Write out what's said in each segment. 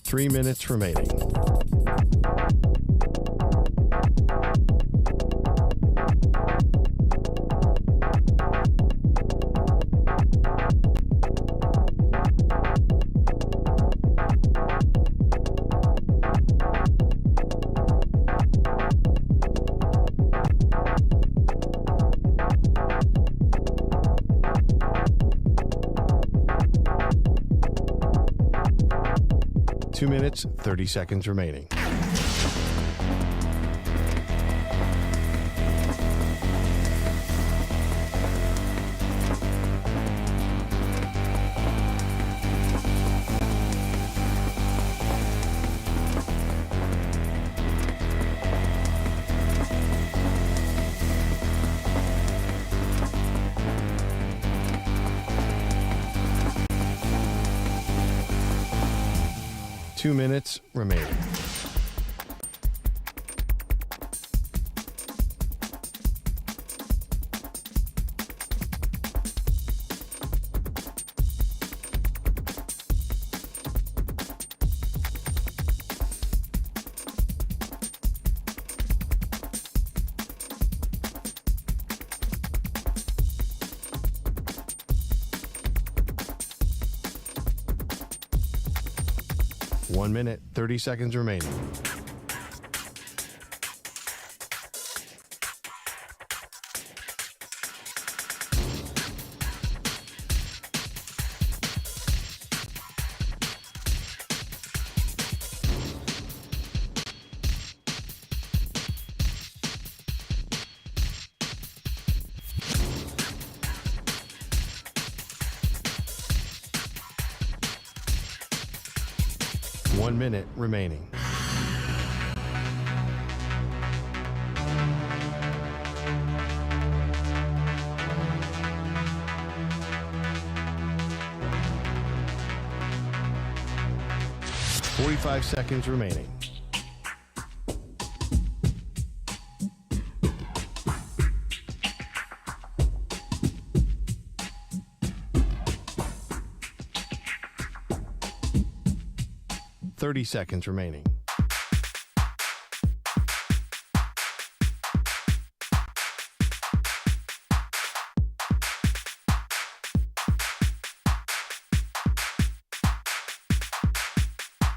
3 minutes remaining. Two minutes, 30 seconds remaining. Two minutes remaining. One minute, 30 seconds remaining. One minute remaining. Forty-five seconds remaining. Thirty seconds remaining.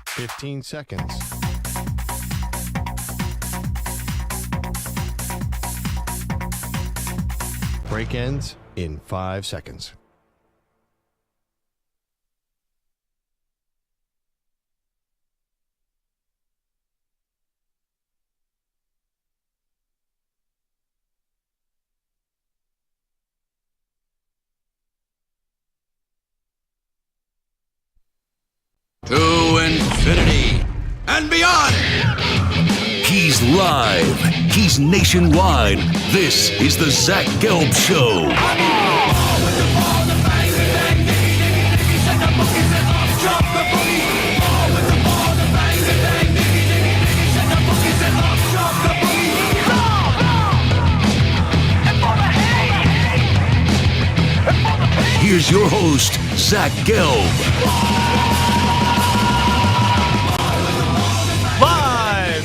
Fifteen seconds. Break ends in 5 seconds. To infinity and beyond. He's live. He's nationwide. This is the Zach Gelb Show. Here's your host, Zach Gelb.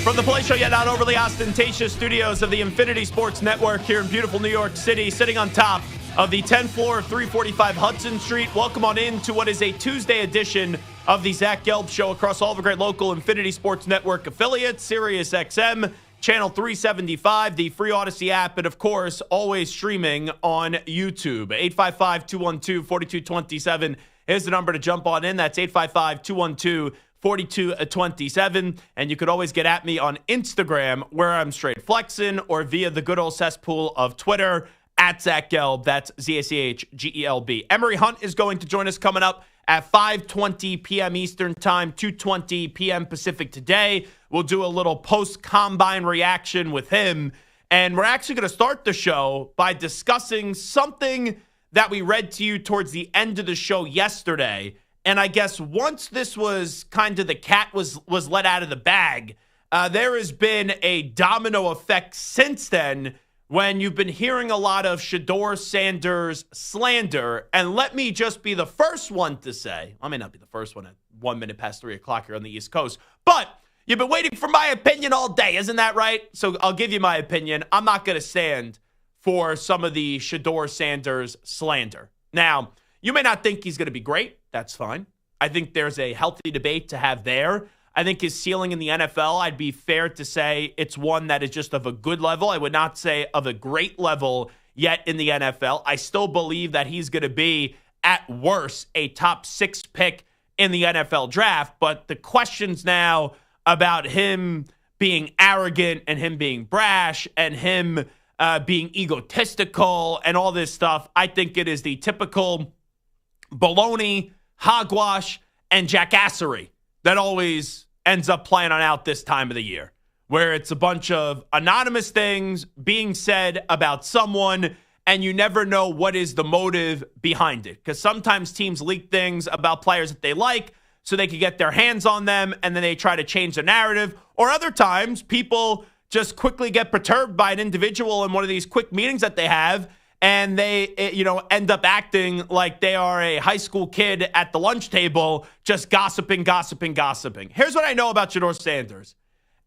From the Play Show, yet not overly ostentatious studios of the Infinity Sports Network here in beautiful New York City, sitting on top of the 10th floor of 345 Hudson Street. Welcome on in to what is a Tuesday edition of the Zach Gelb Show across all the great local Infinity Sports Network affiliates, Sirius XM, Channel 375, the free Odyssey app, and of course, always streaming on YouTube. 855-212-4227 is the number to jump on in. That's 855-212-4227. And you could always get at me on Instagram, where I'm straight flexing, or via the good old cesspool of Twitter, at Zach Gelb. That's ZACHGELB. Emory Hunt is going to join us coming up at 5:20 p.m. Eastern Time, 2:20 p.m. Pacific today. We'll do a little post-combine reaction with him. And we're actually going to start the show by discussing something that we read to you towards the end of the show yesterday. And I guess once this was kind of the cat was let out of the bag, there has been a domino effect since then when you've been hearing a lot of Shedeur Sanders slander. And let me just be the first one to say, I may not be the first one at 1 minute past 3 o'clock here on the East Coast, but you've been waiting for my opinion all day. Isn't that right? So I'll give you my opinion. I'm not going to stand for some of the Shedeur Sanders slander. Now, you may not think he's going to be great. That's fine. I think there's a healthy debate to have there. I think his ceiling in the NFL, I'd be fair to say it's one that is just of a good level. I would not say of a great level yet in the NFL. I still believe that he's going to be, at worst, a top 6 pick in the NFL draft. But the questions now about him being arrogant and him being brash and him being egotistical and all this stuff, I think it is the typical baloney, hogwash, and jackassery that always ends up playing on out this time of the year, where it's a bunch of anonymous things being said about someone, and you never know what is the motive behind it. Because sometimes teams leak things about players that they like so they can get their hands on them, and then they try to change the narrative. Or other times, people just quickly get perturbed by an individual in one of these quick meetings that they have, and they, end up acting like they are a high school kid at the lunch table, just gossiping. Here's what I know about Shedeur Sanders.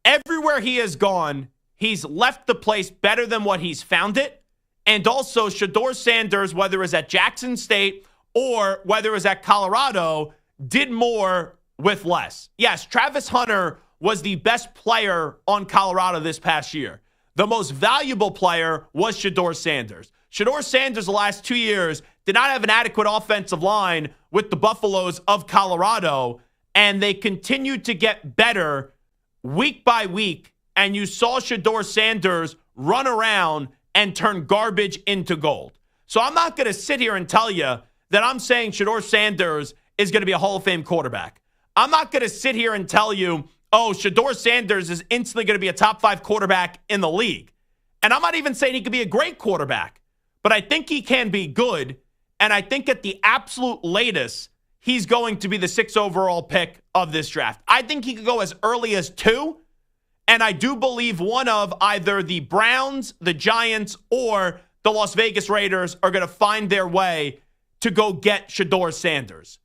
Everywhere he has gone, he's left the place better than what he's found it. And also, Shedeur Sanders, whether it was at Jackson State or whether it was at Colorado, did more with less. Yes, Travis Hunter was the best player on Colorado this past year. The most valuable player was Shedeur Sanders. Shedeur Sanders the last 2 years did not have an adequate offensive line with the Buffaloes of Colorado, and they continued to get better week by week, and you saw Shedeur Sanders run around and turn garbage into gold. So I'm not going to sit here and tell you that I'm saying Shedeur Sanders is going to be a Hall of Fame quarterback. I'm not going to sit here and tell you, oh, Shedeur Sanders is instantly going to be a top 5 quarterback in the league. And I'm not even saying he could be a great quarterback. But I think he can be good, and I think at the absolute latest, he's going to be the 6th overall pick of this draft. I think he could go as early as 2, and I do believe one of either the Browns, the Giants, or the Las Vegas Raiders are going to find their way to go get Shedeur Sanders.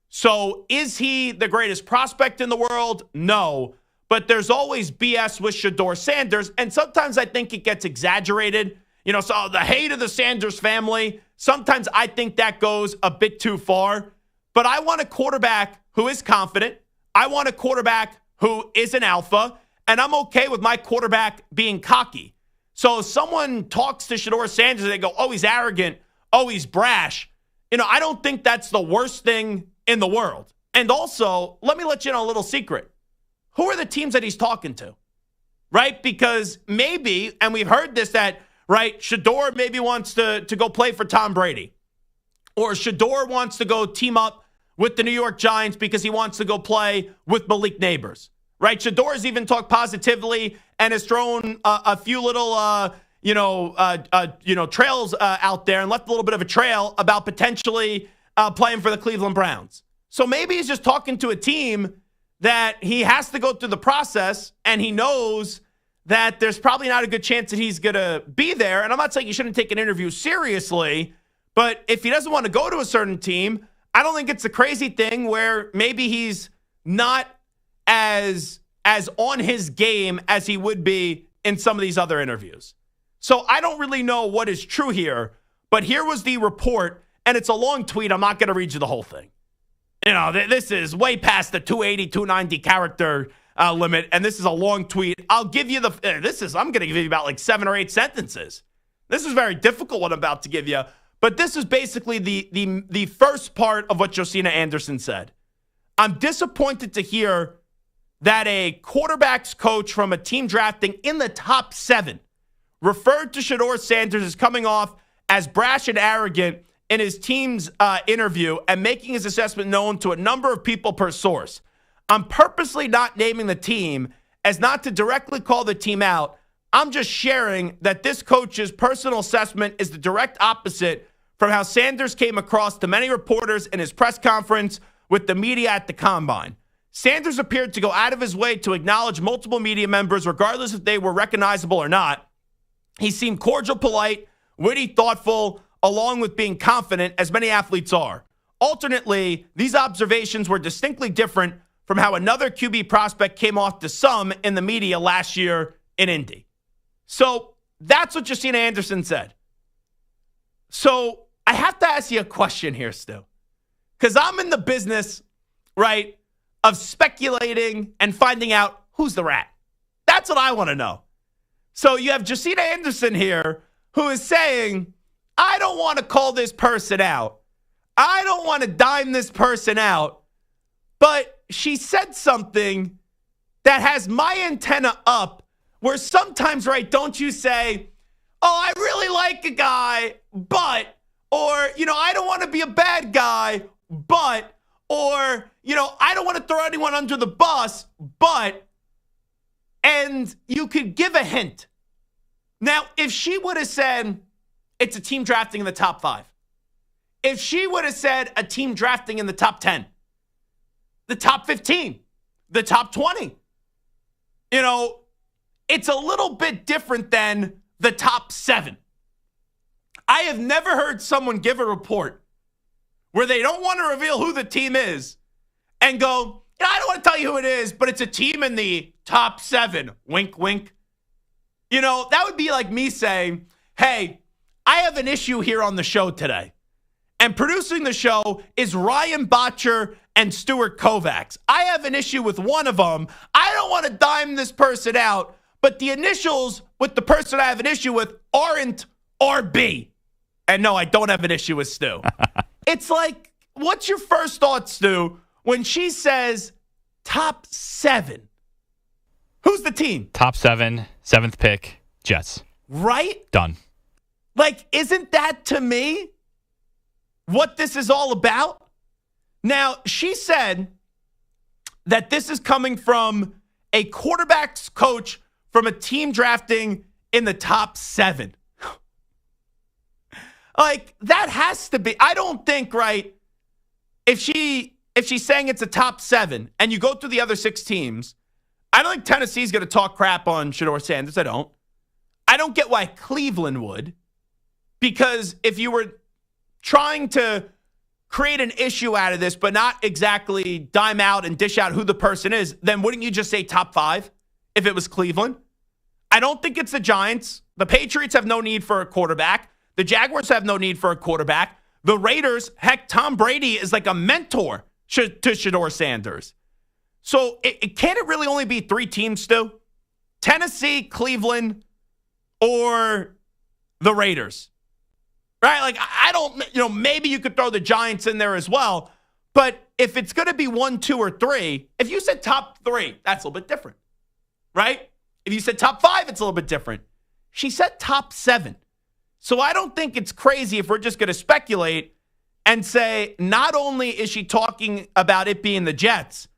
So is he the greatest prospect in the world? No, but there's always BS with Shedeur Sanders, and sometimes I think it gets exaggerated. So the hate of the Sanders family, sometimes I think that goes a bit too far. But I want a quarterback who is confident. I want a quarterback who is an alpha. And I'm okay with my quarterback being cocky. So if someone talks to Shedeur Sanders and they go, oh, he's arrogant. Oh, he's brash. I don't think that's the worst thing in the world. And also, let me let you know a little secret. Who are the teams that he's talking to? Right? Because maybe, and we've heard this, that right, Shedeur maybe wants to go play for Tom Brady. Or Shedeur wants to go team up with the New York Giants because he wants to go play with Malik Neighbors. Right? Shedeur has even talked positively and has thrown a few little, trails out there and left a little bit of a trail about potentially playing for the Cleveland Browns. So maybe he's just talking to a team that he has to go through the process, and he knows that there's probably not a good chance that he's going to be there. And I'm not saying you shouldn't take an interview seriously, but if he doesn't want to go to a certain team, I don't think it's a crazy thing where maybe he's not as on his game as he would be in some of these other interviews. So I don't really know what is true here, but here was the report, and it's a long tweet. I'm not going to read you the whole thing. This is way past the 280, 290 character limit, and this is a long tweet. I'll give you I'm going to give you about like 7 or 8 sentences. This is very difficult what I'm about to give you, but this is basically the first part of what Josina Anderson said. I'm disappointed to hear that a quarterback's coach from a team drafting in the top 7 referred to Shedeur Sanders as coming off as brash and arrogant in his team's interview and making his assessment known to a number of people per source. I'm purposely not naming the team as not to directly call the team out. I'm just sharing that this coach's personal assessment is the direct opposite from how Sanders came across to many reporters in his press conference with the media at the Combine. Sanders appeared to go out of his way to acknowledge multiple media members, regardless if they were recognizable or not. He seemed cordial, polite, witty, thoughtful, along with being confident, as many athletes are. Alternately, these observations were distinctly different from how another QB prospect came off to some in the media last year in Indy. So that's what Josina Anderson said. So I have to ask you a question here, Stu, because I'm in the business, right, of speculating and finding out who's the rat. That's what I want to know. So you have Josina Anderson here who is saying, I don't want to call this person out. I don't want to dime this person out. But she said something that has my antenna up where sometimes, right, don't you say, oh, I really like a guy, but, or, you know, I don't want to be a bad guy, but, or, you know, I don't want to throw anyone under the bus, but, and you could give a hint. Now, if she would have said it's a team drafting in the top 5, if she would have said a team drafting in the top 10, the top 15, the top 20, you know, it's a little bit different than the top 7. I have never heard someone give a report where they don't want to reveal who the team is and go, you know, I don't want to tell you who it is, but it's a team in the top 7. Wink, wink. You know, that would be like me saying, hey, I have an issue here on the show today. And producing the show is Ryan Botcher and Stuart Kovacs. I have an issue with one of them. I don't want to dime this person out, but the initials with the person I have an issue with aren't RB. And no, I don't have an issue with Stu. It's like, what's your first thought, Stu, when she says top 7? Who's the team? Top 7, 7th pick, Jets. Right? Done. Like, isn't that to me what this is all about? Now, she said that this is coming from a quarterback's coach from a team drafting in the top 7. Like, that has to be, I don't think, right, if she's saying it's a top 7 and you go through the other 6 teams, I don't think Tennessee's going to talk crap on Shedeur Sanders. I don't get why Cleveland would, because if you were trying to create an issue out of this, but not exactly dime out and dish out who the person is, then wouldn't you just say top 5 if it was Cleveland? I don't think it's the Giants. The Patriots have no need for a quarterback. The Jaguars have no need for a quarterback. The Raiders, heck, Tom Brady is like a mentor to Shedeur Sanders. So can't it really only be 3 teams, Stu? Tennessee, Cleveland, or the Raiders? Right? Like, I don't, you know, maybe you could throw the Giants in there as well. But if it's going to be 1, 2, or 3, if you said top 3, that's a little bit different. Right? If you said top 5, it's a little bit different. She said top 7. So I don't think it's crazy if we're just going to speculate and say not only is she talking about it being the Jets,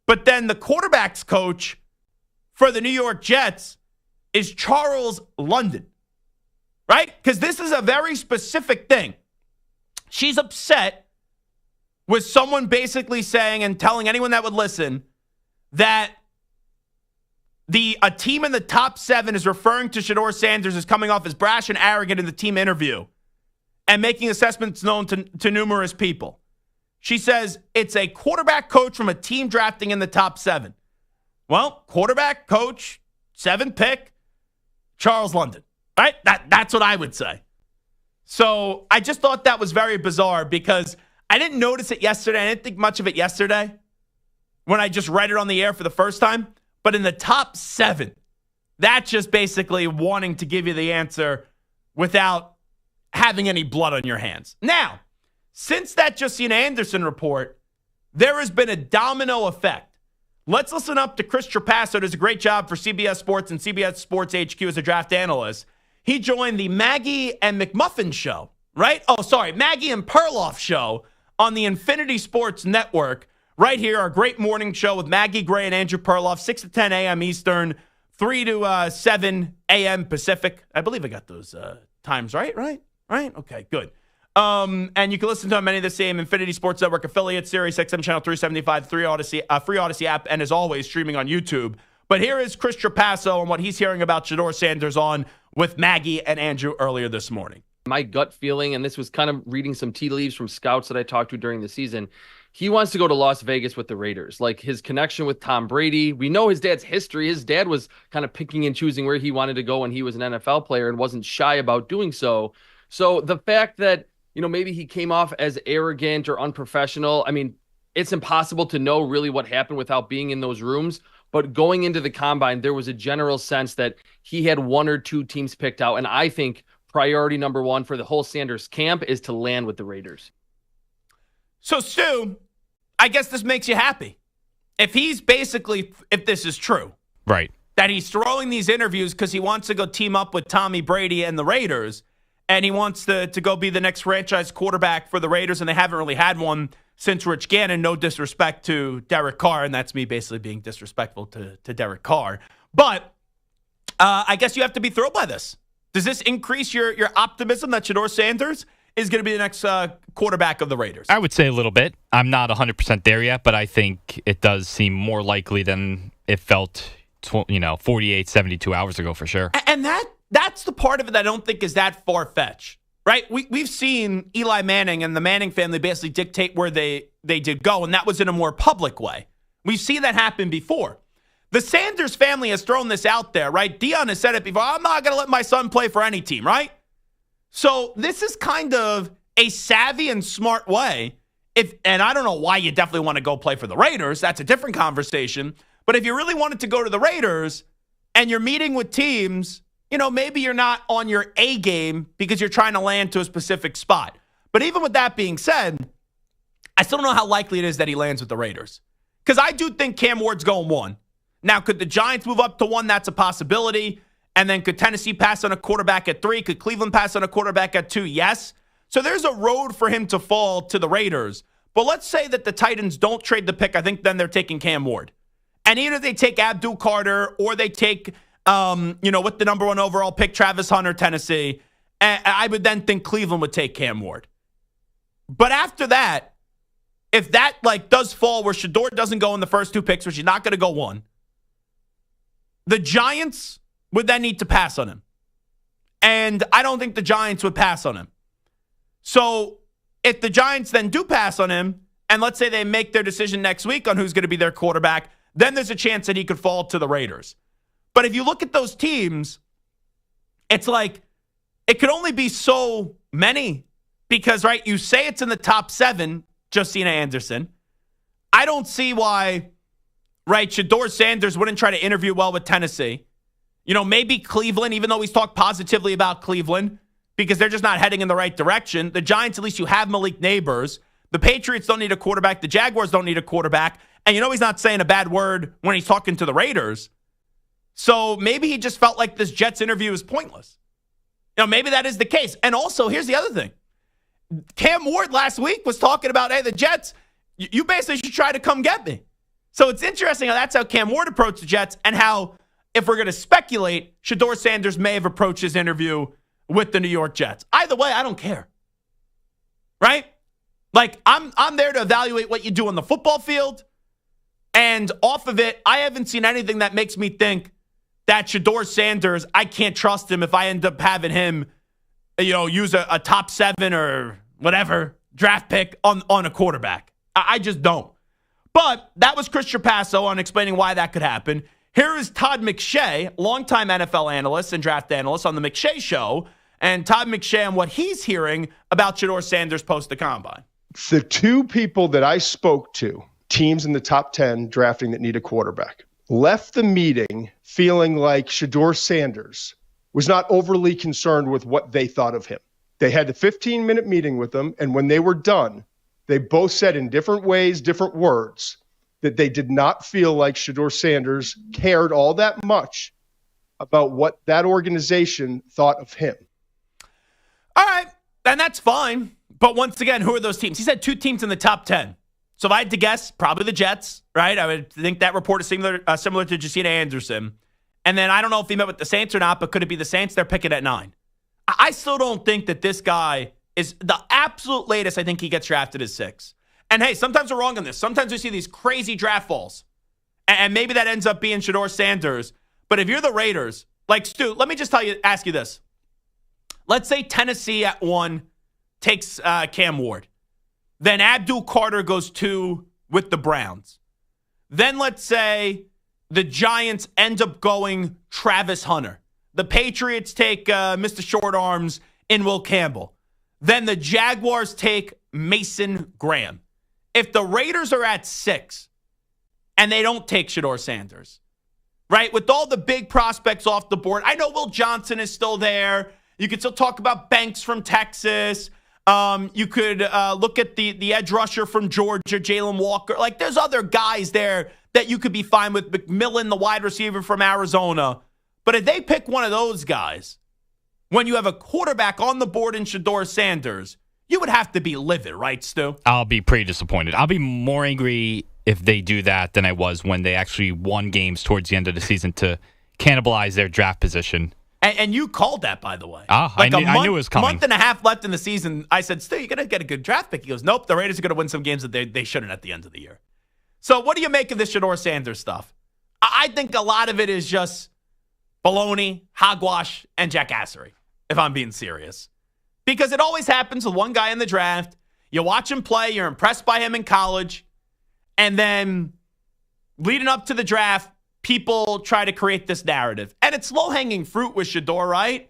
but then the quarterback's coach for the New York Jets is Charles London. Right? Because this is a very specific thing. She's upset with someone basically saying and telling anyone that would listen that a team in the top 7 is referring to Shedeur Sanders as coming off as brash and arrogant in the team interview and making assessments known to numerous people. She says it's a quarterback coach from a team drafting in the top 7. Well, quarterback coach, 7th pick, Charles London. Right? That's what I would say. So I just thought that was very bizarre because I didn't notice it yesterday. I didn't think much of it yesterday when I just read it on the air for the first time. But in the top 7, that's just basically wanting to give you the answer without having any blood on your hands. Now, since that Josina Anderson report, there has been a domino effect. Let's listen up to Chris Trapasso. Does a great job for CBS Sports and CBS Sports HQ as a draft analyst. He joined the Maggie and McMuffin show, right? Oh, sorry, Maggie and Perloff show on the Infinity Sports Network. Right here, our great morning show with Maggie Gray and Andrew Perloff, 6 to 10 a.m. Eastern, 3 to 7 a.m. Pacific. I believe I got those times right? Right? Okay, good. And you can listen to many of the same Infinity Sports Network affiliates, Sirius XM Channel 375, free Odyssey app, and as always, streaming on YouTube. But here is Chris Trapasso and what he's hearing about Shedeur Sanders on with Maggie and Andrew earlier this morning. My gut feeling, and this was kind of reading some tea leaves from scouts that I talked to during the season, he wants to go to Las Vegas with the Raiders. Like his connection with Tom Brady. We know his dad's history. His dad was kind of picking and choosing where he wanted to go when he was an NFL player and wasn't shy about doing so. So the fact that, maybe he came off as arrogant or unprofessional, I mean, it's impossible to know really what happened without being in those rooms. But going into the combine, there was a general sense that he had one or two teams picked out. And I think priority number one for the whole Sanders camp is to land with the Raiders. So, Stu, I guess this makes you happy. If this is true. Right. That he's throwing these interviews because he wants to go team up with Tommy Brady and the Raiders, and he wants to go be the next franchise quarterback for the Raiders, and they haven't really had one since Rich Gannon. No disrespect to Derek Carr, and that's me basically being disrespectful to Derek Carr. But I guess you have to be thrilled by this. Does this increase your optimism that Shedeur Sanders is going to be the next quarterback of the Raiders? I would say a little bit. I'm not 100% there yet, but I think it does seem more likely than it felt 48, 72 hours ago for sure. And that's the part of it that I don't think is that far-fetched, right? We've seen Eli Manning and the Manning family basically dictate where they did go, and that was in a more public way. We've seen that happen before. The Sanders family has thrown this out there, right? Dion has said it before. I'm not going to let my son play for any team, right? So this is kind of a savvy and smart way. And I don't know why you definitely want to go play for the Raiders. That's a different conversation. But if you really wanted to go to the Raiders and you're meeting with teams, maybe you're not on your A game because you're trying to land to a specific spot. But even with that being said, I still don't know how likely it is that he lands with the Raiders. Because I do think Cam Ward's going 1. Now, could the Giants move up to 1? That's a possibility. And then could Tennessee pass on a quarterback at 3? Could Cleveland pass on a quarterback at 2? Yes. So there's a road for him to fall to the Raiders. But let's say that the Titans don't trade the pick. I think then they're taking Cam Ward. And either they take Abdul Carter or they take, with the number 1 overall pick, Travis Hunter, Tennessee. And I would then think Cleveland would take Cam Ward. But after that, if that does fall where Shedeur doesn't go in the first 2 picks, which he's not going to go 1, the Giants would then need to pass on him. And I don't think the Giants would pass on him. So if the Giants then do pass on him, and let's say they make their decision next week on who's going to be their quarterback, then there's a chance that he could fall to the Raiders. But if you look at those teams, it's like it could only be so many because, right, you say it's in the top 7, Josina Anderson. I don't see why, right, Shedeur Sanders wouldn't try to interview well with Tennessee. Maybe Cleveland, even though he's talked positively about Cleveland, because they're just not heading in the right direction. The Giants, at least you have Malik Neighbors. The Patriots don't need a quarterback. The Jaguars don't need a quarterback. And he's not saying a bad word when he's talking to the Raiders. So maybe he just felt like this Jets interview is pointless. Maybe that is the case. And also, here's the other thing. Cam Ward last week was talking about, hey, the Jets, you basically should try to come get me. So it's interesting how that's how Cam Ward approached the Jets and how, if we're going to speculate, Shedeur Sanders may have approached his interview with the New York Jets. Either way, I don't care. Right? I'm there to evaluate what you do on the football field. And off of it, I haven't seen anything that makes me think that Shedeur Sanders, I can't trust him if I end up having him, use a top 7 or whatever draft pick on a quarterback. I just don't. But that was Chris Trapasso on explaining why that could happen. Here is Todd McShay, longtime NFL analyst and draft analyst on the McShay Show, and Todd McShay on what he's hearing about Shedeur Sanders post the combine. The 2 people that I spoke to, teams in the top 10 drafting that need a quarterback, left the meeting feeling like Shedeur Sanders was not overly concerned with what they thought of him. They had a 15-minute meeting with him, and when they were done, they both said in different ways, different words, that they did not feel like Shedeur Sanders cared all that much about what that organization thought of him. All right, then that's fine. But once again, who are those teams? He said 2 teams in the top 10. So if I had to guess, probably the Jets, right? I would think that report is similar to Josina Anderson. And then I don't know if he met with the Saints or not, but could it be the Saints? They're picking at 9. I still don't think that this guy is the absolute latest. I think he gets drafted as 6. And hey, sometimes we're wrong on this. Sometimes we see these crazy draft falls. And maybe that ends up being Shedeur Sanders. But if you're the Raiders, like Stu, let me just ask you this. Let's say Tennessee at 1 takes Cam Ward. Then Abdul Carter goes 2 with the Browns. Then let's say the Giants end up going Travis Hunter. The Patriots take Mr. Short Arms in Will Campbell. Then the Jaguars take Mason Graham. If the Raiders are at 6 and they don't take Shedeur Sanders, right, with all the big prospects off the board, I know Will Johnson is still there. You could still talk about Banks from Texas. You could look at the edge rusher from Georgia, Jalen Walker. Like, there's other guys there that you could be fine with. McMillan, the wide receiver from Arizona. But if they pick one of those guys, when you have a quarterback on the board in Shedeur Sanders, you would have to be livid, right, Stu? I'll be pretty disappointed. I'll be more angry if they do that than I was when they actually won games towards the end of the season to cannibalize their draft position. And you called that, by the way. I knew it was coming. A month and a half left in the season, I said, Stu, you're going to get a good draft pick. He goes, nope, the Raiders are going to win some games that they shouldn't at the end of the year. So what do you make of this Shedeur Sanders stuff? I think a lot of it is just baloney, hogwash, and jackassery, if I'm being serious. Because it always happens with one guy in the draft. You watch him play, you're impressed by him in college, and then leading up to the draft, people try to create this narrative. And it's low-hanging fruit with Shedeur, right?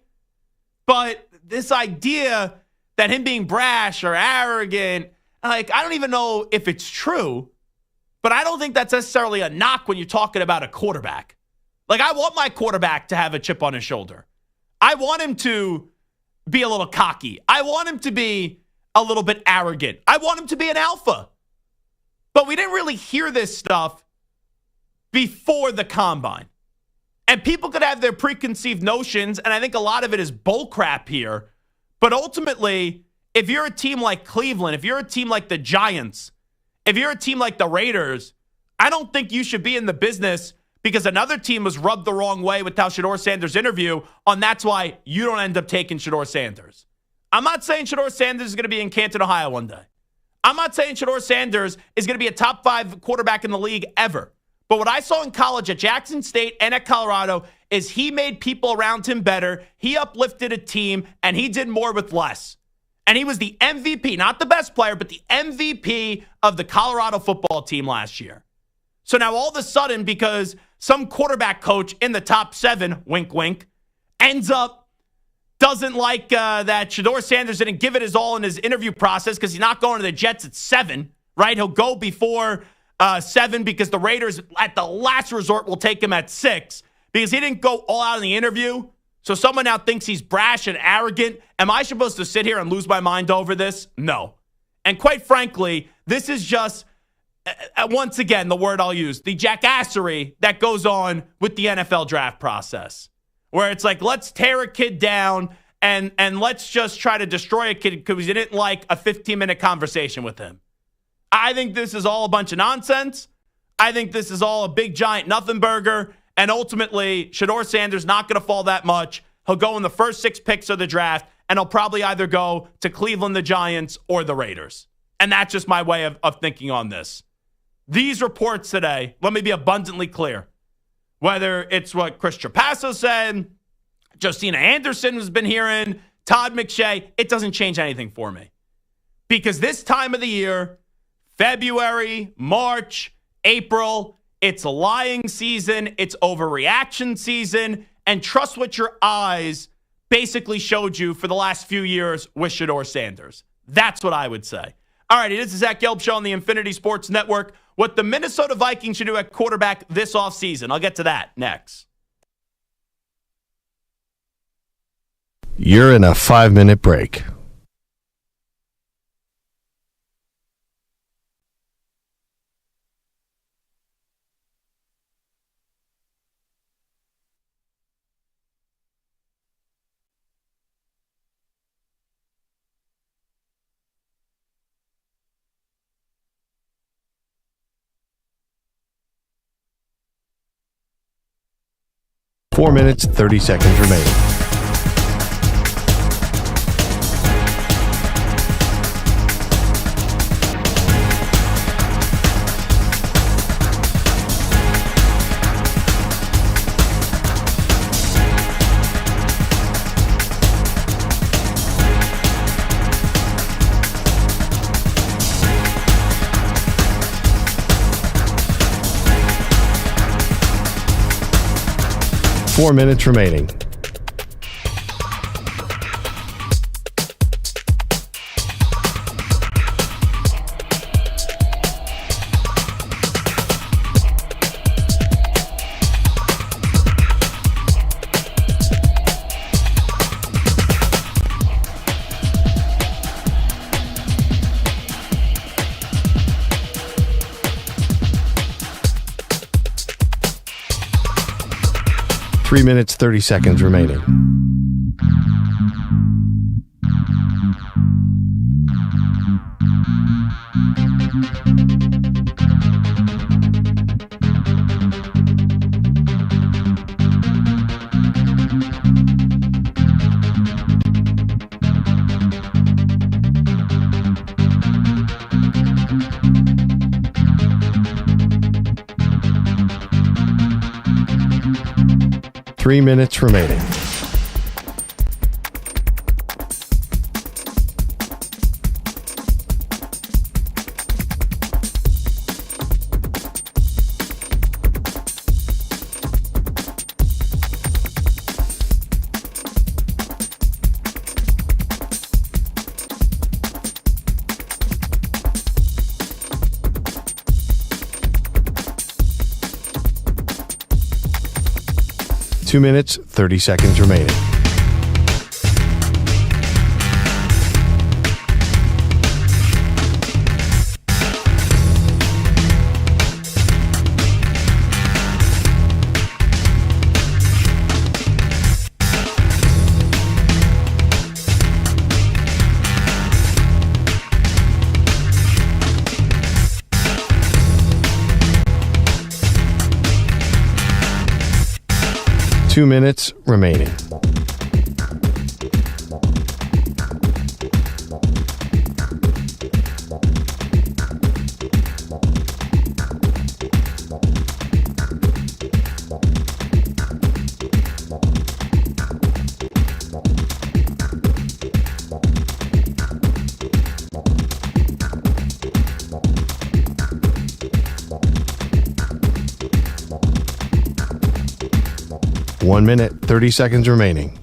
But this idea that him being brash or arrogant, like, I don't even know if it's true, but I don't think that's necessarily a knock when you're talking about a quarterback. Like, I want my quarterback to have a chip on his shoulder. I want him to be a little cocky. I want him to be a little bit arrogant. I want him to be an alpha. But we didn't really hear this stuff before the combine. And people could have their preconceived notions, and I think a lot of it is bullcrap here. But ultimately, if you're a team like Cleveland, if you're a team like the Giants, if you're a team like the Raiders, I don't think you should be in the business because another team was rubbed the wrong way with how Shedeur Sanders' interview, and that's why you don't end up taking Shedeur Sanders. I'm not saying Shedeur Sanders is going to be in Canton, Ohio one day. I'm not saying Shedeur Sanders is going to be a top 5 quarterback in the league ever. But what I saw in college at Jackson State and at Colorado is he made people around him better. He uplifted a team, and he did more with less. And he was the MVP, not the best player, but the MVP of the Colorado football team last year. So now all of a sudden, because some quarterback coach in the top 7, wink, wink, doesn't like that Shedeur Sanders didn't give it his all in his interview process because he's not going to the Jets at 7, right? He'll go before 7 because the Raiders at the last resort will take him at 6 because he didn't go all out in the interview. So someone now thinks he's brash and arrogant. Am I supposed to sit here and lose my mind over this? No. And quite frankly, this is just, once again, the word I'll use, the jackassery that goes on with the NFL draft process, where it's like, let's tear a kid down and let's just try to destroy a kid because we didn't like a 15-minute conversation with him. I think this is all a bunch of nonsense. I think this is all a big, giant nothing burger. And ultimately, Shedeur Sanders not going to fall that much. He'll go in the first 6 picks of the draft, and he'll probably either go to Cleveland, the Giants, or the Raiders. And that's just my way of thinking on this. These reports today, let me be abundantly clear. Whether it's what Chris Trapasso said, Josina Anderson has been hearing, Todd McShay, it doesn't change anything for me. Because this time of the year, February, March, April, it's lying season, it's overreaction season, and trust what your eyes basically showed you for the last few years with Shedeur Sanders. That's what I would say. All right, it is the Zach Gelb Show on the Infinity Sports Network. What the Minnesota Vikings should do at quarterback this offseason. I'll get to that next. You're in a 5-minute break. Four minutes, 30 seconds remaining. 4 minutes remaining. Three minutes, 30 seconds remaining. Three minutes remaining. Two minutes, 30 seconds remaining. Two minutes remaining. One minute, 30 seconds remaining.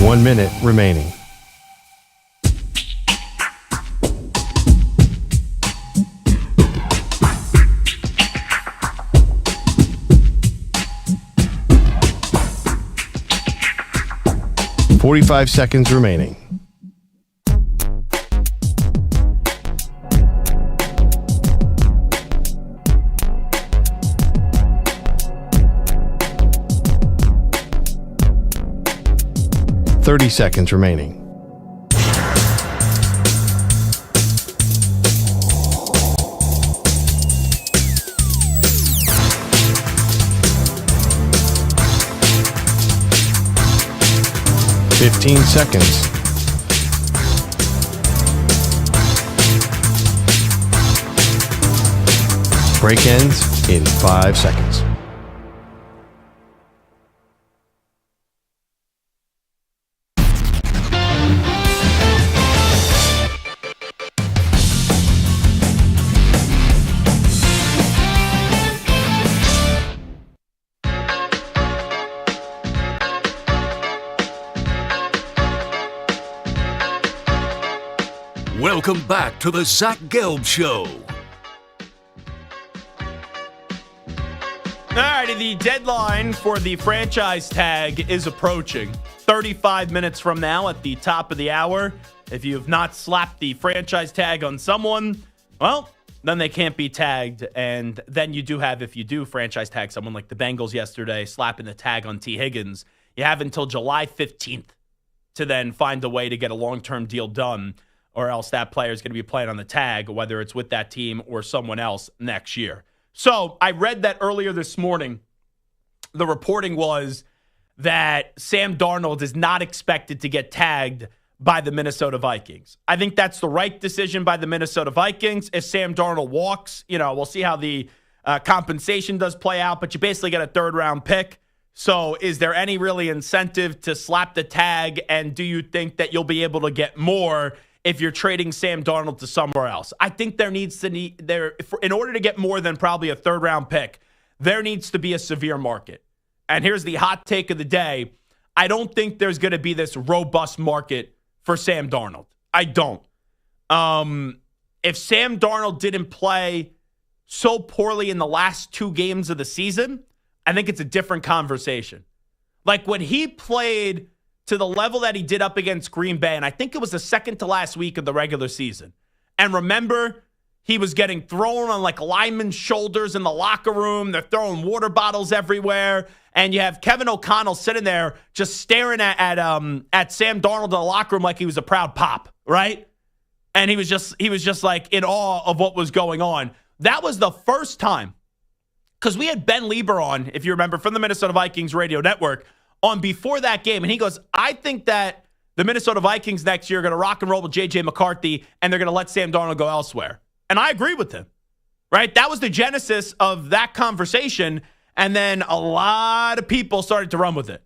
One minute remaining. Forty-five seconds remaining. Thirty seconds remaining. Fifteen seconds. Break ends in 5 seconds. Welcome back to the Zach Gelb Show. Alrighty, the deadline for the franchise tag is approaching. 35 minutes from now at the top of the hour. If you have not slapped the franchise tag on someone, well, then they can't be tagged. And then you do have, if you do franchise tag someone like the Bengals yesterday, slapping the tag on T. Higgins, you have until July 15th to then find a way to get a long-term deal done, or else that player is going to be playing on the tag, whether it's with that team or someone else next year. So I read that earlier this morning. The reporting was that Sam Darnold is not expected to get tagged by the Minnesota Vikings. I think that's the right decision by the Minnesota Vikings. If Sam Darnold walks, we'll see how the compensation does play out, but you basically get a third-round pick. So is there any really incentive to slap the tag, and do you think that you'll be able to get more if you're trading Sam Darnold to somewhere else? I think in order to get more than probably a third-round pick, there needs to be a severe market. And here's the hot take of the day. I don't think there's going to be this robust market for Sam Darnold. I don't. If Sam Darnold didn't play so poorly in the last 2 games of the season, I think it's a different conversation. Like when he played to the level that he did up against Green Bay, and I think it was the second to last week of the regular season. And remember, he was getting thrown on like linemen's shoulders in the locker room. They're throwing water bottles everywhere. And you have Kevin O'Connell sitting there just staring at Sam Darnold in the locker room like he was a proud pop, right? And he was just like in awe of what was going on. That was the first time, because we had Ben Lieber on, if you remember, from the Minnesota Vikings radio network on before that game. And he goes, I think that the Minnesota Vikings next year are going to rock and roll with J.J. McCarthy, and they're going to let Sam Darnold go elsewhere. And I agree with him, right? That was the genesis of that conversation. And then a lot of people started to run with it.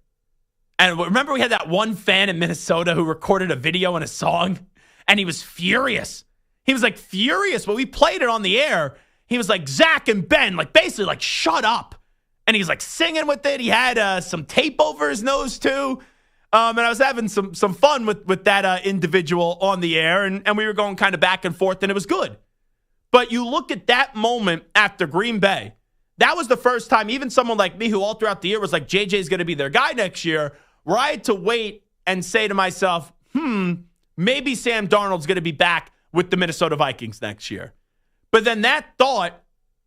And remember, we had that one fan in Minnesota who recorded a video and a song, and he was furious. He was like furious, but we played it on the air. He was like, Zach and Ben, like basically like, shut up. And he's like singing with it. He had some tape over his nose too. And I was having some fun with that individual on the air, and we were going kind of back and forth, and it was good. But you look at that moment after Green Bay, that was the first time even someone like me who all throughout the year was like, JJ's going to be their guy next year, where I had to wait and say to myself, maybe Sam Darnold's going to be back with the Minnesota Vikings next year. But then that thought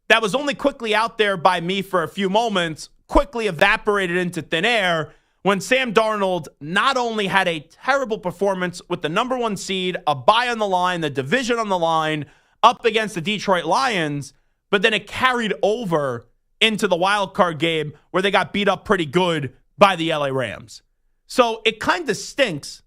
that was only quickly out there by me for a few moments quickly evaporated into thin air when Sam Darnold not only had a terrible performance with the number 1 seed, a bye on the line, the division on the line, up against the Detroit Lions, but then it carried over into the wild card game where they got beat up pretty good by the LA Rams. So it kind of stinks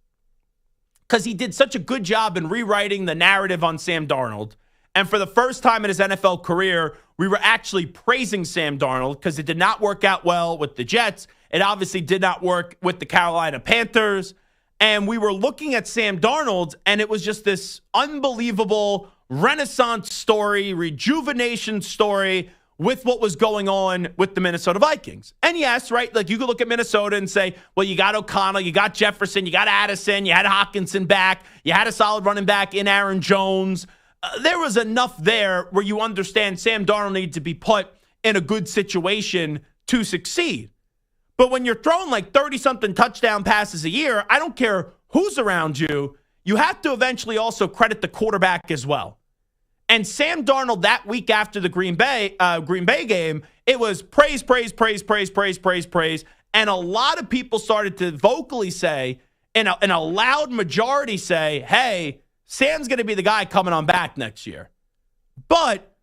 because he did such a good job in rewriting the narrative on Sam Darnold. And for the first time in his NFL career, we were actually praising Sam Darnold because it did not work out well with the Jets. It obviously did not work with the Carolina Panthers. And we were looking at Sam Darnold, and it was just this unbelievable renaissance story, rejuvenation story with what was going on with the Minnesota Vikings. And yes, right, like you could look at Minnesota and say, well, you got O'Connell, you got Jefferson, you got Addison, you had Hockenson back, you had a solid running back in Aaron Jones. There was enough there where you understand Sam Darnold needs to be put in a good situation to succeed. But when you're throwing like 30-something touchdown passes a year, I don't care who's around you, you have to eventually also credit the quarterback as well. And Sam Darnold that week after the Green Bay game, it was praise, praise, praise, praise, praise, praise, praise. And a lot of people started to vocally say, in a loud majority say, hey, Sam's going to be the guy coming on back next year. But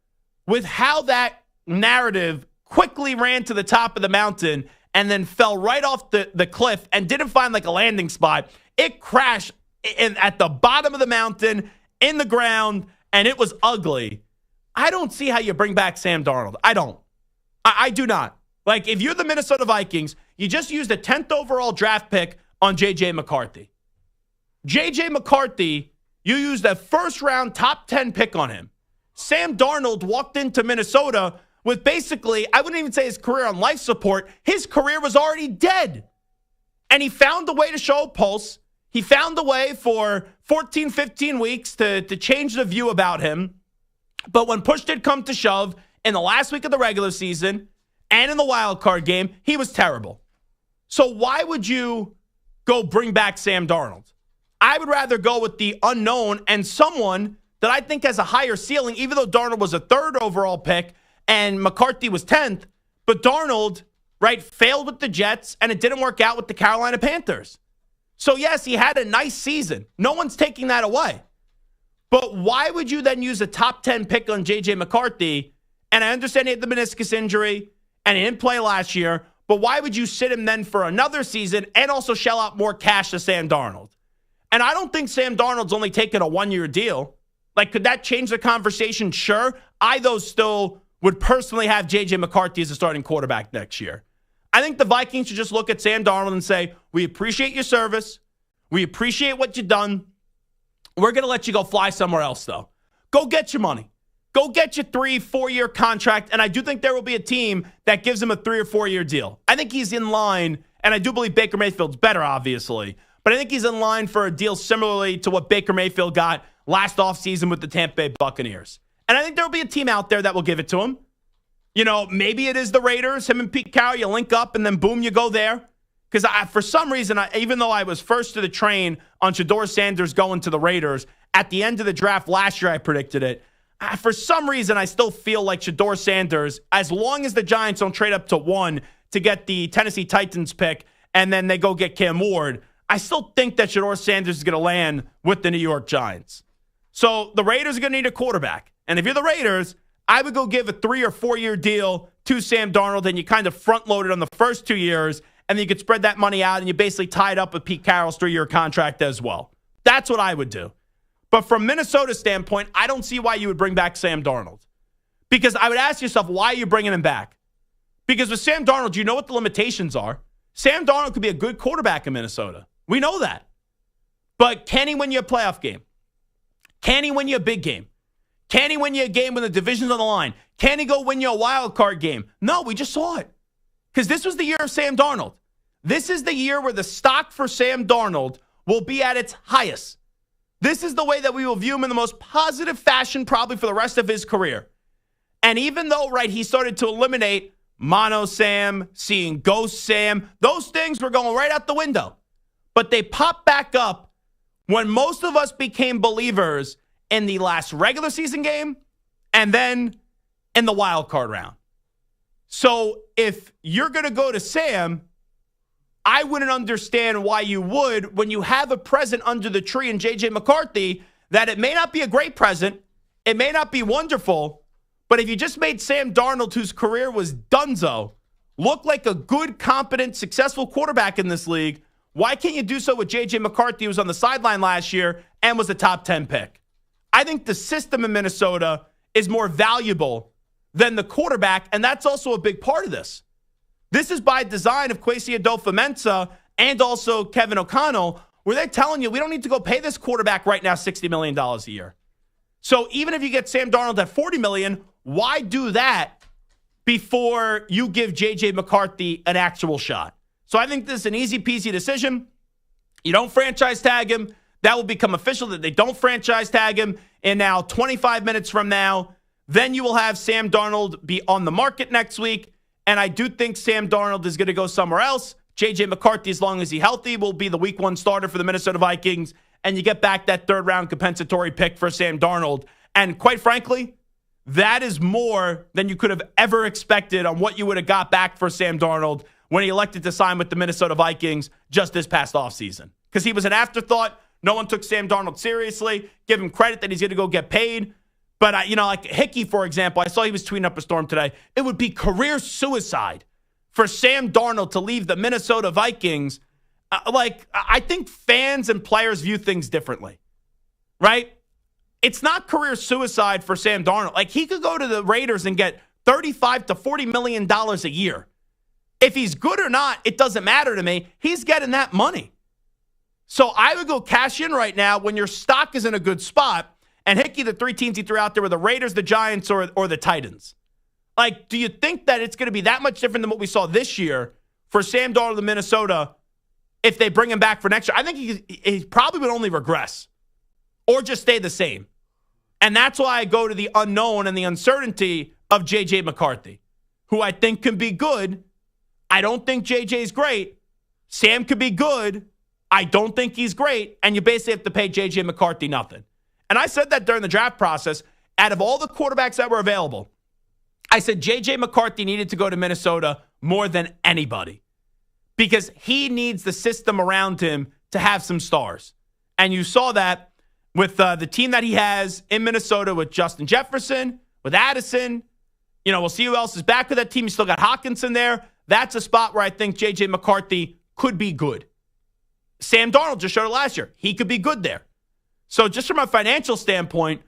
with how that narrative quickly ran to the top of the mountain and then fell right off the cliff and didn't find like a landing spot, it crashed at the bottom of the mountain in the ground, and it was ugly. I don't see how you bring back Sam Darnold. I don't. I do not. Like, if you're the Minnesota Vikings, you just used a 10th overall draft pick on J.J. McCarthy. J.J. McCarthy, you used a first-round top 10 pick on him. Sam Darnold walked into Minnesota with basically, I wouldn't even say his career on life support. His career was already dead. And he found a way to show a pulse. He found a way for 14, 15 weeks to change the view about him. But when push did come to shove in the last week of the regular season and in the wild card game, he was terrible. So why would you go bring back Sam Darnold? I would rather go with the unknown and someone that I think has a higher ceiling, even though Darnold was a 3rd overall pick and McCarthy was 10th. But Darnold, right, failed with the Jets, and it didn't work out with the Carolina Panthers. So, yes, he had a nice season. No one's taking that away. But why would you then use a top 10 pick on J.J. McCarthy? And I understand he had the meniscus injury, and he didn't play last year. but why would you sit him then for another season and also shell out more cash to Sam Darnold? And I don't think Sam Darnold's only taken a one-year deal. Like, could that change the conversation? Sure. I, though, still would personally have J.J. McCarthy as a starting quarterback next year. I think the Vikings should just look at Sam Darnold and say, we appreciate your service. We appreciate what you've done. We're going to let you go fly somewhere else, though. Go get your money. Go get your 3-4-year contract. And I do think there will be a team that gives him a 3 or 4 year deal. I think he's in line, and I do believe Baker Mayfield's better, obviously. But I think he's in line for a deal similarly to what Baker Mayfield got last offseason with the Tampa Bay Buccaneers. And I think there will be a team out there that will give it to him. You know, maybe it is the Raiders. Him and Pete Carroll, you link up, and then boom, you go there. Because for some reason, even though I was first to the train on Shedeur Sanders going to the Raiders, at the end of the draft last year I predicted it. For some reason, I still feel like Shedeur Sanders, as long as the Giants don't trade up to 1 to get the Tennessee Titans pick, and then they go get Cam Ward, I still think that Shedeur Sanders is going to land with the New York Giants. So the Raiders are going to need a quarterback. And if you're the Raiders, I would go give a 3 or 4 year deal to Sam Darnold, and you kind of front-load it on the first 2 years, and then you could spread that money out, and you basically tie it up with Pete Carroll's 3-year contract as well. That's what I would do. But from Minnesota's standpoint, I don't see why you would bring back Sam Darnold. Because I would ask yourself, why are you bringing him back? Because with Sam Darnold, you know what the limitations are. Sam Darnold could be a good quarterback in Minnesota. We know that. But can he win you a playoff game? Can he win you a big game? Can he win you a game when the division's on the line? Can he go win you a wild card game? No, we just saw it. Because this was the year of Sam Darnold. This is the year where the stock for Sam Darnold will be at its highest. This is the way that we will view him in the most positive fashion probably for the rest of his career. And even though, right, he started to eliminate Mono Sam, seeing Ghost Sam, those things were going right out the window. But they popped back up when most of us became believers in the last regular season game and then in the wild card round. So if you're going to go to Sam, I wouldn't understand why you would when you have a present under the tree in J.J. McCarthy that it may not be a great present, it may not be wonderful, but if you just made Sam Darnold, whose career was donezo, look like a good, competent, successful quarterback in this league, why can't you do so with J.J. McCarthy, who was on the sideline last year and was a top 10 pick? I think the system in Minnesota is more valuable than the quarterback, and that's also a big part of this. This is by design of Kwesi Adolfo-Mensah and also Kevin O'Connell, where they're telling you we don't need to go pay this quarterback right now $60 million a year. So even if you get Sam Darnold at $40 million, why do that before you give J.J. McCarthy an actual shot? So I think this is an easy-peasy decision. You don't franchise tag him. That will become official that they don't franchise tag him. And now 25 minutes from now, then you will have Sam Darnold be on the market next week. And I do think Sam Darnold is going to go somewhere else. J.J. McCarthy, as long as he's healthy, will be the week 1 starter for the Minnesota Vikings. And you get back that 3rd-round compensatory pick for Sam Darnold. And quite frankly, that is more than you could have ever expected on what you would have got back for Sam Darnold when he elected to sign with the Minnesota Vikings just this past offseason. Because he was an afterthought. No one took Sam Darnold seriously. Give him credit that he's going to go get paid. But, like Hickey, for example, I saw he was tweeting up a storm today. It would be career suicide for Sam Darnold to leave the Minnesota Vikings. I think fans and players view things differently, right? It's not career suicide for Sam Darnold. Like, he could go to the Raiders and get $35 to $40 million a year. If he's good or not, it doesn't matter to me. He's getting that money. So I would go cash in right now when your stock is in a good spot. And Hickey, the 3 teams he threw out there were the Raiders, the Giants, or the Titans. Like, do you think that it's going to be that much different than what we saw this year for Sam Darnold of Minnesota if they bring him back for next year? I think he probably would only regress or just stay the same. And that's why I go to the unknown and the uncertainty of J.J. McCarthy, who I think can be good. I don't think J.J.'s great. Sam could be good. I don't think he's great. And you basically have to pay J.J. McCarthy nothing. And I said that during the draft process. Out of all the quarterbacks that were available, I said J.J. McCarthy needed to go to Minnesota more than anybody because he needs the system around him to have some stars. And you saw that with the team that he has in Minnesota with Justin Jefferson, with Addison. We'll see who else is back with that team. You still got Hawkinson there. that's a spot where I think J.J. McCarthy could be good. Sam Darnold just showed it last year. He could be good there. So just from a financial standpoint,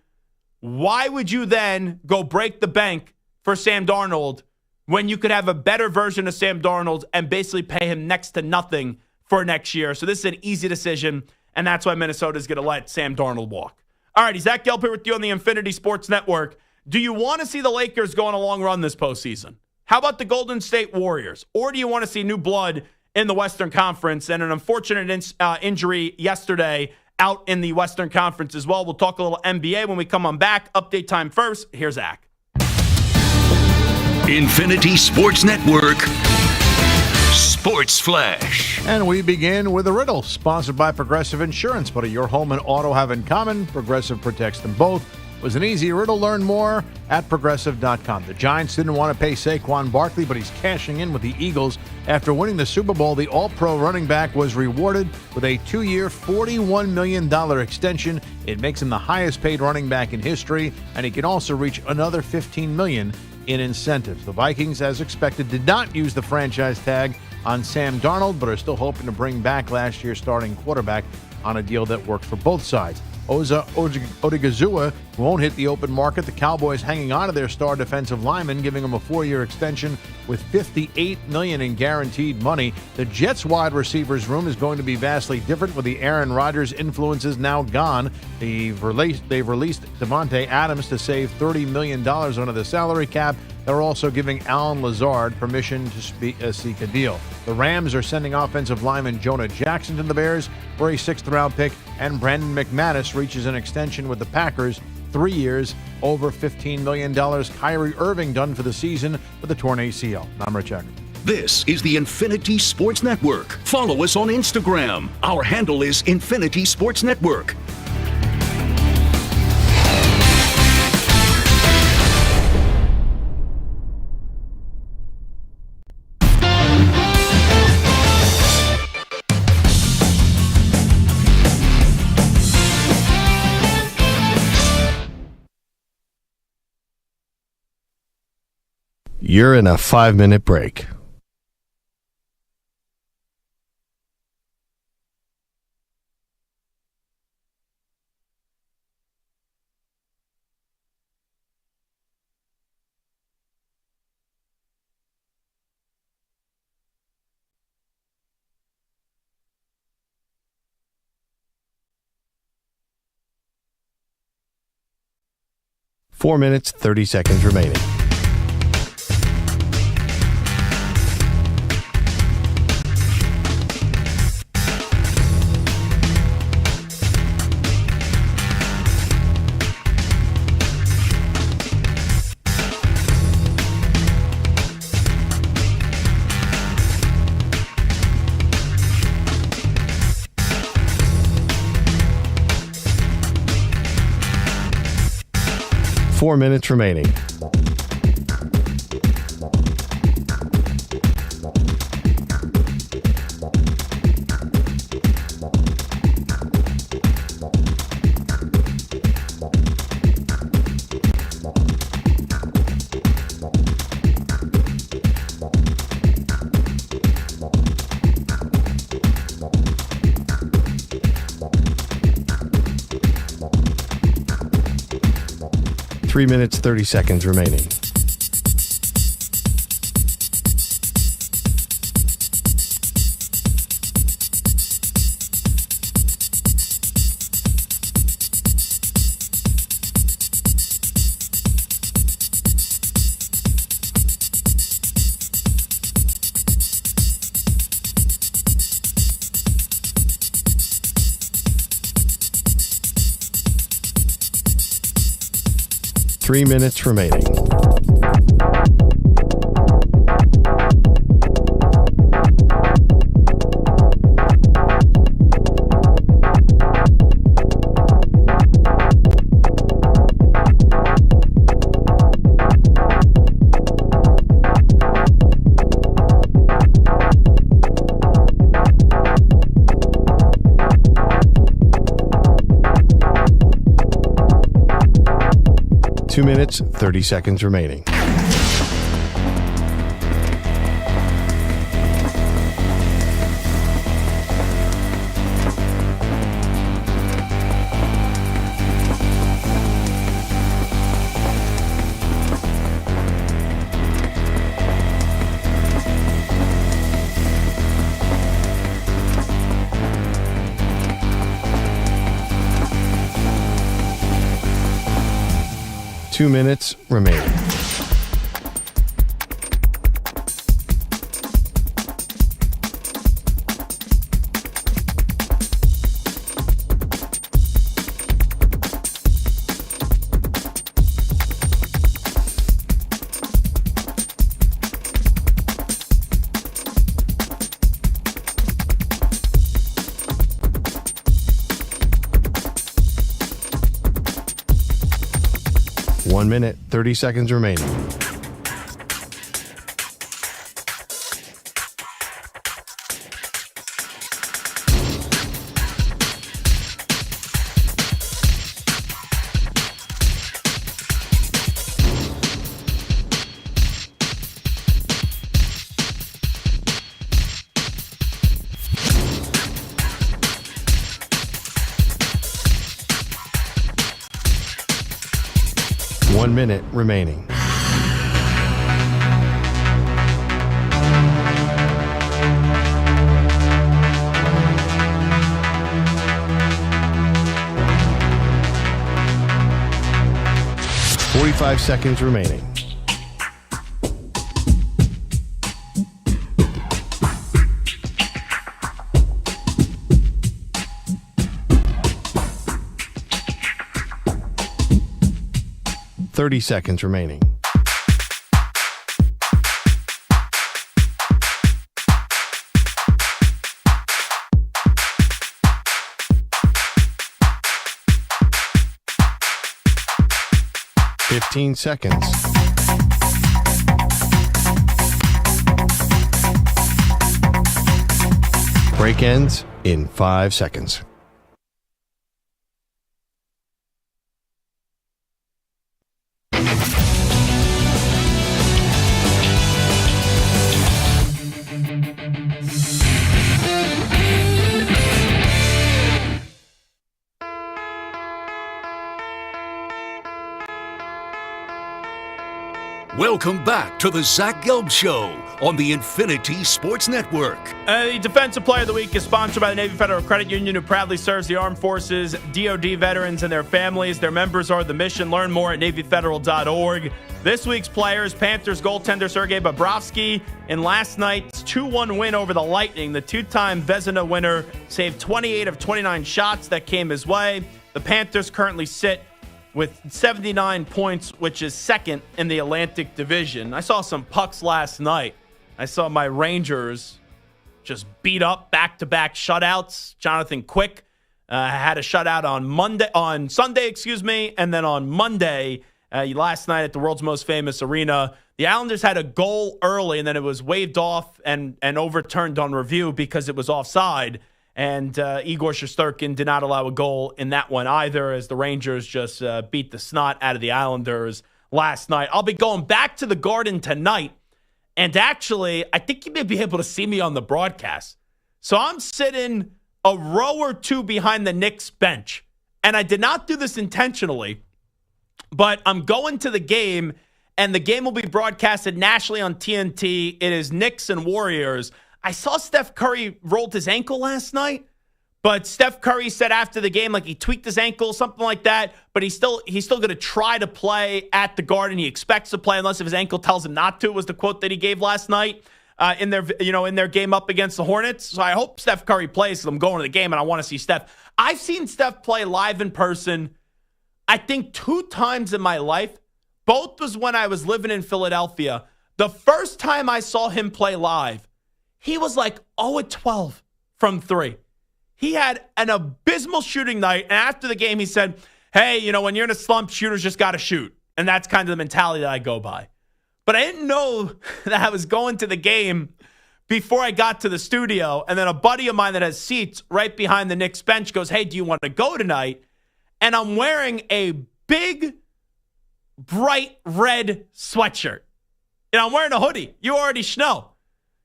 why would you then go break the bank for Sam Darnold when you could have a better version of Sam Darnold and basically pay him next to nothing for next year? So this is an easy decision, and that's why Minnesota is going to let Sam Darnold walk. All righty, Zach Gelb here with you on the Infinity Sports Network. Do you want to see the Lakers go on a long run this postseason? How about the Golden State Warriors? Or do you want to see new blood in the Western Conference? And an unfortunate injury yesterday out in the Western Conference as well. We'll talk a little NBA when we come on back. Update time first. Here's Zach. Infinity Sports Network Sports Flash. And we begin with a riddle sponsored by Progressive Insurance. What do your home and auto have in common? Progressive protects them both. It was an easy riddle. Learn more at Progressive.com. The Giants didn't want to pay Saquon Barkley, but he's cashing in with the Eagles. After winning the Super Bowl, the All-Pro running back was rewarded with a 2-year, $41 million extension. It makes him the highest-paid running back in history, and he can also reach another $15 million in incentives. The Vikings, as expected, did not use the franchise tag on Sam Darnold, but are still hoping to bring back last year's starting quarterback on a deal that works for both sides. Oza Odigizua won't hit the open market. The Cowboys hanging on to their star defensive lineman, giving him a 4-year extension with $58 million in guaranteed money. The Jets wide receivers room is going to be vastly different with the Aaron Rodgers influences now gone. They've released Devontae Adams to save $30 million under the salary cap. They're also giving Alan Lazard permission to seek a deal. The Rams are sending offensive lineman Jonah Jackson to the Bears for a 6th-round pick, and Brandon McManus reaches an extension with the Packers, 3 years, over $15 million. Kyire Irving done for the season with a torn ACL. I'm Rich Eckert. This is the Infinity Sports Network. Follow us on Instagram. Our handle is Infinity Sports Network. You're in a 5-minute break. Four minutes, 30 seconds remaining. Four minutes remaining. Three minutes, 30 seconds remaining. Three minutes remaining. Two minutes, 30 seconds remaining. 2 minutes remaining. One minute, 30 seconds remaining. One minute remaining. Forty-five seconds remaining. Thirty seconds remaining. Fifteen seconds. Break ends in 5 seconds. Welcome back to the Zach Gelb Show on the Infinity Sports Network. The Defensive Player of the Week is sponsored by the Navy Federal Credit Union, who proudly serves the armed forces, DoD veterans, and their families. Their members are the mission. Learn more at NavyFederal.org. This week's players: Panthers goaltender Sergei Bobrovsky. In last night's 2-1 win over the Lightning, the two-time Vezina winner saved 28 of 29 shots that came his way. The Panthers currently sit with 79 points, which is second in the Atlantic Division. I saw some pucks last night. I saw my Rangers just beat up back-to-back shutouts. Jonathan Quick had a shutout on Sunday, and then on Monday, last night at the world's most famous arena. The Islanders had a goal early, and then it was waved off and overturned on review because it was offside. And Igor Shesterkin did not allow a goal in that one either, as the Rangers just beat the snot out of the Islanders last night. I'll be going back to the Garden tonight, and actually, I think you may be able to see me on the broadcast. So I'm sitting a row or two behind the Knicks bench, and I did not do this intentionally, but I'm going to the game, and the game will be broadcasted nationally on TNT. It is Knicks and Warriors. I saw Steph Curry rolled his ankle last night, but Steph Curry said after the game, like he tweaked his ankle, something like that, but he's still going to try to play at the Garden. He expects to play unless if his ankle tells him not to, was the quote that he gave last night in their game up against the Hornets. So I hope Steph Curry plays, because I'm going to the game and I want to see Steph. I've seen Steph play live in person, I think 2 times in my life. Both was when I was living in Philadelphia. The first time I saw him play live, he was like 0-12 from 3. He had an abysmal shooting night. And after the game, he said, hey, when you're in a slump, shooters just got to shoot. And that's kind of the mentality that I go by. But I didn't know that I was going to the game before I got to the studio. And then a buddy of mine that has seats right behind the Knicks bench goes, hey, do you want to go tonight? And I'm wearing a big, bright red sweatshirt. I'm wearing a hoodie. You already know.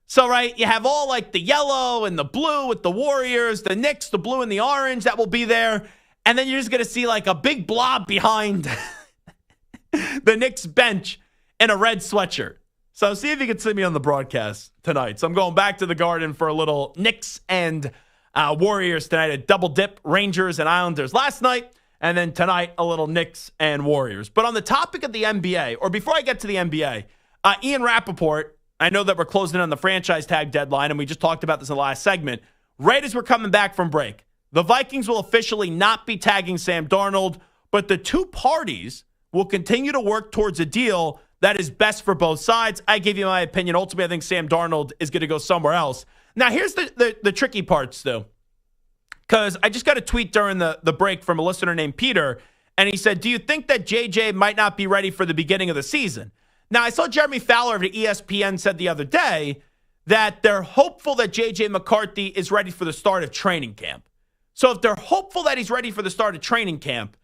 So, right, you have all like the yellow and the blue with the Warriors, the Knicks, the blue and the orange that will be there. And then you're just going to see like a big blob behind the Knicks bench in a red sweatshirt. So see if you can see me on the broadcast tonight. So I'm going back to the Garden for a little Knicks and Warriors tonight, a double dip, Rangers and Islanders. Last night, And then tonight, a little Knicks and Warriors. But on the topic of the NBA, or before I get to the NBA, Ian Rappaport, I know that we're closing in on the franchise tag deadline, and we just talked about this in the last segment. Raiders were coming back from break. The Vikings will officially not be tagging Sam Darnold, but the two parties will continue to work towards a deal that is best for both sides. I gave you my opinion. Ultimately, I think Sam Darnold is going to go somewhere else. Now, here's the tricky parts, though, because I just got a tweet during the break from a listener named Peter, and he said, do you think that JJ might not be ready for the beginning of the season? Now, I saw Jeremy Fowler of the ESPN said the other day that they're hopeful that JJ McCarthy is ready for the start of training camp. So if they're hopeful that he's ready for the start of training camp,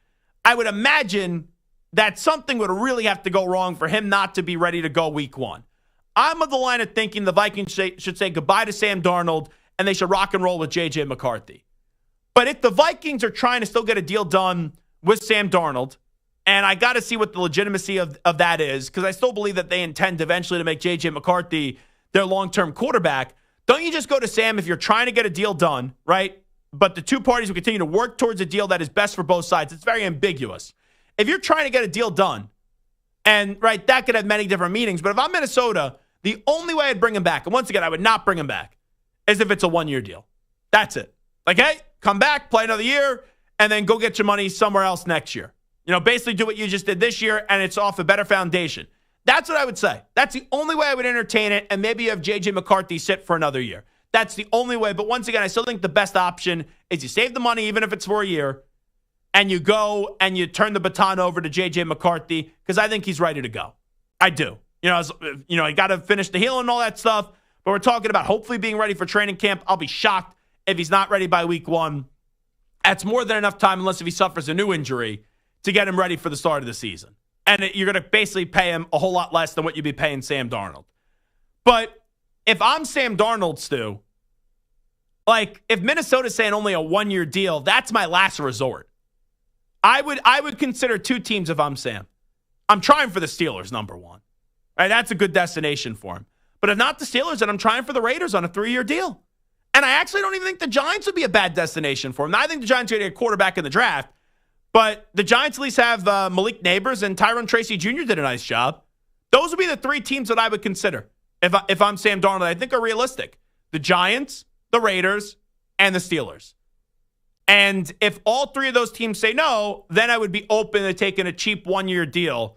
I would imagine that something would really have to go wrong for him not to be ready to go week one. I'm of the line of thinking the Vikings should say goodbye to Sam Darnold and they should rock and roll with JJ McCarthy. But if the Vikings are trying to still get a deal done with Sam Darnold, and I got to see what the legitimacy of that is, because I still believe that they intend eventually to make JJ McCarthy their long-term quarterback, don't you just go to Sam if you're trying to get a deal done, right? But the two parties will continue to work towards a deal that is best for both sides. It's very ambiguous. If you're trying to get a deal done, and right, that could have many different meanings, but if I'm Minnesota, the only way I'd bring him back, and once again, I would not bring him back, is if it's a one-year deal. That's it. Like, hey, come back, play another year, and then go get your money somewhere else next year. You know, basically do what you just did this year, and it's off a better foundation. That's what I would say. That's the only way I would entertain it, and maybe you have J.J. McCarthy sit for another year. That's the only way. But once again, I still think the best option is you save the money, even if it's for a year, and you go and you turn the baton over to J.J. McCarthy, because I think he's ready to go. I do. You got to finish the healing and all that stuff, but we're talking about hopefully being ready for training camp. I'll be shocked if he's not ready by week one. That's more than enough time, unless if he suffers a new injury, to get him ready for the start of the season. And you're going to basically pay him a whole lot less than what you'd be paying Sam Darnold. But if I'm Sam Darnold, Stu, like if Minnesota's saying only a one-year deal, that's my last resort. I would consider two teams if I'm Sam. I'm trying for the Steelers, number one. Right, that's a good destination for him. But if not the Steelers, then I'm trying for the Raiders on a 3-year deal. And I actually don't even think the Giants would be a bad destination for him. Now, I think the Giants are going to get a quarterback in the draft, but the Giants at least have Malik Neighbors, and Tyrone Tracy Jr. did a nice job. Those would be the three teams that I would consider if I'm Sam Darnold. I think are realistic. The Giants, the Raiders, and the Steelers. And if all three of those teams say no, then I would be open to taking a cheap one-year deal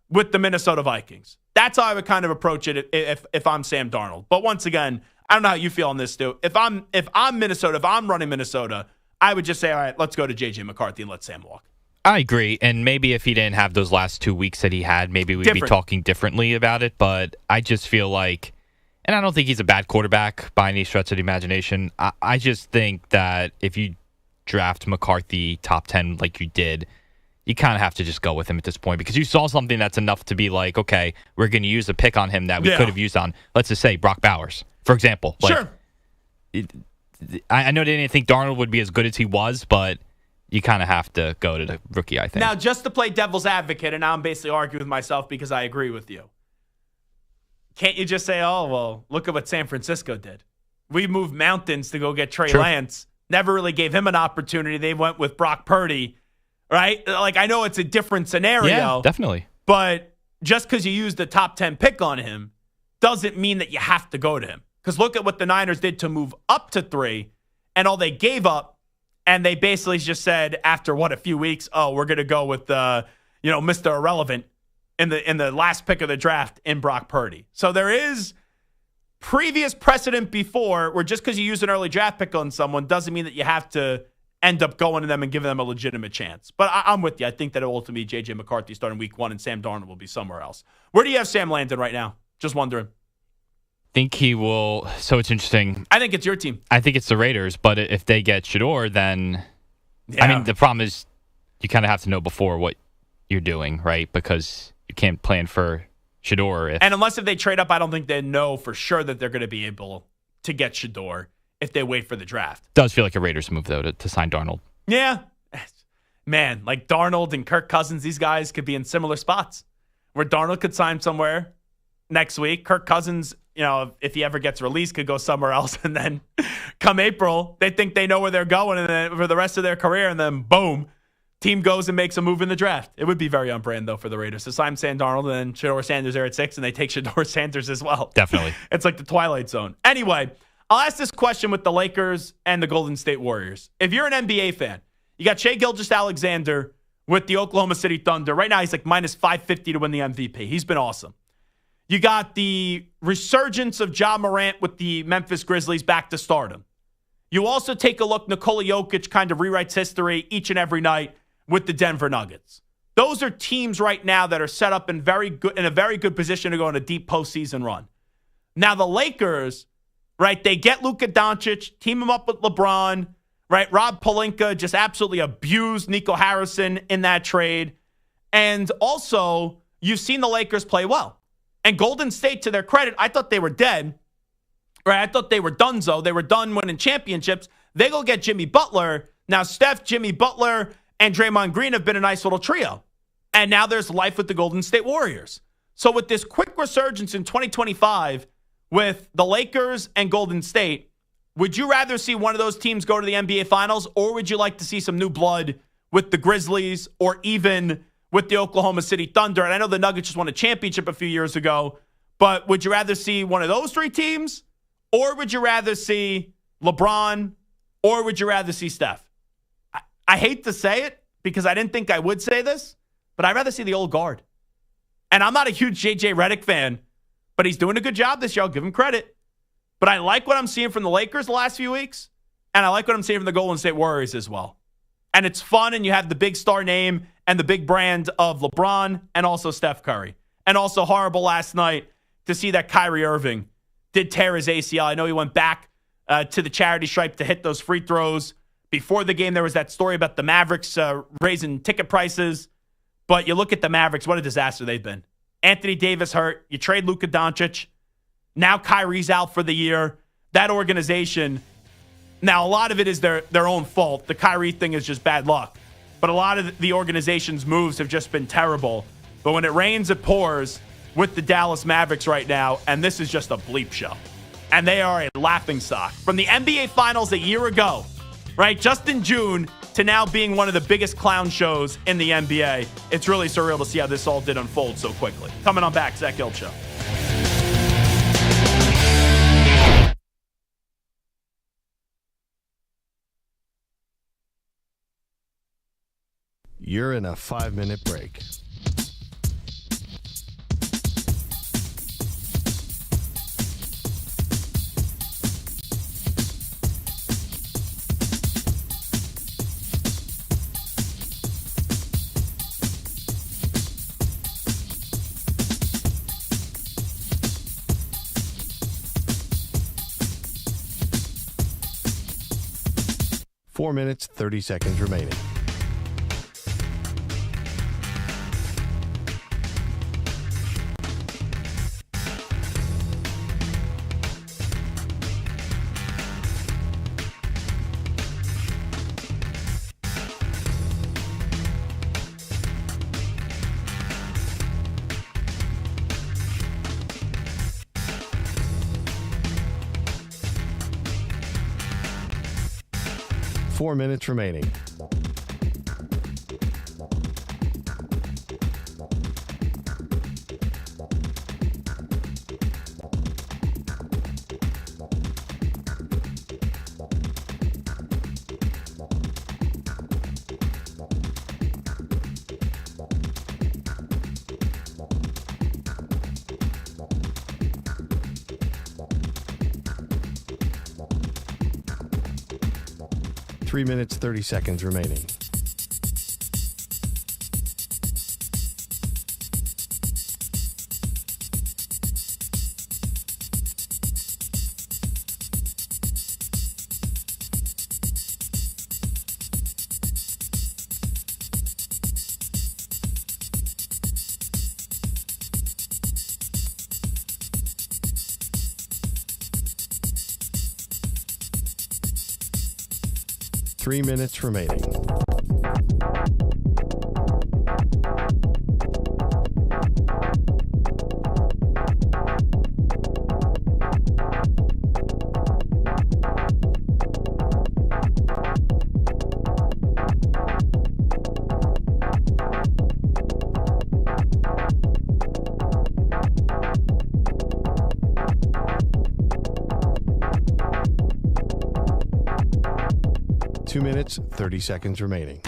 with the Minnesota Vikings. That's how I would kind of approach it if I'm Sam Darnold. But once again, I don't know how you feel on this, Stu. If I'm Minnesota, if I'm running Minnesota, I would just say, all right, let's go to J.J. McCarthy and let Sam walk. I agree. And maybe if he didn't have those last 2 weeks that he had, maybe we'd be talking differently about it. But I just feel like, and I don't think he's a bad quarterback by any stretch of the imagination. I just think that if you draft McCarthy top 10 like you did, you kind of have to just go with him at this point, because you saw something that's enough to be like, okay, we're going to use a pick on him that we could have used on, let's just say, Brock Bowers, for example. Sure. I know they didn't think Darnold would be as good as he was, but you kind of have to go to the rookie, I think. Now, just to play devil's advocate, and now I'm basically arguing with myself because I agree with you. Can't you just say, oh, well, look at what San Francisco did. We moved mountains to go get Trey Lance. Never really gave him an opportunity. They went with Brock Purdy, right? Like, I know it's a different scenario. Yeah, definitely. But just because you used the top 10 pick on him doesn't mean that you have to go to him. Because look at what the Niners did to move up to 3, and all they gave up, and they basically just said after, a few weeks, oh, we're going to go with, Mr. Irrelevant in the last pick of the draft in Brock Purdy. So there is previous precedent before where just because you use an early draft pick on someone doesn't mean that you have to end up going to them and giving them a legitimate chance. But I'm with you. I think that it will ultimately be J.J. McCarthy starting week 1 and Sam Darnold will be somewhere else. Where do you have Sam landed right now? Just wondering. Think he will. So it's interesting. I think it's your team. I think it's the Raiders, but if they get Shedeur, then I mean, the problem is you kind of have to know before what you're doing, right? Because you can't plan for Shedeur. And unless if they trade up, I don't think they know for sure that they're going to be able to get Shedeur if they wait for the draft. Does feel like a Raiders move, though, to sign Darnold. Yeah. Man, like Darnold and Kirk Cousins, these guys could be in similar spots where Darnold could sign somewhere next week. Kirk Cousins, if he ever gets released, could go somewhere else. And then come April, they think they know where they're going and then for the rest of their career. And then boom, team goes and makes a move in the draft. It would be very on brand, though, for the Raiders to sign Sam Darnold and then Shedeur Sanders there at 6, and they take Shedeur Sanders as well. Definitely. It's like the Twilight Zone. Anyway, I'll ask this question with the Lakers and the Golden State Warriors. If you're an NBA fan, you got Shai Gilgeous-Alexander with the Oklahoma City Thunder. Right now, he's like minus 550 to win the MVP. He's been awesome. You got the resurgence of Ja Morant with the Memphis Grizzlies back to stardom. You also take a look, Nikola Jokic kind of rewrites history each and every night with the Denver Nuggets. Those are teams right now that are set up in a very good position to go on a deep postseason run. Now the Lakers, right, they get Luka Doncic, team him up with LeBron, right? Rob Pelinka just absolutely abused Nico Harrison in that trade. And also, you've seen the Lakers play well. And Golden State, to their credit, I thought they were dead. Right? I thought they were donezo. They were done winning championships. They go get Jimmy Butler. Now, Steph, Jimmy Butler, and Draymond Green have been a nice little trio. And now there's life with the Golden State Warriors. So with this quick resurgence in 2025 with the Lakers and Golden State, would you rather see one of those teams go to the NBA Finals, or would you like to see some new blood with the Grizzlies or even with the Oklahoma City Thunder? And I know the Nuggets just won a championship a few years ago, but would you rather see one of those three teams, or would you rather see LeBron, or would you rather see Steph? I hate to say it because I didn't think I would say this, but I'd rather see the old guard. And I'm not a huge J.J. Redick fan, but he's doing a good job this year. I'll give him credit. But I like what I'm seeing from the Lakers the last few weeks, and I like what I'm seeing from the Golden State Warriors as well. And it's fun, and you have the big star name and the big brand of LeBron and also Steph Curry. And also horrible last night to see that Kyrie Irving did tear his ACL. I know he went back to the charity stripe to hit those free throws. Before the game, there was that story about the Mavericks raising ticket prices. But you look at the Mavericks, what a disaster they've been. Anthony Davis hurt. You trade Luka Doncic. Now Kyrie's out for the year. That organization, now a lot of it is their own fault. The Kyrie thing is just bad luck. But a lot of the organization's moves have just been terrible. But when it rains, it pours with the Dallas Mavericks right now, and this is just a bleep show. And they are a laughingstock. From the NBA Finals a year ago, right, just in June, to now being one of the biggest clown shows in the NBA. It's really surreal to see how this all did unfold so quickly. Coming on back, Zach Gelb Show. You're in a 5-minute break. Four minutes, 30 seconds remaining. Four minutes remaining. Three minutes, 30 seconds remaining. Three minutes remaining. 2 minutes, 30 seconds remaining.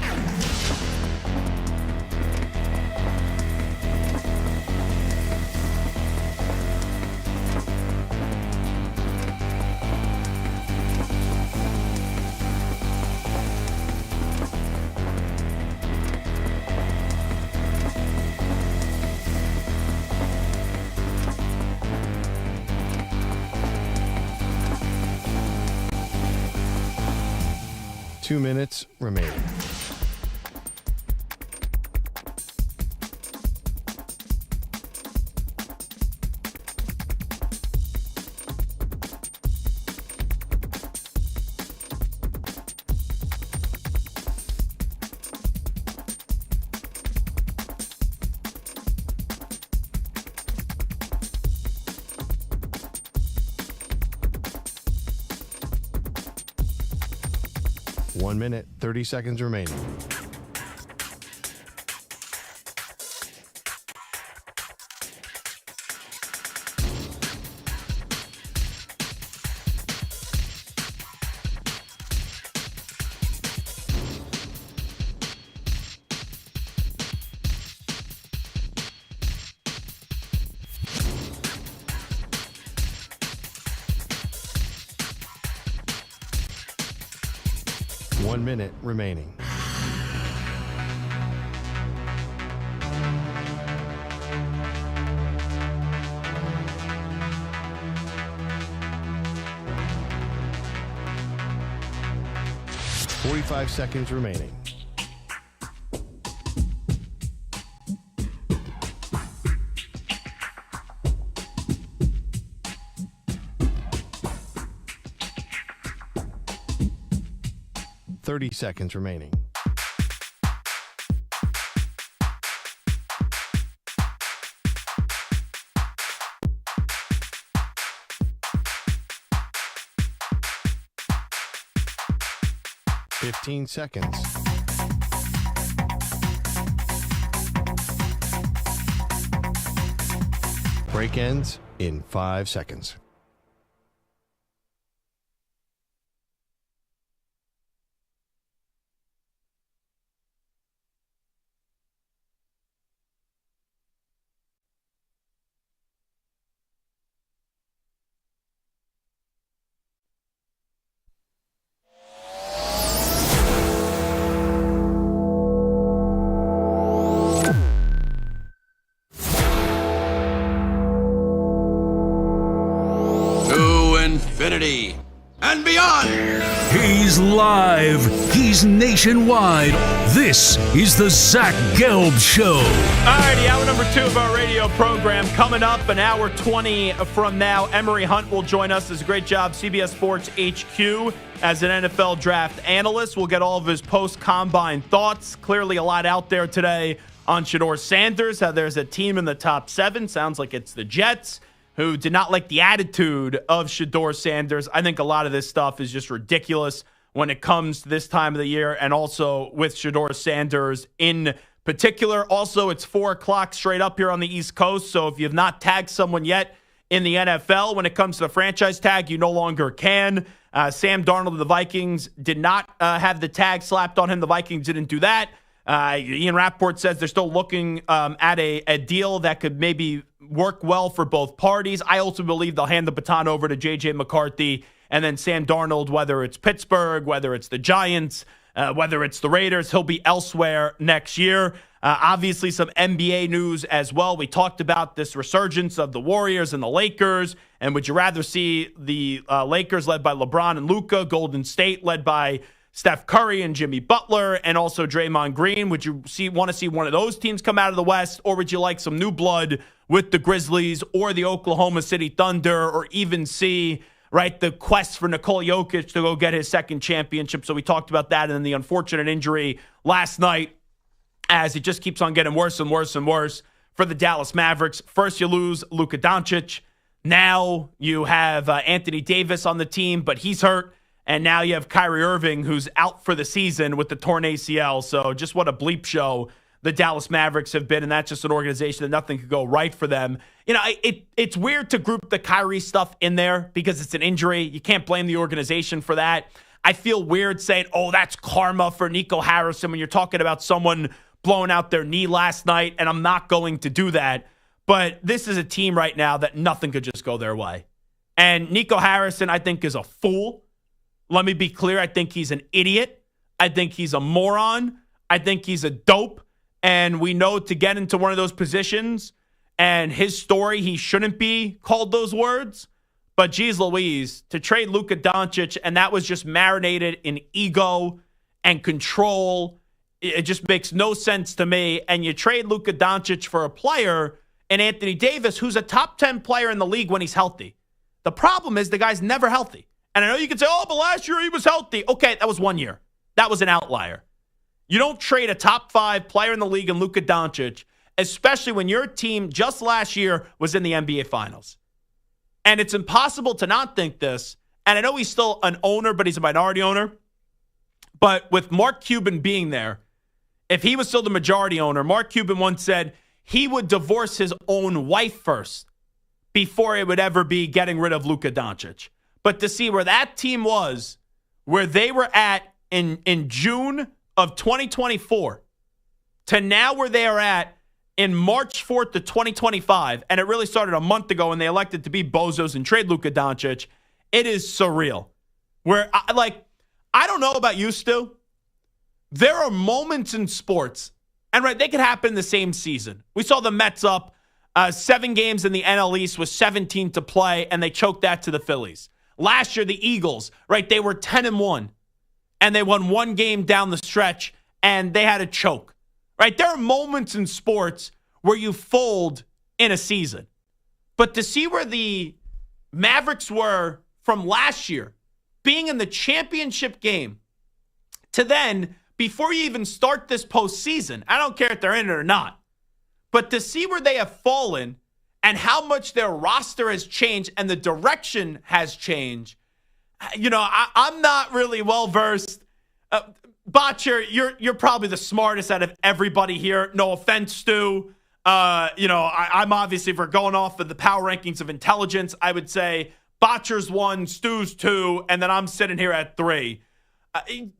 Two minutes remaining. One minute, 30 seconds remaining. One minute remaining. Forty-five seconds remaining. Thirty seconds remaining. Fifteen seconds. Break ends in 5 seconds. Infinity and beyond. He's live. He's nationwide. This is the Zach Gelb Show. Alrighty, hour number 2 of our radio program coming up. An hour 20 from now, Emory Hunt will join us. Does a great job, CBS Sports HQ, as an NFL draft analyst. We'll get all of his post-combine thoughts. Clearly a lot out there today on Shedeur Sanders, how there's a team in the top 7. Sounds like it's the Jets, who did not like the attitude of Shedeur Sanders. I think a lot of this stuff is just ridiculous when it comes to this time of the year, and also with Shedeur Sanders in particular. Also, it's 4 o'clock straight up here on the East Coast, so if you have not tagged someone yet in the NFL, when it comes to the franchise tag, you no longer can. Sam Darnold of the Vikings did not have the tag slapped on him. The Vikings didn't do that. Ian Rappaport says they're still looking at a deal that could maybe work well for both parties. I also believe they'll hand the baton over to J.J. McCarthy, and then Sam Darnold, whether it's Pittsburgh, whether it's the Giants, whether it's the Raiders, he'll be elsewhere next year. Obviously, some NBA news as well. We talked about this resurgence of the Warriors and the Lakers, and would you rather see the Lakers led by LeBron and Luka, Golden State led by Steph Curry and Jimmy Butler, and also Draymond Green? Would you want to see one of those teams come out of the West, or would you like some new blood with the Grizzlies or the Oklahoma City Thunder, or even see, right, the quest for Nikola Jokic to go get his second championship? So we talked about that, and then the unfortunate injury last night, as it just keeps on getting worse and worse and worse for the Dallas Mavericks. First, you lose Luka Doncic. Now you have Anthony Davis on the team, but he's hurt. And now you have Kyrie Irving, who's out for the season with the torn ACL. So just what a bleep show the Dallas Mavericks have been, and that's just an organization that nothing could go right for them. You know, it's weird to group the Kyrie stuff in there because it's an injury. You can't blame the organization for that. I feel weird saying, oh, that's karma for Nico Harrison when you're talking about someone blowing out their knee last night, and I'm not going to do that. But this is a team right now that nothing could just go their way. And Nico Harrison, I think, is a fool. Let me be clear. I think he's an idiot. I think he's a moron. I think he's a dope. And we know to get into one of those positions and his story, he shouldn't be called those words. But geez Louise, to trade Luka Doncic, and that was just marinated in ego and control. It just makes no sense to me. And you trade Luka Doncic for a player in Anthony Davis, who's a top 10 player in the league when he's healthy. The problem is the guy's never healthy. And I know you can say, oh, but last year he was healthy. Okay, that was 1 year. That was an outlier. You don't trade a top 5 player in the league in Luka Doncic, especially when your team just last year was in the NBA Finals. And it's impossible to not think this. And I know he's still an owner, but he's a minority owner. But with Mark Cuban being there, if he was still the majority owner, Mark Cuban once said he would divorce his own wife first before it would ever be getting rid of Luka Doncic. But to see where that team was, where they were at in June of 2024, to now where they are at in March 4th of 2025, and it really started a month ago when they elected to be bozos and trade Luka Doncic, it is surreal. Where, I don't know about you, Stu. There are moments in sports, and right, they could happen the same season. We saw the Mets up 7 games in the NL East with 17 to play, and they choked that to the Phillies. Last year, the Eagles, right, they were 10-1, and they won 1 game down the stretch, and they had a choke. Right? There are moments in sports where you fold in a season. But to see where the Mavericks were from last year, being in the championship game, to then, before you even start this postseason, I don't care if they're in it or not, but to see where they have fallen and how much their roster has changed and the direction has changed, I'm not really well-versed. Botcher, you're probably the smartest out of everybody here. No offense, Stu. I'm obviously, if we're going off of the power rankings of intelligence, I would say Botcher's 1, Stu's 2, and then I'm sitting here at 3.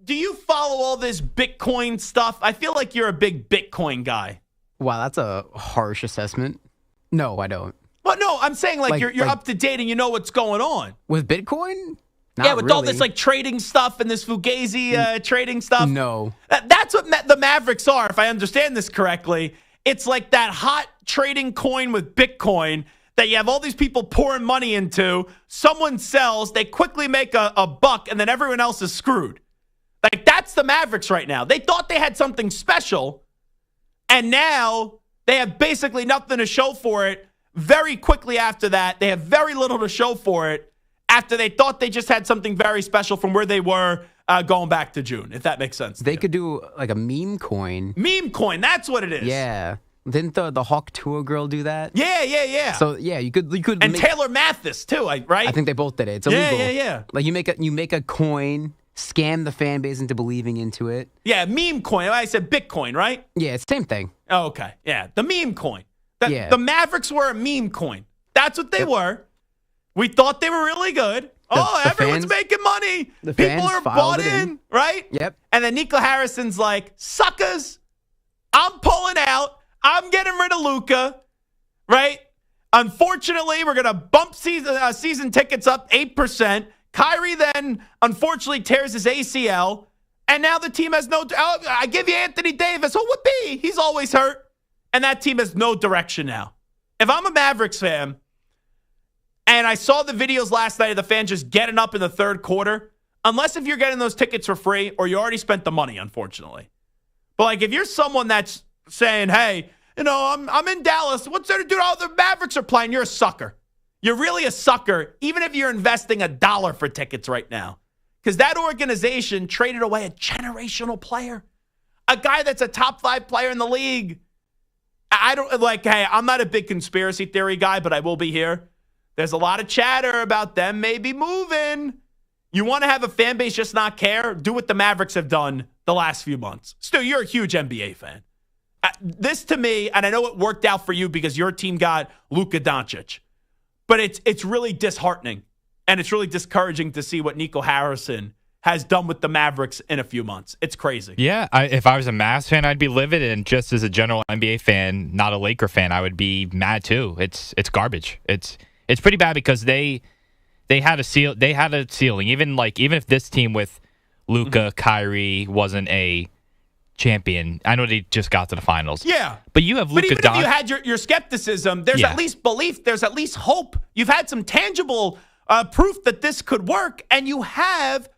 Do you follow all this Bitcoin stuff? I feel like you're a big Bitcoin guy. Wow, that's a harsh assessment. No, I don't. Well, no, I'm saying you're up to date and you know what's going on. With Bitcoin? With all this trading stuff and this Fugazi trading stuff. No. That's what the Mavericks are, if I understand this correctly. It's like that hot trading coin with Bitcoin that you have all these people pouring money into. Someone sells, they quickly make a buck, and then everyone else is screwed. Like, that's the Mavericks right now. They thought they had something special, and now they have basically nothing to show for it. Very quickly after that, they have very little to show for it. After they thought they just had something very special from where they were going back to June, if that makes sense. They could do like a meme coin. Meme coin, that's what it is. Yeah. Didn't the Hawk Tua girl do that? Yeah. So yeah, you could and Taylor Mathis too, right? I think they both did it. It's illegal. Yeah. Like you make a coin, scam the fan base into believing into it. Yeah, meme coin. I said Bitcoin, right? Yeah, it's the same thing. Oh, okay. Yeah, the meme coin. The Mavericks were a meme coin. That's what they were. We thought they were really good. Everyone's making money. People are bought in, right? Yep. And then Nico Harrison's like, suckers, I'm pulling out. I'm getting rid of Luka, right? Unfortunately, we're going to bump season tickets up 8%. Kyrie then, unfortunately, tears his ACL. And now the team has I give you Anthony Davis. Who would be? He's always hurt. And that team has no direction now. If I'm a Mavericks fan, and I saw the videos last night of the fans just getting up in the third quarter, unless if you're getting those tickets for free or you already spent the money, unfortunately. But if you're someone that's saying, hey, I'm in Dallas. What's there to do? The Mavericks are playing. You're a sucker. You're really a sucker, even if you're investing $1 for tickets right now. Because that organization traded away a generational player, a guy that's a top 5 player in the league. I don't I'm not a big conspiracy theory guy, but I will be here. There's a lot of chatter about them maybe moving. You want to have a fan base just not care? Do what the Mavericks have done the last few months. Stu, you're a huge NBA fan. This to me, and I know it worked out for you because your team got Luka Doncic, but it's really disheartening, and it's really discouraging to see what Nico Harrison has done with the Mavericks in a few months. It's crazy. Yeah, if I was a Mavs fan, I'd be livid, and just as a general NBA fan, not a Laker fan, I would be mad too. It's garbage. It's pretty bad because they had a ceiling. Even if this team with Luka, Kyrie wasn't a champion, I know they just got to the finals. Yeah, but you have Luka. But even if you had your skepticism, there's at least belief. There's at least hope. You've had some tangible proof that this could work, and you have.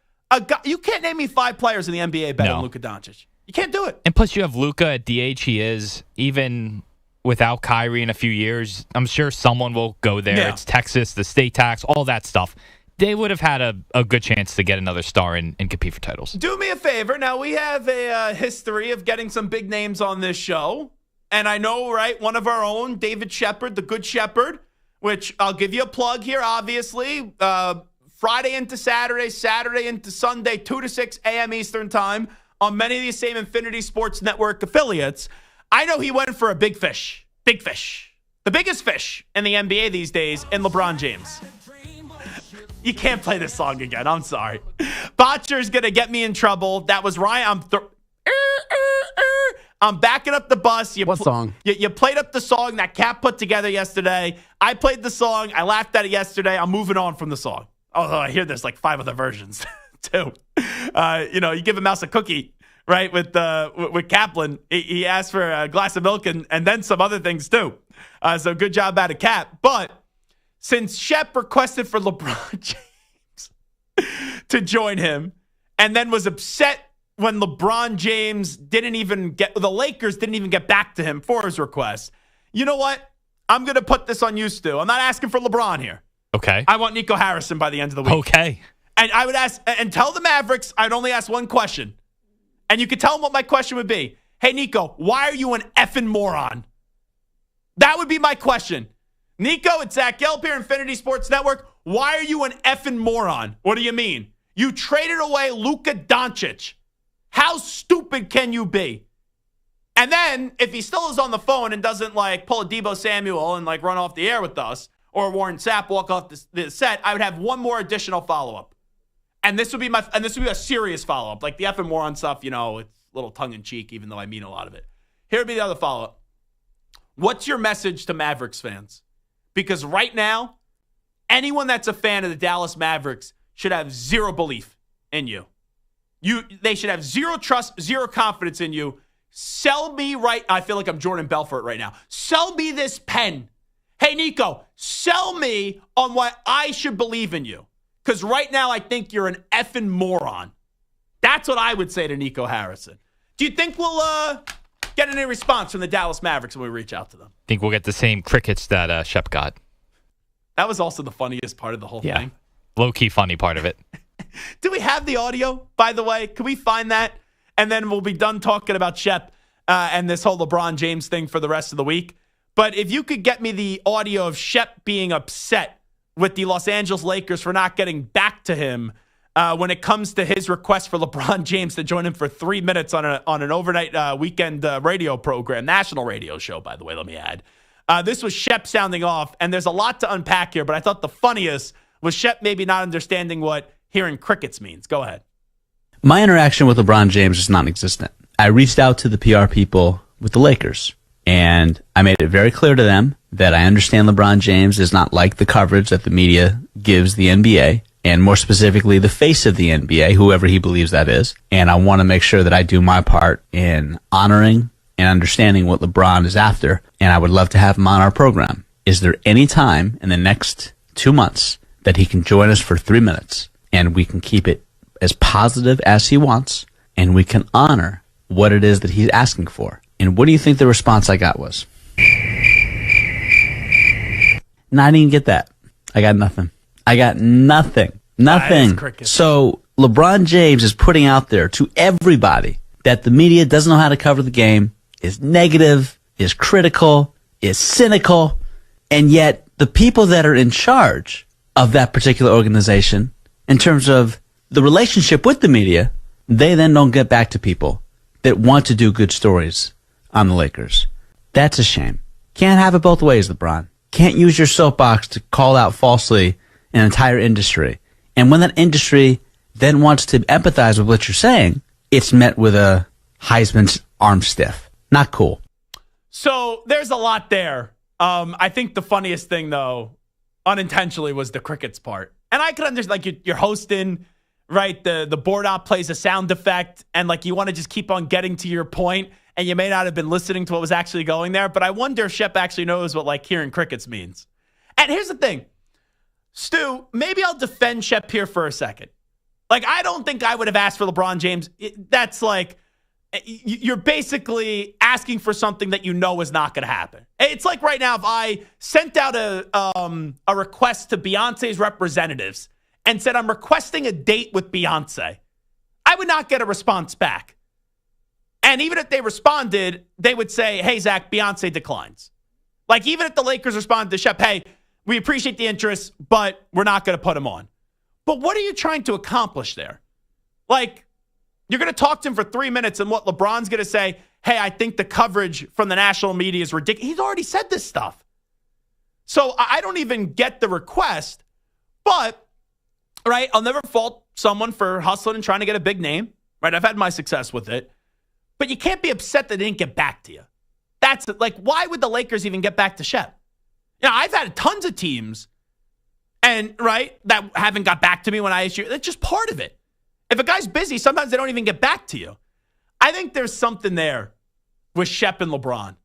You can't name me 5 players in the NBA better than Luka Doncic. You can't do it. And plus, you have Luka at DH. He is, even without Kyrie in a few years, I'm sure someone will go there. Yeah. It's Texas, the state tax, all that stuff. They would have had a good chance to get another star and compete for titles. Do me a favor. Now, we have a history of getting some big names on this show. And I know, right, one of our own, David Shepard, the Good Shepherd, which I'll give you a plug here, obviously. Friday into Saturday, Saturday into Sunday, 2 to 6 a.m. Eastern time on many of these same Infinity Sports Network affiliates. I know he went for a big fish. Big fish. The biggest fish in the NBA these days in LeBron James. You can't play this song again. I'm sorry. Botcher's going to get me in trouble. That was Ryan. I'm backing up the bus. What song? You played up the song that Cap put together yesterday. I played the song. I laughed at it yesterday. I'm moving on from the song. Although I hear there's like 5 other versions too. You give a mouse a cookie, right? With Kaplan, he asked for a glass of milk and then some other things too. So good job out of Cap. But since Shep requested for LeBron James to join him and then was upset when LeBron James the Lakers didn't even get back to him for his request. You know what? I'm going to put this on you, Stu. I'm not asking for LeBron here. Okay. I want Nico Harrison by the end of the week. Okay. And I would ask, and tell the Mavericks, I'd only ask one question. And you could tell them what my question would be. Hey, Nico, why are you an effing moron? That would be my question. Nico, it's Zach Gelb here, Infinity Sports Network. Why are you an effing moron? What do you mean? You traded away Luka Doncic. How stupid can you be? And then, if he still is on the phone and doesn't pull a Deebo Samuel and run off the air with us, or Warren Sapp walk off the set, I would have one more additional follow-up. And this would be a serious follow-up. Like the effing moron stuff, it's a little tongue-in-cheek, even though I mean a lot of it. Here would be the other follow-up. What's your message to Mavericks fans? Because right now, anyone that's a fan of the Dallas Mavericks should have zero belief in you. They should have zero trust, zero confidence in you. Sell me I feel like I'm Jordan Belfort right now. Sell me this pen. Hey, Nico, sell me on why I should believe in you. Because right now, I think you're an effing moron. That's what I would say to Nico Harrison. Do you think we'll get any response from the Dallas Mavericks when we reach out to them? I think we'll get the same crickets that Shep got. That was also the funniest part of the whole thing. Low-key funny part of it. Do we have the audio, by the way? Can we find that? And then we'll be done talking about Shep and this whole LeBron James thing for the rest of the week. But if you could get me the audio of Shep being upset with the Los Angeles Lakers for not getting back to him when it comes to his request for LeBron James to join him for 3 minutes on an overnight weekend radio program, national radio show, by the way, let me add. This was Shep sounding off, and there's a lot to unpack here, but I thought the funniest was Shep maybe not understanding what hearing crickets means. Go ahead. My interaction with LeBron James is non-existent. I reached out to the PR people with the Lakers. And I made it very clear to them that I understand LeBron James is not like the coverage that the media gives the NBA, and more specifically, the face of the NBA, whoever he believes that is. And I want to make sure that I do my part in honoring and understanding what LeBron is after, and I would love to have him on our program. Is there any time in the next 2 months that he can join us for 3 minutes, and we can keep it as positive as he wants, and we can honor what it is that he's asking for? And what do you think the response I got was? No, I didn't get that. I got nothing. Nothing. So LeBron James is putting out there to everybody that the media doesn't know how to cover the game, is negative, is critical, is cynical, and yet the people that are in charge of that particular organization, in terms of the relationship with the media, they then don't get back to people that want to do good stories on the Lakers. That's a shame. Can't have it both ways, LeBron. Can't use your soapbox to call out falsely an entire industry. And when that industry then wants to empathize with what you're saying, it's met with a Heisman's arm stiff. Not cool. So there's a lot there. I think the funniest thing, though, unintentionally, was the crickets part. And I could understand, like, you're hosting, right? The board op plays a sound effect, and, like, you want to just keep on getting to your point, and you may not have been listening to what was actually going there. But I wonder if Shep actually knows what, like, hearing crickets means. And here's the thing. Stu, maybe I'll defend Shep here for a second. Like, I don't think I would have asked for LeBron James. That's like, you're basically asking for something that you know is not going to happen. It's like right now, if I sent out a request to Beyonce's representatives and said, I'm requesting a date with Beyonce, I would not get a response back. And even if they responded, they would say, hey, Zach, Beyonce declines. Like, even if the Lakers responded to Shep, hey, we appreciate the interest, but we're not going to put him on. But what are you trying to accomplish there? Like, you're going to talk to him for 3 minutes, and what LeBron's going to say, hey, I think the coverage from the national media is ridiculous. He's already said this stuff. So I don't even get the request, but, right, I'll never fault someone for hustling and trying to get a big name, right? I've had my success with it. But you can't be upset that they didn't get back to you. That's, like, why would the Lakers even get back to Shep? You know, I've had tons of teams, and, right, that haven't got back to me when I asked you. That's just part of it. If a guy's busy, sometimes they don't even get back to you. I think there's something there with Shep and LeBron.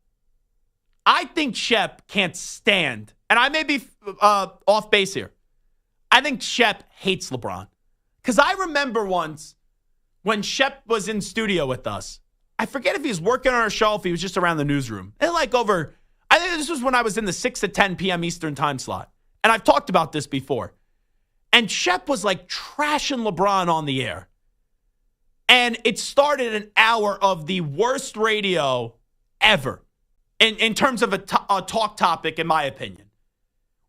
I think Shep can't stand, and I may be off base here. I think Shep hates LeBron. Because I remember once when Shep was in studio with us, I forget if he was working on our show, if he was just around the newsroom. And I think this was when I was in the 6 to 10 p.m. Eastern time slot. And I've talked about this before. And Shep was like trashing LeBron on the air. And it started an hour of the worst radio ever in terms of a talk topic, in my opinion,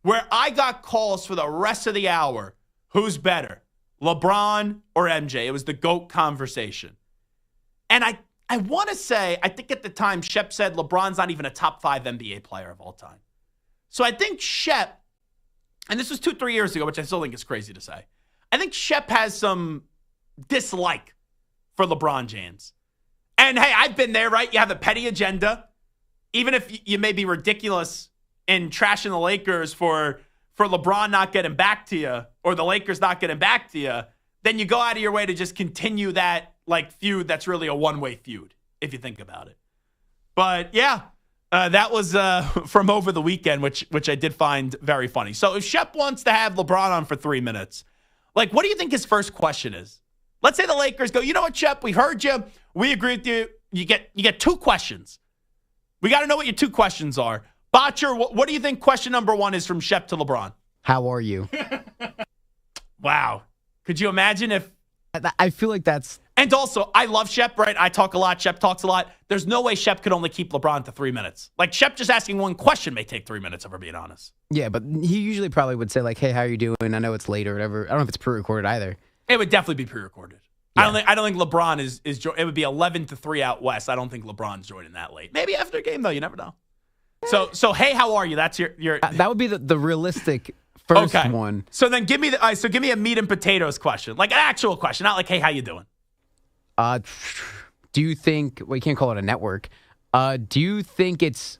where I got calls for the rest of the hour. Who's better, LeBron or MJ? It was the GOAT conversation. And I want to say, I think at the time, Shep said LeBron's not even a top 5 NBA player of all time. So I think Shep, and this was 2-3 years ago, which I still think is crazy to say, I think Shep has some dislike for LeBron James. And hey, I've been there, right? You have a petty agenda. Even if you may be ridiculous in trashing the Lakers for LeBron not getting back to you or the Lakers not getting back to you, then you go out of your way to just continue that like feud that's really a one-way feud, if you think about it. But yeah, that was from over the weekend, which I did find very funny. So if Shep wants to have LeBron on for 3 minutes, like, what do you think his first question is? Let's say the Lakers go, you know what, Shep, we heard you. We agree with you. You get 2 questions. We got to know what your 2 questions are. Botcher, what do you think question number 1 is from Shep to LeBron? How are you? Wow. Could you imagine if... I feel like that's... And also, I love Shep, right? I talk a lot. Shep talks a lot. There's no way Shep could only keep LeBron to 3 minutes. Like, Shep just asking one question may take 3 minutes, if we're being honest. Yeah, but he usually probably would say, like, hey, how are you doing? I know it's late or whatever. I don't know if it's pre-recorded either. It would definitely be pre-recorded. Yeah. I don't think LeBron is it would be 11-3 out west. I don't think LeBron's joining that late. Maybe after a game, though. You never know. So hey, how are you? That's your that would be the realistic first one. So then give me a meat and potatoes question, like an actual question, not like, hey, how you doing? Do you think, well, you can't call it a network. Do you think it's,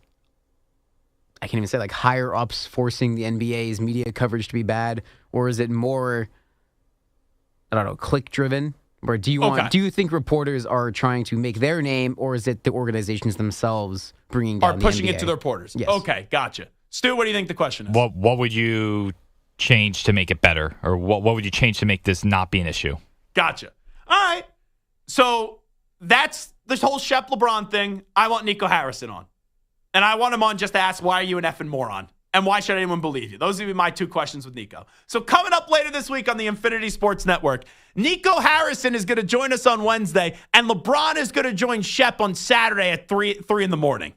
I can't even say, like, higher ups forcing the NBA's media coverage to be bad, or is it more, I don't know, click driven? Or do you think reporters are trying to make their name, or is it the organizations themselves bringing down pushing the NBA? it to the reporters? Yes. Okay, gotcha. Stu, what do you think the question is? What would you change to make it better, or what would you change to make this not be an issue? Gotcha. All right. So that's this whole Shep LeBron thing. I want Nico Harrison on. And I want him on just to ask, why are you an effing moron? And why should anyone believe you? Those would be my 2 questions with Nico. So coming up later this week on the Infinity Sports Network, Nico Harrison is going to join us on Wednesday, and LeBron is going to join Shep on Saturday at 3 in the morning.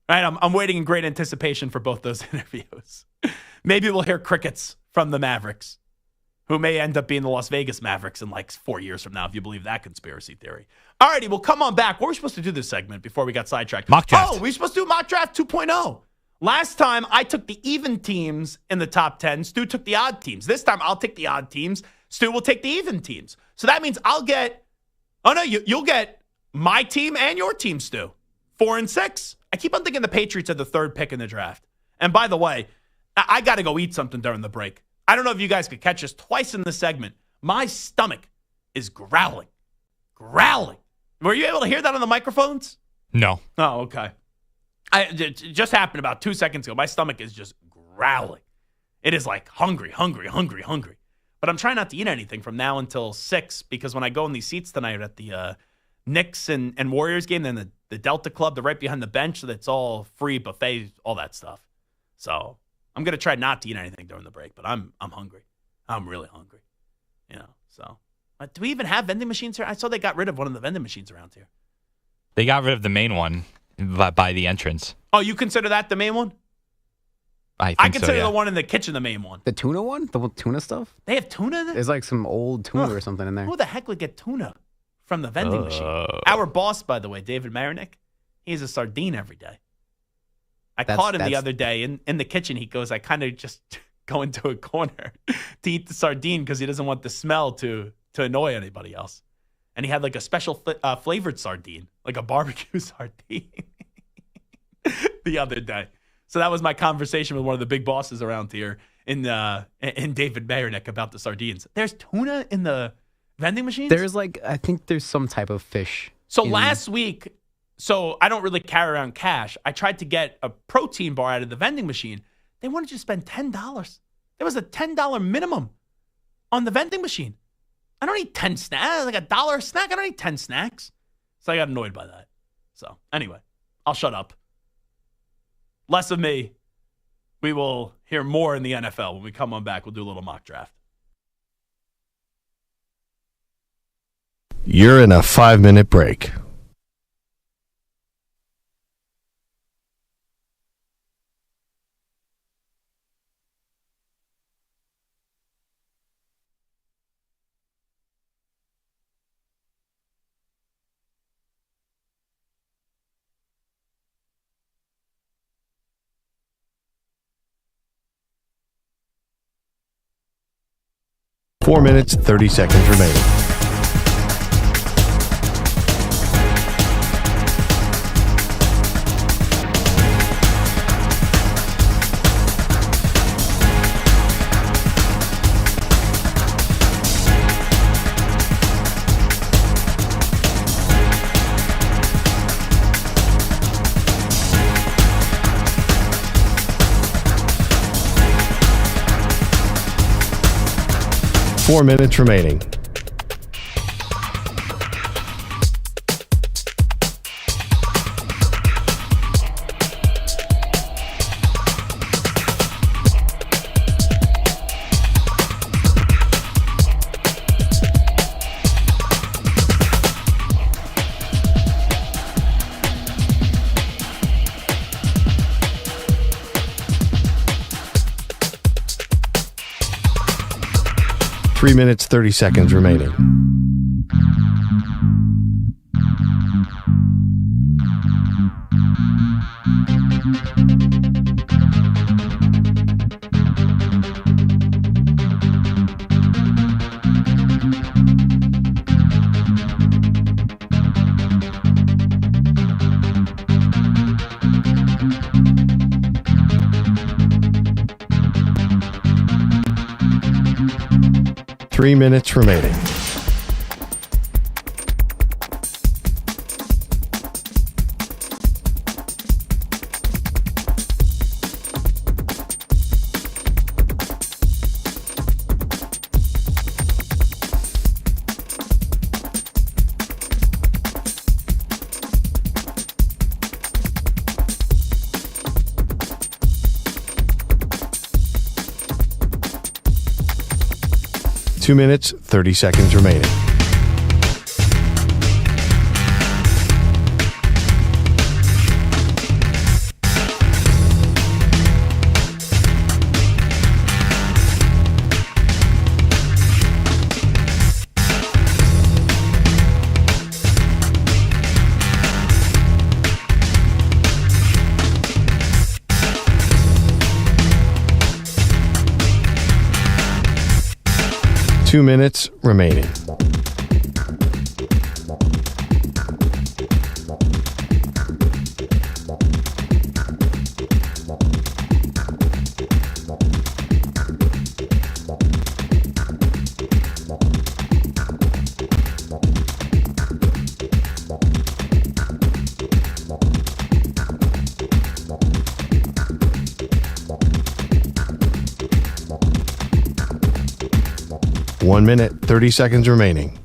Right? I'm waiting in great anticipation for both those interviews. Maybe we'll hear crickets from the Mavericks, who may end up being the Las Vegas Mavericks in like 4 years from now, if you believe that conspiracy theory. All righty, well, come on back. What were we supposed to do this segment before we got sidetracked? Mock draft. Oh, we were supposed to do mock draft 2.0. Last time, I took the even teams in the top 10. Stu took the odd teams. This time, I'll take the odd teams. Stu will take the even teams. So that means I'll get, you'll get my team and your team, Stu. 4 and 6. I keep on thinking the Patriots are the 3rd pick in the draft. And by the way, I got to go eat something during the break. I don't know if you guys could catch us twice in the segment. My stomach is growling. Growling. Were you able to hear that on the microphones? No. Oh, okay. It just happened about 2 seconds ago. My stomach is just growling. It is like hungry. But I'm trying not to eat anything from now until 6 because when I go in these seats tonight at the Knicks and Warriors game, then the Delta Club, they're right behind the bench, so that's all free buffet, all that stuff. So I'm going to try not to eat anything during the break, but I'm hungry. I'm really hungry. So. Do we even have vending machines here? I saw they got rid of one of the vending machines around here. They got rid of the main one by the entrance. Oh, you consider that the main one? I consider the one in the kitchen the main one. The tuna one? The tuna stuff? They have tuna there? There's like some old tuna or something in there. Who the heck would get tuna from the vending machine? Our boss, by the way, David Marinick, he has a sardine every day. I caught him the other day in the kitchen. He goes, I kind of just go into a corner to eat the sardine because he doesn't want the smell to annoy anybody else. And he had like a special flavored sardine, like a barbecue sardine the other day. So that was my conversation with one of the big bosses around here in David Marinick about the sardines. There's tuna in the vending machines? I think there's some type of fish. So last week, I don't really carry around cash. I tried to get a protein bar out of the vending machine. They wanted you to spend $10. There was a $10 minimum on the vending machine. I don't need 10 snacks, like $1 a snack. I don't need 10 snacks. So I got annoyed by that. So anyway, I'll shut up. Less of me. We will hear more in the NFL. When we come on back, we'll do a little mock draft. You're in a 5-minute break. Four minutes, 30 seconds remaining. Four minutes remaining. Three minutes, 30 seconds remaining. Three minutes remaining. Two minutes, 30 seconds remaining. 2 minutes remaining. One minute, 30 seconds remaining.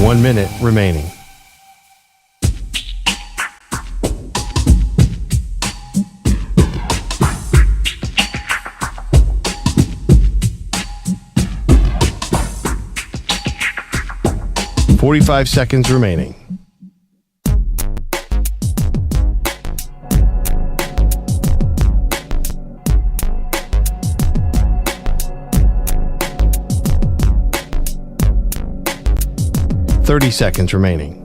One minute remaining. .45 seconds remaining. .30 seconds remaining.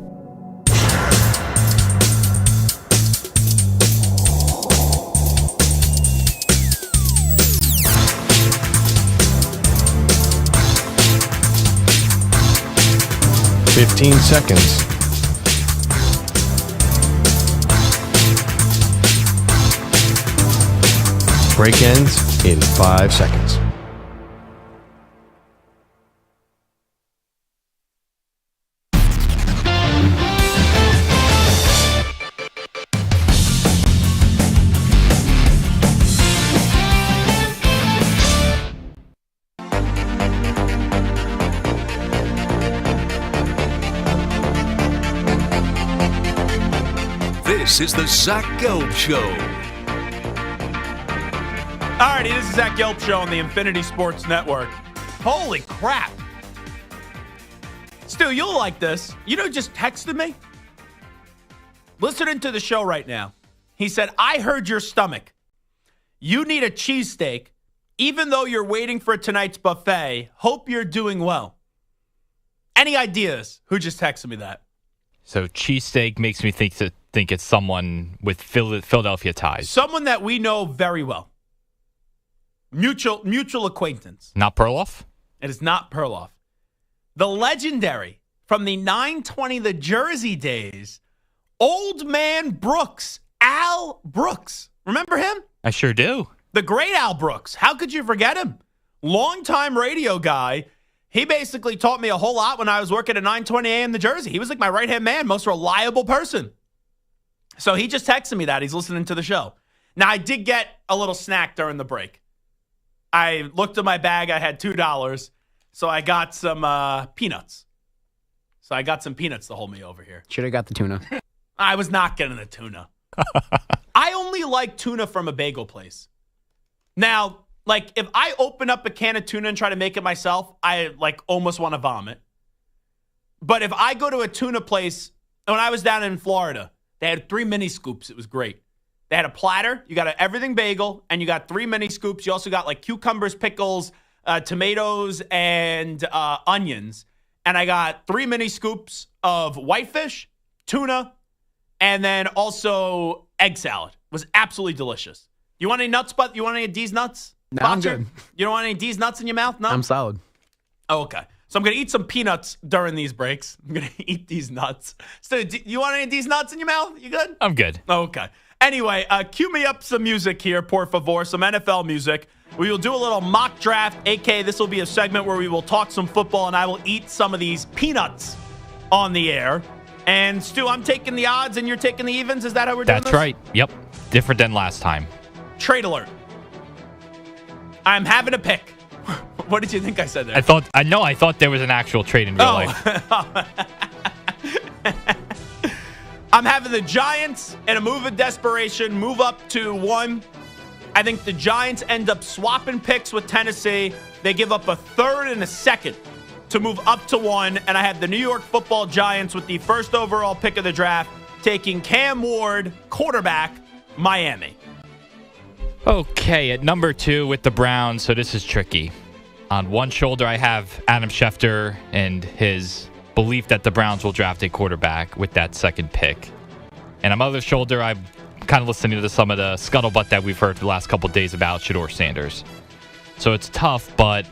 .15 seconds. Break ends in 5 seconds. This is the Zach Gelb Show. Alrighty, this is Zach Gelb Show on the Infinity Sports Network. Holy crap. Stu, you'll like this. You know who just texted me? Listening to the show right now. He said, I heard your stomach. You need a cheesesteak. Even though you're waiting for tonight's buffet, hope you're doing well. Any ideas? Who just texted me that? So cheesesteak makes me think it's someone with Philadelphia ties. Someone that we know very well. Mutual acquaintance. Not Perloff? It is not Perloff. The legendary, from the 920 The Jersey days, Old Man Brooks, Al Brooks. Remember him? I sure do. The great Al Brooks. How could you forget him? Longtime radio guy. He basically taught me a whole lot when I was working at 920 AM The Jersey. He was like my right-hand man, most reliable person. So he just texted me that. He's listening to the show. Now, I did get a little snack during the break. I looked at my bag. I had $2. So I got some peanuts. So I got some peanuts to hold me over here. Should have got the tuna. I was not getting the tuna. I only like tuna from a bagel place. Now, like, if I open up a can of tuna and try to make it myself, I, like, almost want to vomit. But if I go to a tuna place, when I was down in Florida, they had 3 mini scoops. It was great. They had a platter. You got an everything bagel, and you got 3 mini scoops. You also got, like, cucumbers, pickles, tomatoes, and onions. And I got 3 mini scoops of whitefish, tuna, and then also egg salad. It was absolutely delicious. You want any nuts, but you want any of these nuts? No, I'm good. You don't want any of these nuts in your mouth? No? I'm solid. Oh, okay. So I'm going to eat some peanuts during these breaks. I'm going to eat these nuts. So do you want any of these nuts in your mouth? You good? I'm good. Oh, okay. Anyway, cue me up some music here, por favor, some NFL music. We will do a little mock draft, a.k.a. this will be a segment where we will talk some football, and I will eat some of these peanuts on the air. And, Stu, I'm taking the odds, and you're taking the evens? Is that how we're doing this? That's right. Yep. Different than last time. Trade alert. I'm having a pick. What did you think I said there? I thought there was an actual trade in real life. I'm having the Giants in a move of desperation, move up to 1. I think the Giants end up swapping picks with Tennessee. They give up a 3rd and a 2nd to move up to 1, and I have the New York Football Giants with the first overall pick of the draft, taking Cam Ward, quarterback, Miami. Okay, at number 2 with the Browns, so this is tricky. On one shoulder, I have Adam Schefter and his belief that the Browns will draft a quarterback with that second pick. And on my other shoulder, I'm kind of listening to some of the scuttlebutt that we've heard for the last couple of days about Shedeur Sanders. So it's tough, but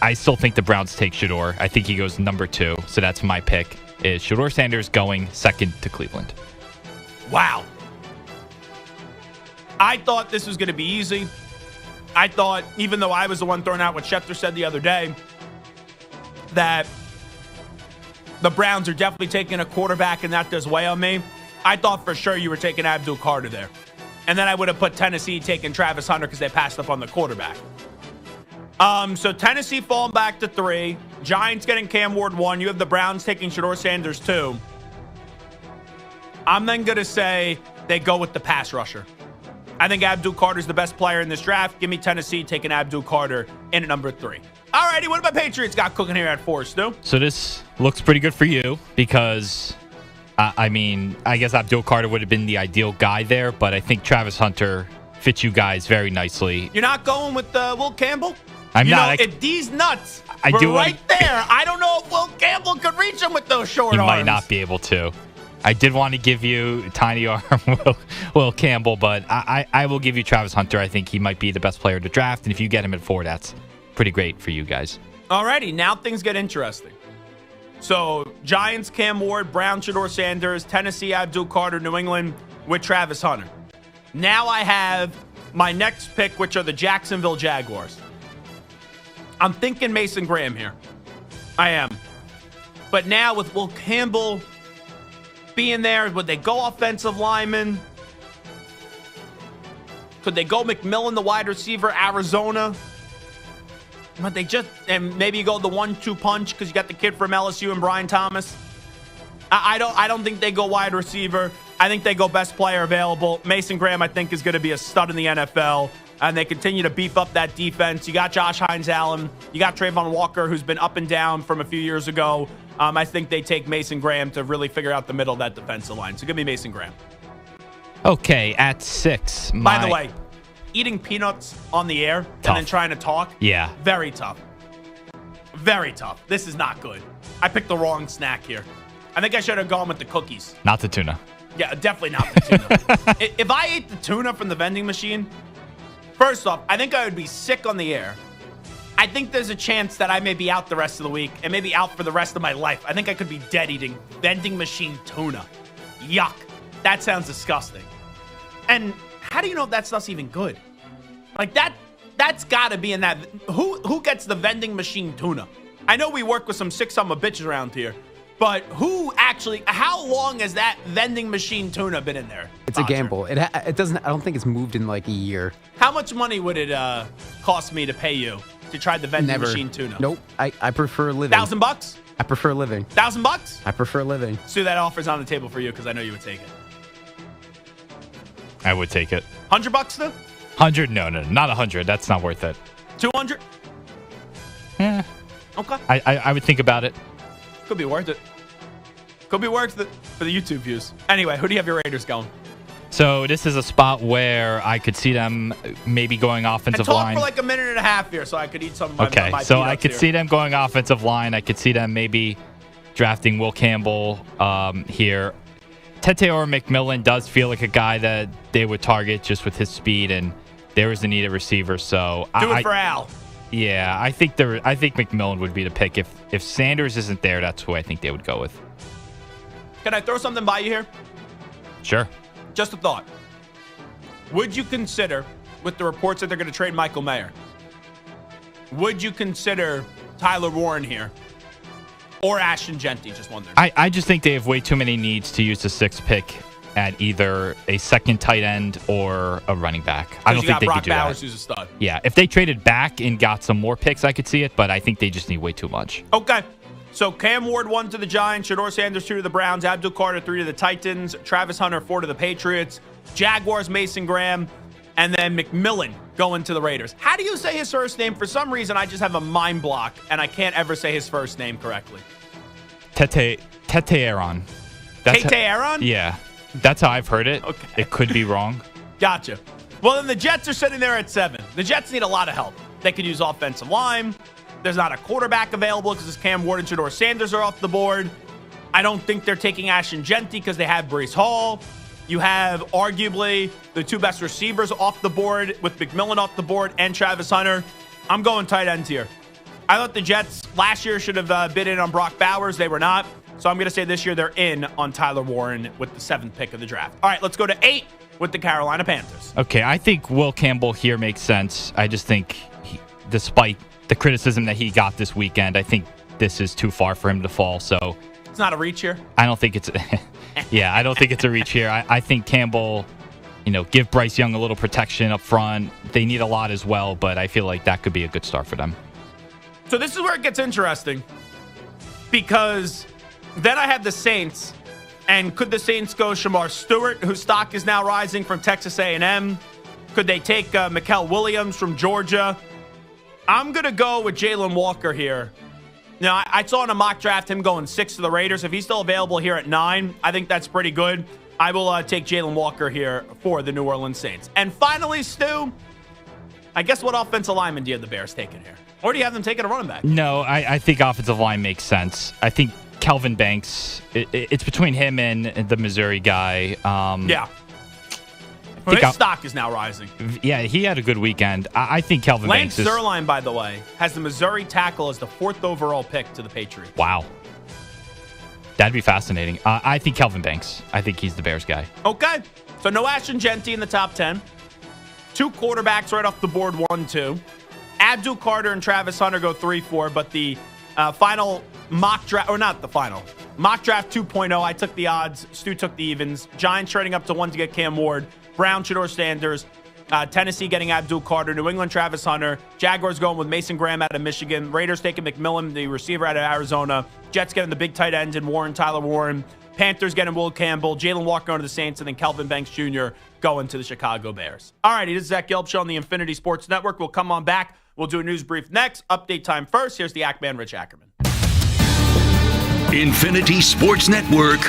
I still think the Browns take Shedeur. I think he goes number 2, so that's my pick, is Shedeur Sanders going second to Cleveland. Wow. I thought this was going to be easy. I thought, even though I was the one throwing out what Schefter said the other day, that the Browns are definitely taking a quarterback and that does weigh on me. I thought for sure you were taking Abdul Carter there. And then I would have put Tennessee taking Travis Hunter because they passed up on the quarterback. So Tennessee falling back to 3. Giants getting Cam Ward 1. You have the Browns taking Shedeur Sanders 2. I'm then going to say they go with the pass rusher. I think Abdul Carter's the best player in this draft. Give me Tennessee taking Abdul Carter in at number 3. All righty, what about Patriots got cooking here at 4, Stu? So this looks pretty good for you because, I guess Abdul Carter would have been the ideal guy there, but I think Travis Hunter fits you guys very nicely. You're not going with Will Campbell? I'm not. If these nuts were right there, I don't know if Will Campbell could reach him with those short arms. He might not be able to. I did want to give you tiny arm Will Campbell, but I will give you Travis Hunter. I think he might be the best player to draft, and if you get him at 4, that's pretty great for you guys. Alrighty, now things get interesting. So, Giants, Cam Ward, Browns, Shedeur Sanders, Tennessee, Abdul Carter, New England with Travis Hunter. Now I have my next pick, which are the Jacksonville Jaguars. I'm thinking Mason Graham here. I am. But now with Will Campbell being there, would they go offensive lineman? Could they go McMillan, the wide receiver, Arizona? But they just, and maybe you go the 1-2 punch because you got the kid from LSU and Brian Thomas. I don't think they go wide receiver. I think they go best player available. Mason Graham, I think, is going to be a stud in the NFL. And they continue to beef up that defense. You got Josh Hines-Allen. You got Trayvon Walker, who's been up and down from a few years ago. I think they take Mason Graham to really figure out the middle of that defensive line. So give me Mason Graham. Okay, at 6. By the way, eating peanuts on the air and then trying to talk. Yeah. Very tough. Very tough. This is not good. I picked the wrong snack here. I think I should have gone with the cookies. Not the tuna. Yeah, definitely not the tuna. If I ate the tuna from the vending machine, first off, I think I would be sick on the air. I think there's a chance that I may be out the rest of the week and maybe out for the rest of my life. I think I could be dead eating vending machine tuna. Yuck. That sounds disgusting. And how do you know if that stuff's even good? Like that's got to be in that. Who gets the vending machine tuna? I know we work with some sick son of a bitches around here, but how long has that vending machine tuna been in there? It's a gamble. It doesn't. I don't think it's moved in like a year. How much money would it cost me to pay you to try the vending machine tuna? Nope. I prefer living. $1,000? I prefer living. $1,000? I prefer living. Sue, that offer's on the table for you because I know you would take it. I would take it. $100 though? 100? No, not 100. That's not worth it. 200? Yeah. Okay. I would think about it. Could be worth it. Could be worth it for the YouTube views. Anyway, who do you have your Raiders going? So this is a spot where I could see them maybe going offensive line. And talk for like a minute and a half here so I could eat some of my Okay, my so I could here. see them going offensive line. I could see them maybe drafting Will Campbell here. Tete or McMillan does feel like a guy that they would target just with his speed, and there is a need at receiver. So do it for Al. Yeah, I think McMillan would be the pick. If Sanders isn't there, that's who I think they would go with. Can I throw something by you here? Sure. Just a thought. Would you consider, with the reports that they're going to trade Michael Mayer, would you consider Tyler Warren here? Or Ashton Genty? Just wondering. I just think they have way too many needs to use the 6th pick at either a second tight end or a running back. I don't think they could do Brock Bowers, that. who's a stud. Yeah, if they traded back and got some more picks, I could see it, but I think they just need way too much. Okay. So Cam Ward 1 to the Giants, Shedeur Sanders 2 to the Browns, Abdul Carter 3 to the Titans, Travis Hunter 4 to the Patriots, Jaguars Mason Graham, and then McMillan going to the Raiders. How do you say his first name? For some reason, I just have a mind block, and I can't ever say his first name correctly. Tete Aaron. Tete Aaron? Yeah. That's how I've heard it. Okay. It could be wrong. Gotcha. Well, then the Jets are sitting there at 7. The Jets need a lot of help. They could use offensive line. There's not a quarterback available because Cam Ward and Shedeur Sanders are off the board. I don't think they're taking Ashton Genty because they have Breece Hall. You have arguably the 2 best receivers off the board with McMillan off the board and Travis Hunter. I'm going tight ends here. I thought the Jets last year should have bid in on Brock Bowers. They were not. So I'm going to say this year they're in on Tyler Warren with the 7th pick of the draft. All right, let's go to 8 with the Carolina Panthers. Okay, I think Will Campbell here makes sense. I just think, despite the criticism that he got this weekend, I think this is too far for him to fall. So it's not a reach here? I don't think it's I don't think it's a reach here. I think Campbell, give Bryce Young a little protection up front. They need a lot as well, but I feel like that could be a good start for them. So this is where it gets interesting, because then I have the Saints, and could the Saints go Shamar Stewart, whose stock is now rising from Texas A&M? Could they take Mikael Williams from Georgia? I'm going to go with Jalen Walker here. Now, I saw in a mock draft him going 6 to the Raiders. If he's still available here at 9, I think that's pretty good. I will take Jalen Walker here for the New Orleans Saints. And finally, Stu, I guess what offensive lineman do you have the Bears taking here? Or do you have them taking a running back? No, I think offensive line makes sense. I think Kelvin Banks, it's between him and the Missouri guy. Yeah. Well, his stock is now rising. Yeah, he had a good weekend. I think Kelvin Lance Banks Zierlein, by the way, has the Missouri tackle as the 4th overall pick to the Patriots. Wow. That'd be fascinating. I think Kelvin Banks. I think he's the Bears guy. Okay. So no Ashton Genty in the top 10. 2 quarterbacks right off the board, 1-2. Abdul Carter and Travis Hunter go 3-4, but the final mock draft, or not the final, mock draft 2.0, I took the odds. Stu took the evens. Giants trading up to 1 to get Cam Ward. Brown, Shedeur Sanders. Tennessee getting Abdul Carter. New England, Travis Hunter. Jaguars going with Mason Graham out of Michigan. Raiders taking McMillan, the receiver out of Arizona. Jets getting the big tight ends in Tyler Warren. Panthers getting Will Campbell. Jalen Walker going to the Saints. And then Kelvin Banks Jr. going to the Chicago Bears. All righty, this is Zach Gelb Show on the Infinity Sports Network. We'll come on back. We'll do a news brief next. Update time first. Here's the Ackman, Rich Ackerman. Infinity Sports Network.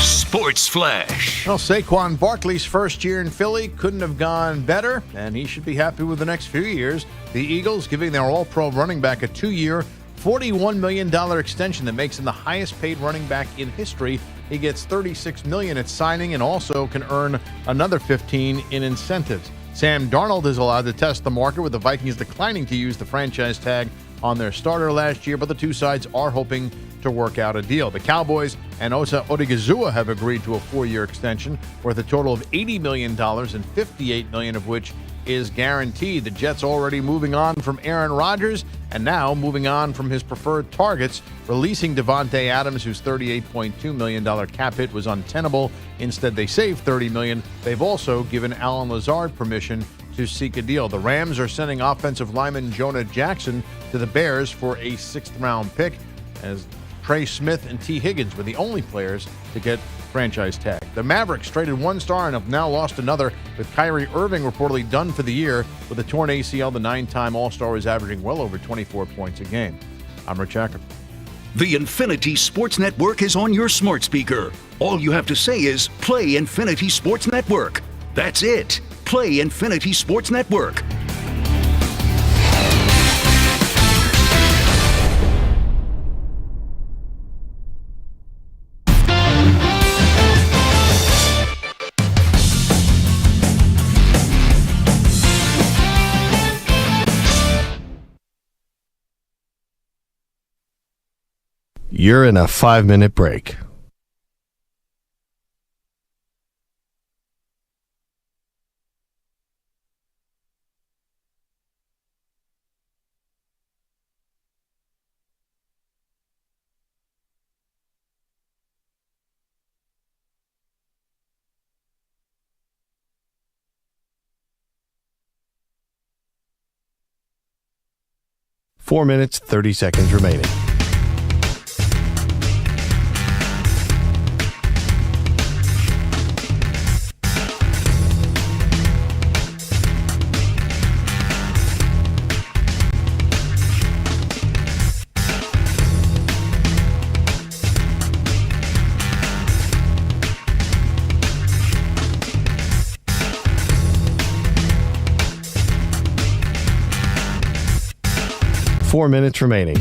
Sports Flash. Well, Saquon Barkley's first year in Philly couldn't have gone better, and he should be happy with the next few years. The Eagles giving their all-pro running back a 2-year, $41 million extension that makes him the highest-paid running back in history. He gets $36 million at signing and also can earn another $15 in incentives. Sam Darnold is allowed to test the market, with the Vikings declining to use the franchise tag on their starter last year, but the two sides are hoping to work out a deal. The Cowboys and Osa Odigizua have agreed to a 4-year extension worth a total of $80 million, and $58 million of which is guaranteed. The Jets already moving on from Aaron Rodgers and now moving on from his preferred targets, releasing Devontae Adams, whose $38.2 million cap hit was untenable. Instead, they saved $30 million. They've also given Alan Lazard permission to seek a deal. The Rams are sending offensive lineman Jonah Jackson to the Bears for a 6th-round pick, as Trey Smith and T. Higgins were the only players to get franchise tag. The Mavericks traded 1 star and have now lost another, with Kyrie Irving reportedly done for the year. With a torn ACL, the 9-time All-Star is averaging well over 24 points a game. I'm Rich Ackerman. The Infinity Sports Network is on your smart speaker. All you have to say is, play Infinity Sports Network. That's it. Play Infinity Sports Network. You're in a 5-minute break. Four minutes, 30 seconds remaining. 4 minutes remaining.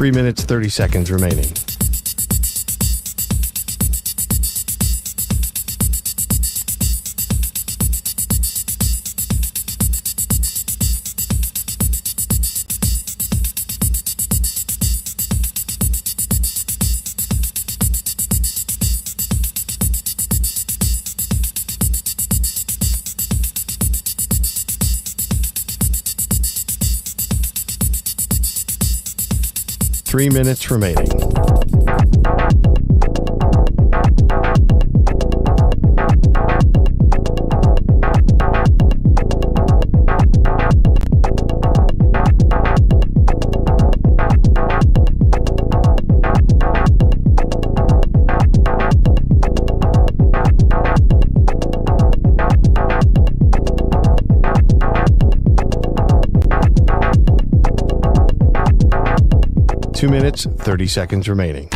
Three minutes, 30 seconds remaining. Three minutes remaining. Two minutes, 30 seconds remaining.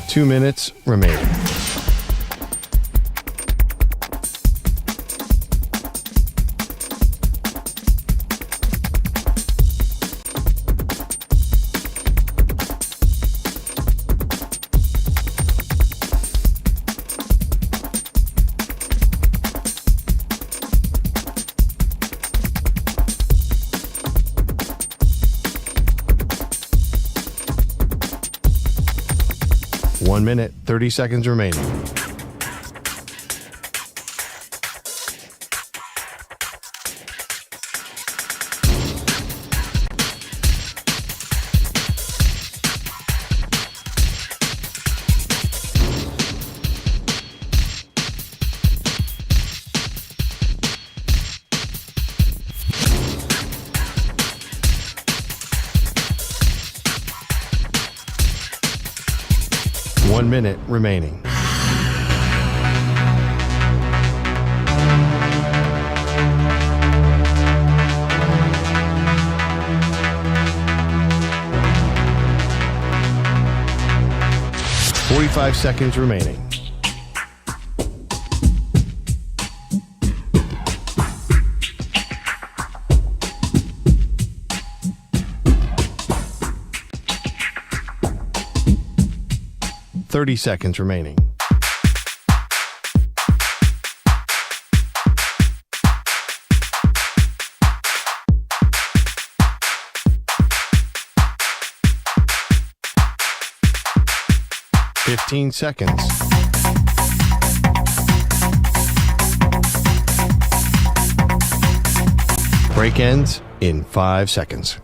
Two minutes remaining. One minute, 30 seconds remaining. One minute remaining. Forty-five seconds remaining. 30 seconds remaining. Fifteen seconds. Break ends in 5 seconds.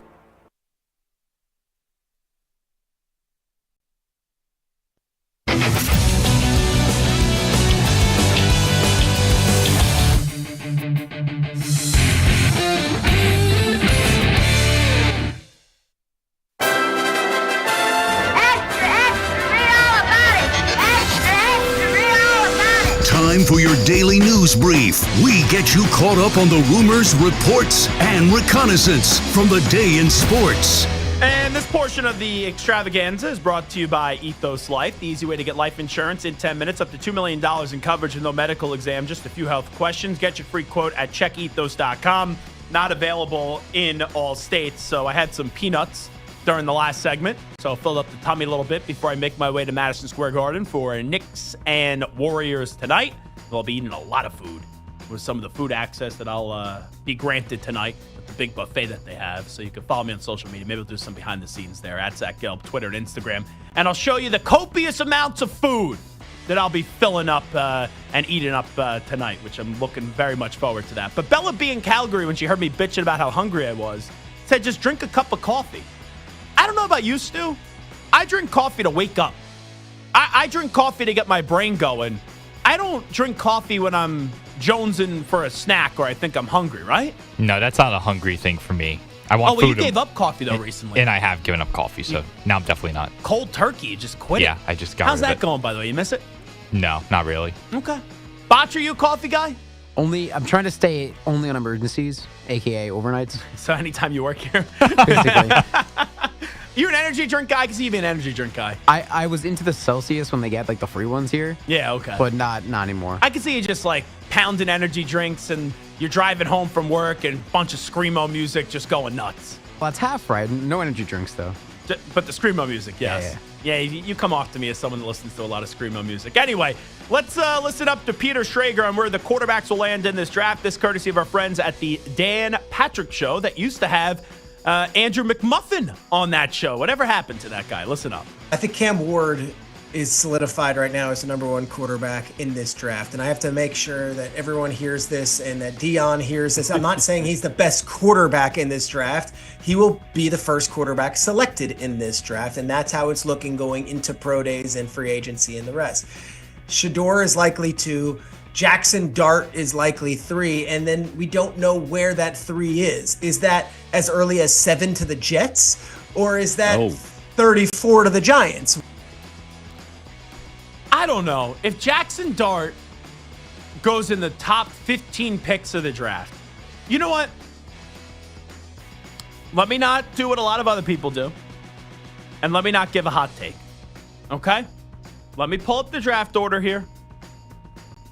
Time for your daily news brief. We get you caught up on the rumors, reports, and reconnaissance from the day in sports. And this portion of the extravaganza is brought to you by Ethos Life, the easy way to get life insurance in 10 minutes, up to $2 million in coverage and no medical exam, just a few health questions. Get your free quote at checkethos.com. Not available in all states, so I had some peanuts during the last segment, so I filled up the tummy a little bit before I make my way to Madison Square Garden for Knicks and Warriors tonight. I'll be eating a lot of food with some of the food access that I'll be granted tonight. But the big buffet that they have. So you can follow me on social media. Maybe we'll do some behind the scenes there at Zach Gelb, Twitter and Instagram. And I'll show you the copious amounts of food that I'll be filling up and eating up tonight, which I'm looking very much forward to that. But Bella B in Calgary, when she heard me bitching about how hungry I was, said just drink a cup of coffee. I don't know about you, Stu. I drink coffee to wake up. I drink coffee to get my brain going. I don't drink coffee when I'm jonesing for a snack or I think I'm hungry, right? No, that's not a hungry thing for me. I want food. You gave up coffee, though, recently. And I have given up coffee, so now I'm definitely not. Cold turkey, you just quit it. Yeah, I just got How's rid of that it. going, by the way? You miss it? No, not really. Okay. Botch, are you a coffee guy? I'm trying to stay only on emergencies, a.k.a. overnights. So anytime you work here? Basically. You're an energy drink guy? I can see you being an energy drink guy. I was into the Celsius when they get, the free ones here. Yeah, okay. But not anymore. I can see you just, pounding energy drinks and you're driving home from work and a bunch of Screamo music just going nuts. Well, that's half right. No energy drinks, though. But the Screamo music, yes. Yeah, you come off to me as someone that listens to a lot of Screamo music. Anyway, let's listen up to Peter Schrager on where the quarterbacks will land in this draft. This courtesy of our friends at the Dan Patrick Show that used to have Andrew McMuffin on that show. Whatever happened to that guy? Listen up. I think Cam Ward is solidified right now as the number one quarterback in this draft. And I have to make sure that everyone hears this and that Dion hears this. I'm not saying he's the best quarterback in this draft. He will be the first quarterback selected in this draft. And that's how it's looking going into pro days and free agency and the rest. Shedeur is likely 2. Jackson Dart is likely 3. And then we don't know where that 3 is. Is that as early as 7 to the Jets? Or is that 34 to the Giants? I don't know. If Jackson Dart goes in the top 15 picks of the draft, you know what? Let me not do what a lot of other people do. And let me not give a hot take. Okay? Let me pull up the draft order here.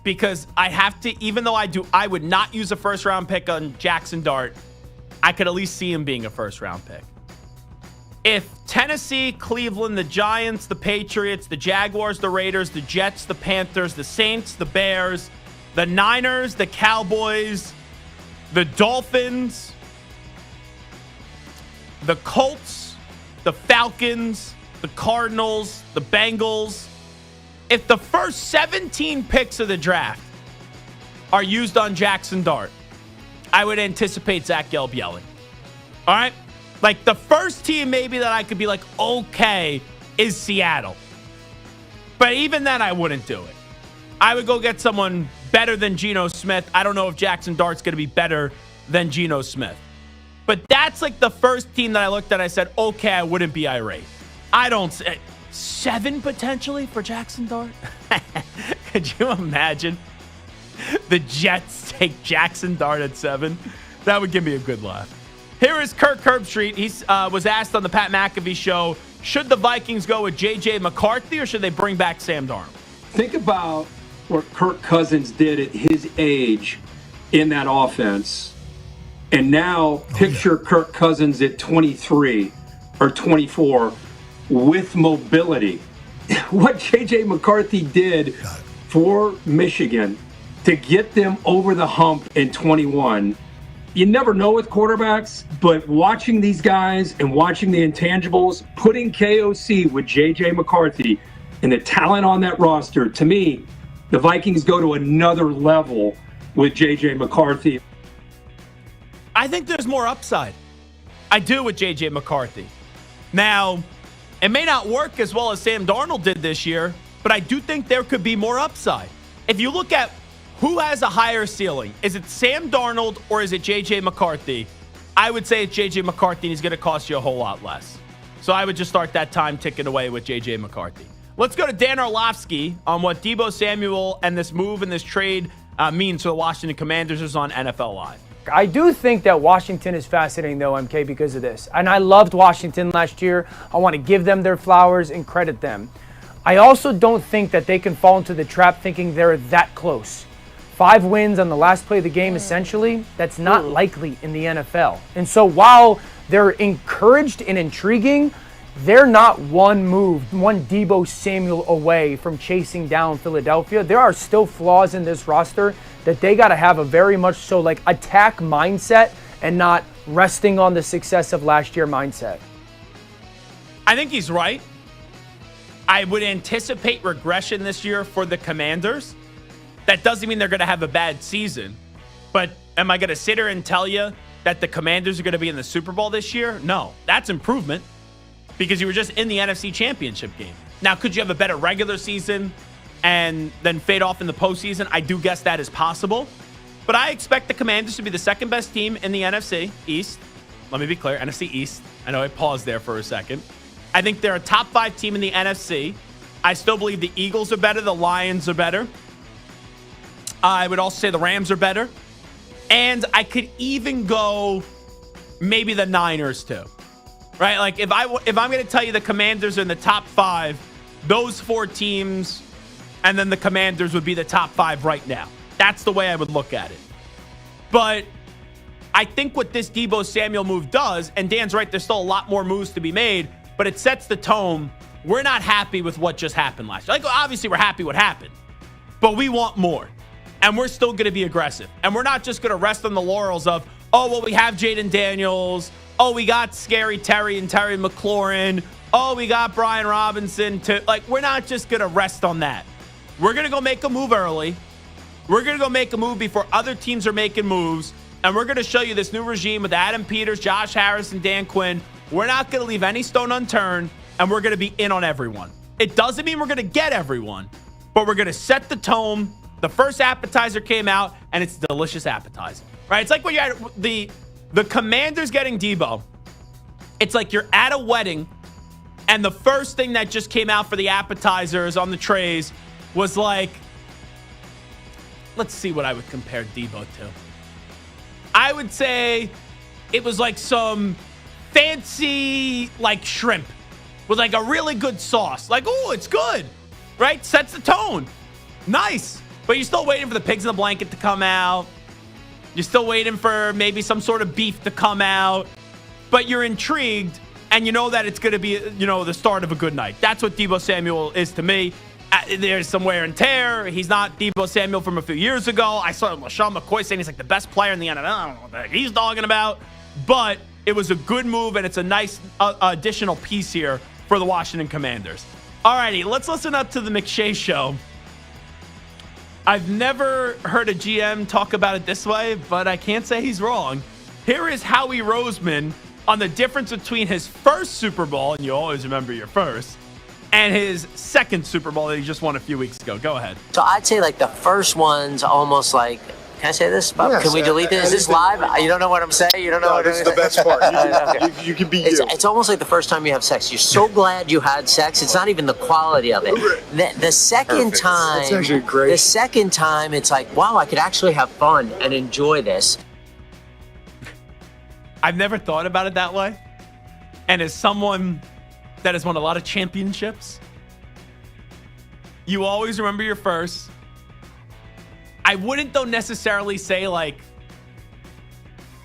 Because I have to, even though I would not use a first round pick on Jackson Dart, I could at least see him being a first round pick. If Tennessee, Cleveland, the Giants, the Patriots, the Jaguars, the Raiders, the Jets, the Panthers, the Saints, the Bears, the Niners, the Cowboys, the Dolphins, the Colts, the Falcons, the Cardinals, the Bengals, if the first 17 picks of the draft are used on Jackson Dart, I would anticipate Zach Gelb yelling. All right? The first team maybe that I could be okay, is Seattle. But even then, I wouldn't do it. I would go get someone better than Geno Smith. I don't know if Jackson Dart's going to be better than Geno Smith. But that's the first team that I looked at. I said, okay, I wouldn't be irate. I don't say 7 potentially for Jackson Dart. Could you imagine the Jets take Jackson Dart at 7? That would give me a good laugh. Here is Kirk Herbstreit. He was asked on the Pat McAfee show, should the Vikings go with J.J. McCarthy or should they bring back Sam Darnold? Think about what Kirk Cousins did at his age in that offense. And now picture Kirk Cousins at 23 or 24 with mobility. What J.J. McCarthy did for Michigan to get them over the hump in 21. You never know with quarterbacks, but watching these guys and watching the intangibles, putting KOC with J.J. McCarthy and the talent on that roster, to me, the Vikings go to another level with J.J. McCarthy. I think there's more upside. I do with J.J. McCarthy. Now, it may not work as well as Sam Darnold did this year, but I do think there could be more upside. If you look at who has a higher ceiling, is it Sam Darnold or is it J.J. McCarthy? I would say it's J.J. McCarthy, and he's going to cost you a whole lot less. So I would just start that time ticking away with J.J. McCarthy. Let's go to Dan Orlovsky on what Deebo Samuel and this move and this trade means for the Washington Commanders is on NFL Live. I do think that Washington is fascinating, though, MK, because of this. And I loved Washington last year. I want to give them their flowers and credit them. I also don't think that they can fall into the trap thinking they're that close. 5 wins on the last play of the game, essentially, that's not likely in the NFL. And so while they're encouraged and intriguing, they're not one Deebo Samuel away from chasing down Philadelphia. There are still flaws in this roster that they got to have a very much so attack mindset and not resting on the success of last year mindset? I think he's right. I would anticipate regression this year for the Commanders. That doesn't mean they're going to have a bad season. But am I going to sit here and tell you that the Commanders are going to be in the Super Bowl this year? No. That's improvement because you were just in the NFC Championship game. Now, could you have a better regular season and then fade off in the postseason? I do guess that is possible. But I expect the Commanders to be the second best team in the NFC East. Let me be clear, NFC East. I know I paused there for a second. I think they're a top 5 team in the NFC. I still believe the Eagles are better. The Lions are better. I would also say the Rams are better. And I could even go maybe the Niners too. Right? Like if I'm going to tell you the Commanders are in the top 5, those 4 teams and then the Commanders would be the top 5 right now. That's the way I would look at it. But I think what this Deebo Samuel move does, and Dan's right, there's still a lot more moves to be made, but it sets the tone. We're not happy with what just happened last year. Like, obviously, we're happy what happened, but we want more. And we're still going to be aggressive. And we're not just going to rest on the laurels of, oh, well, we have Jaden Daniels. Oh, we got Scary Terry and Terry McLaurin. Oh, we got Brian Robinson. We're not just going to rest on that. We're going to go make a move early. We're going to go make a move before other teams are making moves. And we're going to show you this new regime with Adam Peters, Josh Harris, and Dan Quinn. We're not going to leave any stone unturned, and we're going to be in on everyone. It doesn't mean we're going to get everyone, but we're going to set the tone. The first appetizer came out, and it's a delicious appetizer, right? It's like when you're at the Commanders getting Deebo. It's like you're at a wedding, and the first thing that just came out for the appetizers on the trays was like, let's see what I would compare Deebo to. I would say it was like some fancy, like, shrimp with, like, a really good sauce. Like, oh, it's good, right? Sets the tone. Nice. But you're still waiting for the pigs in the blanket to come out. You're still waiting for maybe some sort of beef to come out. But you're intrigued, and you know that it's going to be, the start of a good night. That's what Deebo Samuel is to me. There's some wear and tear. He's not Deebo Samuel from a few years ago. I saw LaShawn McCoy saying he's like the best player in the NFL. I don't know what the heck he's talking about. But it was a good move, and it's a nice additional piece here for the Washington Commanders. All righty, let's listen up to the McShay Show. I've never heard a GM talk about it this way, but I can't say he's wrong. Here is Howie Roseman on the difference between his first Super Bowl, and you always remember your first, and his second Super Bowl that he just won a few weeks ago. Go ahead. So I'd say like the first one's almost like, can I say this? Yes, can we delete this? Is this live? You don't know what I'm saying? You don't know what I'm saying? This is the best part. You can be you. It's almost like the first time you have sex. You're so glad you had sex. It's not even the quality of it. The second time, that's actually great. The second time, it's like, wow, I could actually have fun and enjoy this. I've never thought about it that way. And as someone that has won a lot of championships, you always remember your first. I wouldn't, though, necessarily say, like,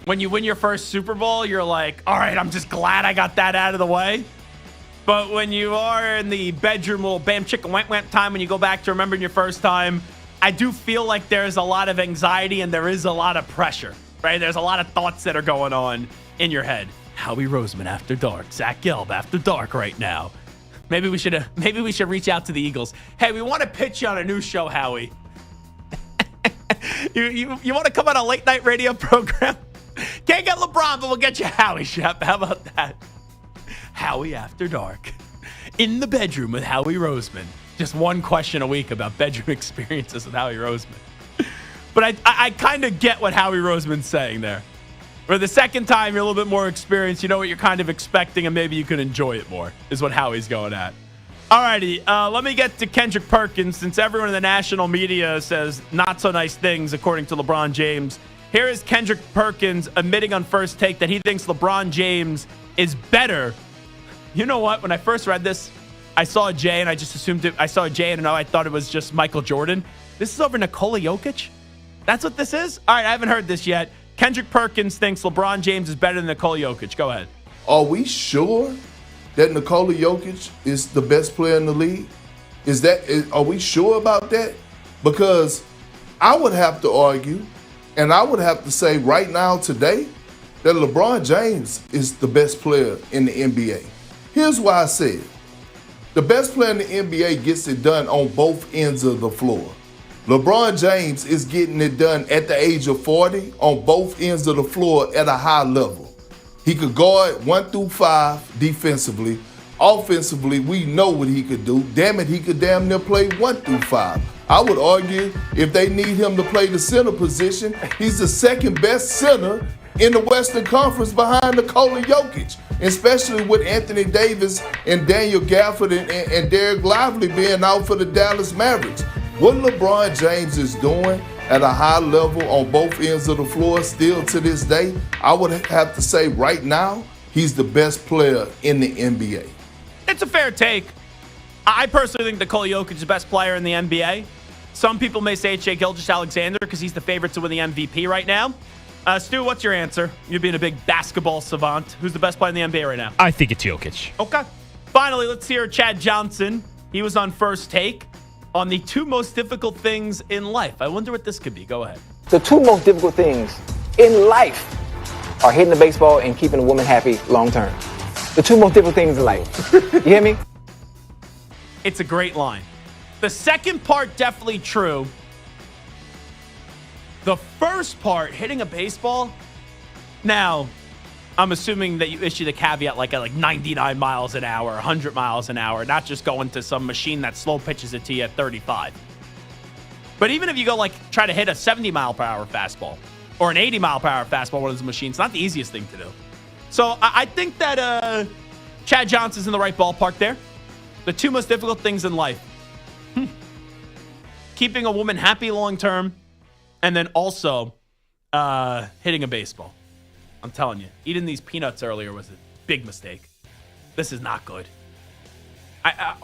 when you win your first Super Bowl, you're like, all right, I'm just glad I got that out of the way. But when you are in the bedroom, little bam, chicka, wham, wham time, when you go back to remembering your first time, I do feel like there's a lot of anxiety and there is a lot of pressure, right? There's a lot of thoughts that are going on in your head. Howie Roseman after dark, Zach Gelb after dark right now. Maybe we should reach out to the Eagles. Hey, we want to pitch you on a new show, Howie. You want to come on a late night radio program? Can't get LeBron, but we'll get you Howie. How about that? Howie After Dark. In the bedroom with Howie Roseman. Just one question a week about bedroom experiences with Howie Roseman. But I kind of get what Howie Roseman's saying there. For the second time, you're a little bit more experienced. You know what you're kind of expecting, and maybe you can enjoy it more, is what Howie's going at. Alrighty, let me get to Kendrick Perkins, since everyone in the national media says not so nice things, according to LeBron James. Here is Kendrick Perkins admitting on First Take that he thinks LeBron James is better. You know what? When I first read this, I saw a J, and I just assumed I saw a J, and I thought it was just Michael Jordan. This is over Nikola Jokic? That's what this is? All right, I haven't heard this yet. Kendrick Perkins thinks LeBron James is better than Nikola Jokic. Go ahead. Are we sure that Nikola Jokic is the best player in the league? Are we sure about that? Because I would have to argue, and I would have to say right now today, that LeBron James is the best player in the NBA. Here's why I said it. The best player in the NBA gets it done on both ends of the floor. LeBron James is getting it done at the age of 40 on both ends of the floor at a high level. He could guard 1 through 5 defensively. Offensively, we know what he could do. Damn it, he could damn near play 1 through 5. I would argue if they need him to play the center position, he's the second best center in the Western Conference behind Nikola Jokic, especially with Anthony Davis and Daniel Gafford and Derek Lively being out for the Dallas Mavericks. What LeBron James is doing at a high level on both ends of the floor still to this day, I would have to say right now, he's the best player in the NBA. It's a fair take. I personally think Nikola Jokic is the best player in the NBA. Some people may say it's Shai Gilgeous-Alexander because he's the favorite to win the MVP right now. Stu, what's your answer? You being a big basketball savant. Who's the best player in the NBA right now? I think it's Jokic. Okay. Finally, let's hear Chad Johnson. He was on First Take on the 2 most difficult things in life. I wonder what this could be. Go ahead. The 2 most difficult things in life are hitting the baseball and keeping a woman happy long term. The 2 most difficult things in life. You hear me? It's a great line. The second part, definitely true. The first part, hitting a baseball. Now, I'm assuming that you issue the caveat like at 99 miles an hour, 100 miles an hour, not just going to some machine that slow pitches it to you at 35. But even if you go try to hit a 70 mile per hour fastball or an 80 mile per hour fastball, one of those machines, it's not the easiest thing to do. So I think that Chad Johnson's in the right ballpark there. The 2 most difficult things in life. Keeping a woman happy long term, and then also hitting a baseball. I'm telling you, eating these peanuts earlier was a big mistake. This is not good.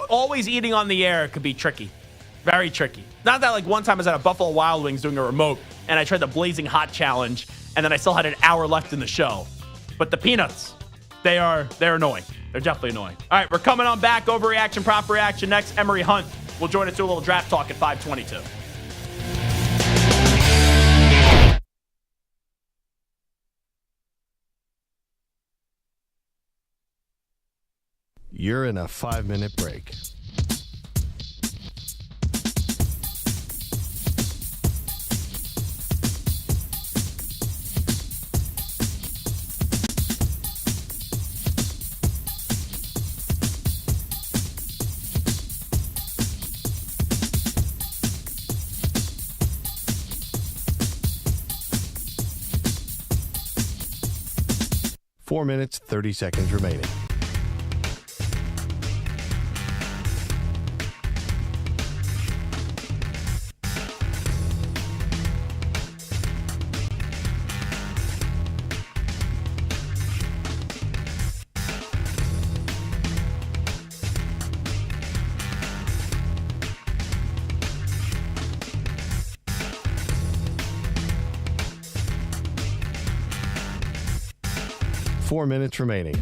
Always eating on the air could be tricky. Very tricky. Not that one time I was at a Buffalo Wild Wings doing a remote, and I tried the Blazing Hot Challenge, and then I still had an hour left in the show. But the peanuts, they're annoying. They're definitely annoying. All right, we're coming on back. Overreaction, proper reaction next. Emory Hunt will join us to a little draft talk at 5:22. You're in a 5-minute break. Four minutes, 30 seconds remaining. Four minutes remaining.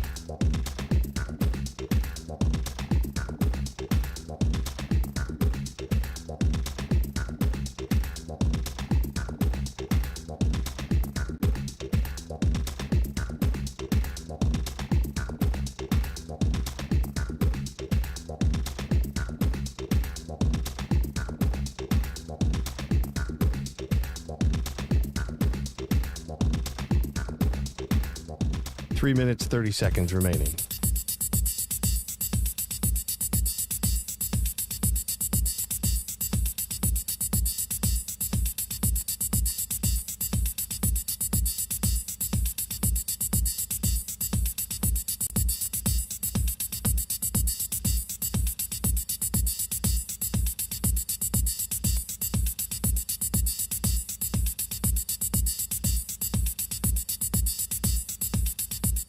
Three minutes, 30 seconds remaining.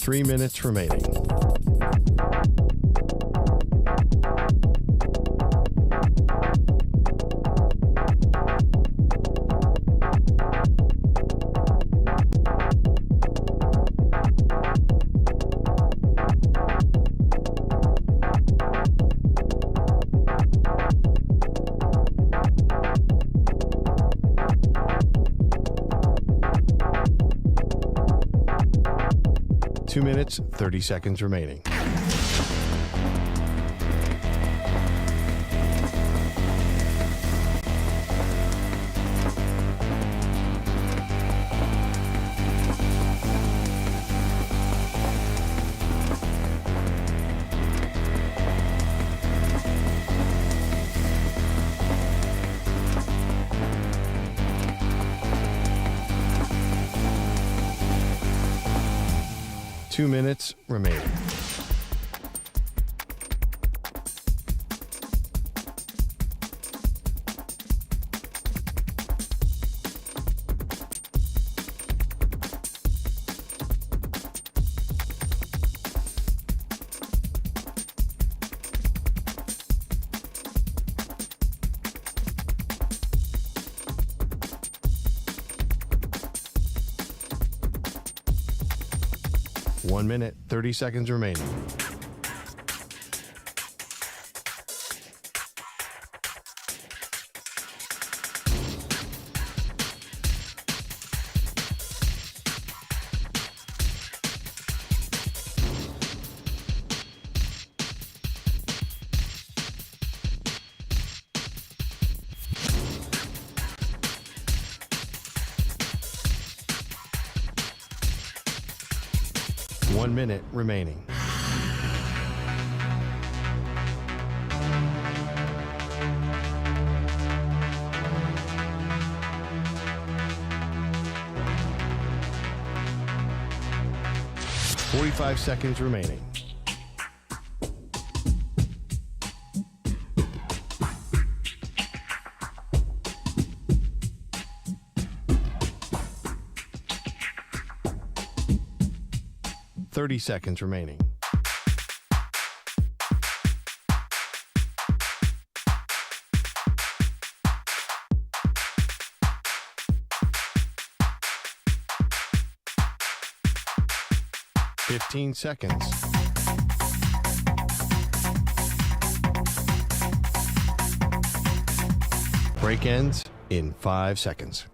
Three minutes remaining. minutes, 30 seconds remaining. Two minutes remaining. One minute, 30 seconds remaining. One minute remaining. Forty-five seconds remaining. Thirty seconds remaining. Fifteen seconds. Break ends in 5 seconds.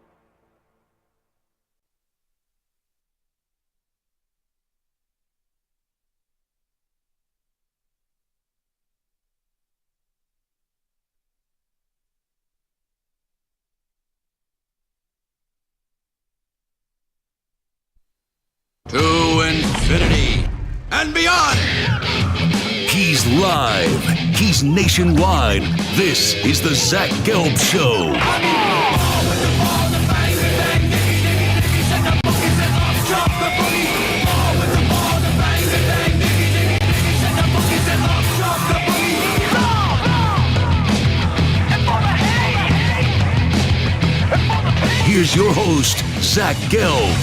To infinity and beyond. He's live. He's nationwide. This is the Zach Gelb Show. Here's your host, Zach Gelb.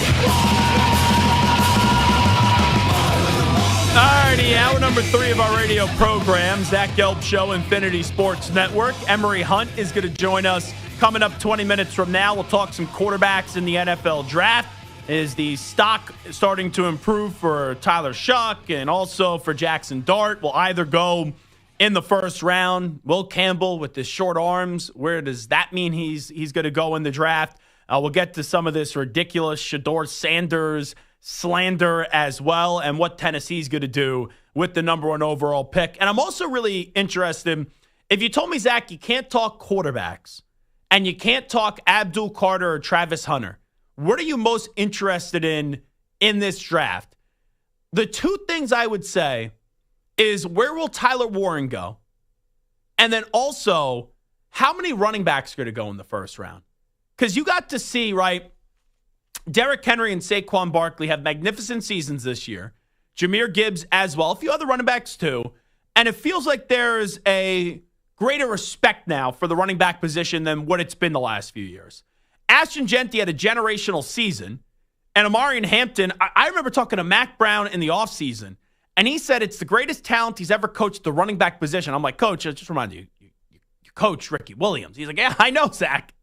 Alrighty, hour number 3 of our radio program, Zach Gelb Show, Infinity Sports Network. Emory Hunt is going to join us coming up 20 minutes from now. We'll talk some quarterbacks in the NFL draft. Is the stock starting to improve for Tyler Shuck and also for Jackson Dart? Will either go in the first round. Will Campbell with his short arms, where does that mean he's going to go in the draft? We'll get to some of this ridiculous Shedeur Sanders slander as well, and what Tennessee's going to do with the number 1 overall pick. And I'm also really interested, if you told me, Zach, you can't talk quarterbacks and you can't talk Abdul Carter or Travis Hunter, what are you most interested in this draft? The two things I would say is, where will Tyler Warren go? And then also, how many running backs are going to go in the first round? Because you got to see, right, Derrick Henry and Saquon Barkley have magnificent seasons this year. Jahmyr Gibbs as well. A few other running backs too. And it feels like there's a greater respect now for the running back position than what it's been the last few years. Ashton Genty had a generational season. And Amarian Hampton, I remember talking to Mac Brown in the offseason, and he said it's the greatest talent he's ever coached the running back position. I'm like, Coach, just remind you coach Ricky Williams. He's like, yeah, I know, Zach.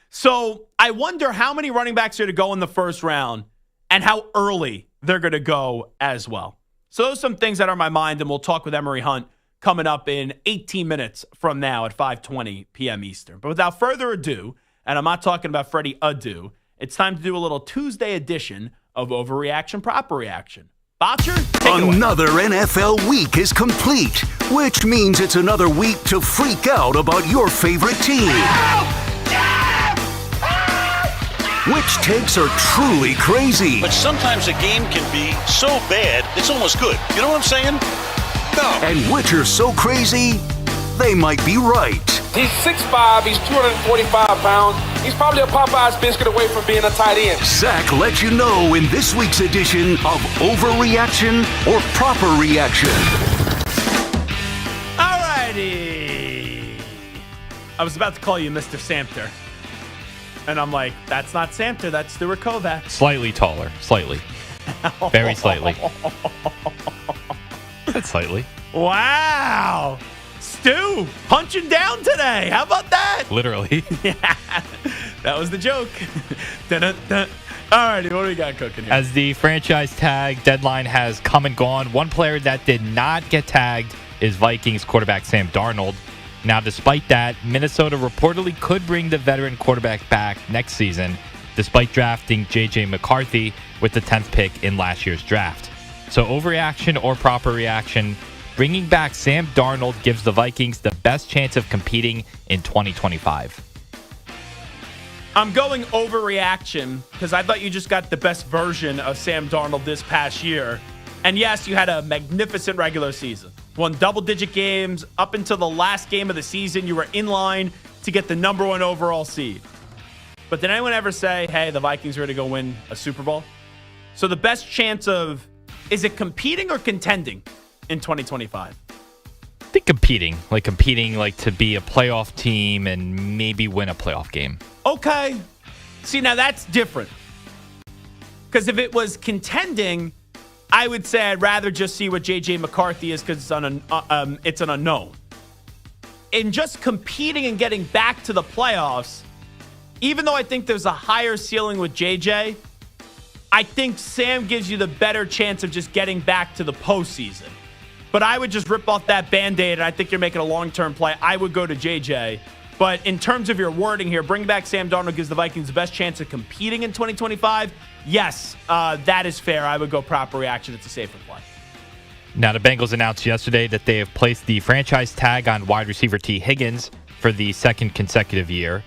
So I wonder how many running backs are going to go in the first round and how early they're going to go as well. So those are some things that are on my mind, and we'll talk with Emory Hunt coming up in 18 minutes from now at 5:20 p.m. Eastern. But without further ado, and I'm not talking about Freddie Adu, it's time to do a little Tuesday edition of Overreaction, Proper Reaction. Botcher, take it away. Another NFL week is complete, which means it's another week to freak out about your favorite team. Which takes are truly crazy. But sometimes a game can be so bad, it's almost good. You know what I'm saying? No. And which are so crazy, they might be right. He's 6'5", he's 245 pounds. He's probably a Popeye's biscuit away from being a tight end. Zach lets you know in this week's edition of Overreaction or Proper Reaction. All righty. I was about to call you Mr. Samter. And I'm like, that's not Samter, that's Stuart Kovacs. Slightly taller. Slightly. Very slightly. That's slightly. Wow. Stu, punching down today. How about that? Literally. Yeah, that was the joke. Dun-dun-dun. All righty, what do we got cooking here? As the franchise tag deadline has come and gone, one player that did not get tagged is Vikings quarterback Sam Darnold. Now, despite that, Minnesota reportedly could bring the veteran quarterback back next season, despite drafting J.J. McCarthy with the 10th pick in last year's draft. So, overreaction or proper reaction, bringing back Sam Darnold gives the Vikings the best chance of competing in 2025. I'm going overreaction because I thought you just got the best version of Sam Darnold this past year. And yes, you had a magnificent regular season. Won double-digit games. Up until the last game of the season, you were in line to get the number 1 overall seed. But did anyone ever say, hey, the Vikings are going to go win a Super Bowl? So the best chance of, is it competing or contending in 2025? I think competing to be a playoff team and maybe win a playoff game. Okay. See, now that's different. Because if it was contending, I would say I'd rather just see what J.J. McCarthy is because it's an unknown. In just competing and getting back to the playoffs, even though I think there's a higher ceiling with J.J., I think Sam gives you the better chance of just getting back to the postseason. But I would just rip off that Band-Aid, and I think you're making a long-term play. I would go to J.J., but in terms of your wording here, bring back Sam Darnold gives the Vikings the best chance of competing in 2025. Yes, that is fair. I would go proper reaction. It's a safer play. Now, the Bengals announced yesterday that they have placed the franchise tag on wide receiver T. Higgins for the second consecutive year.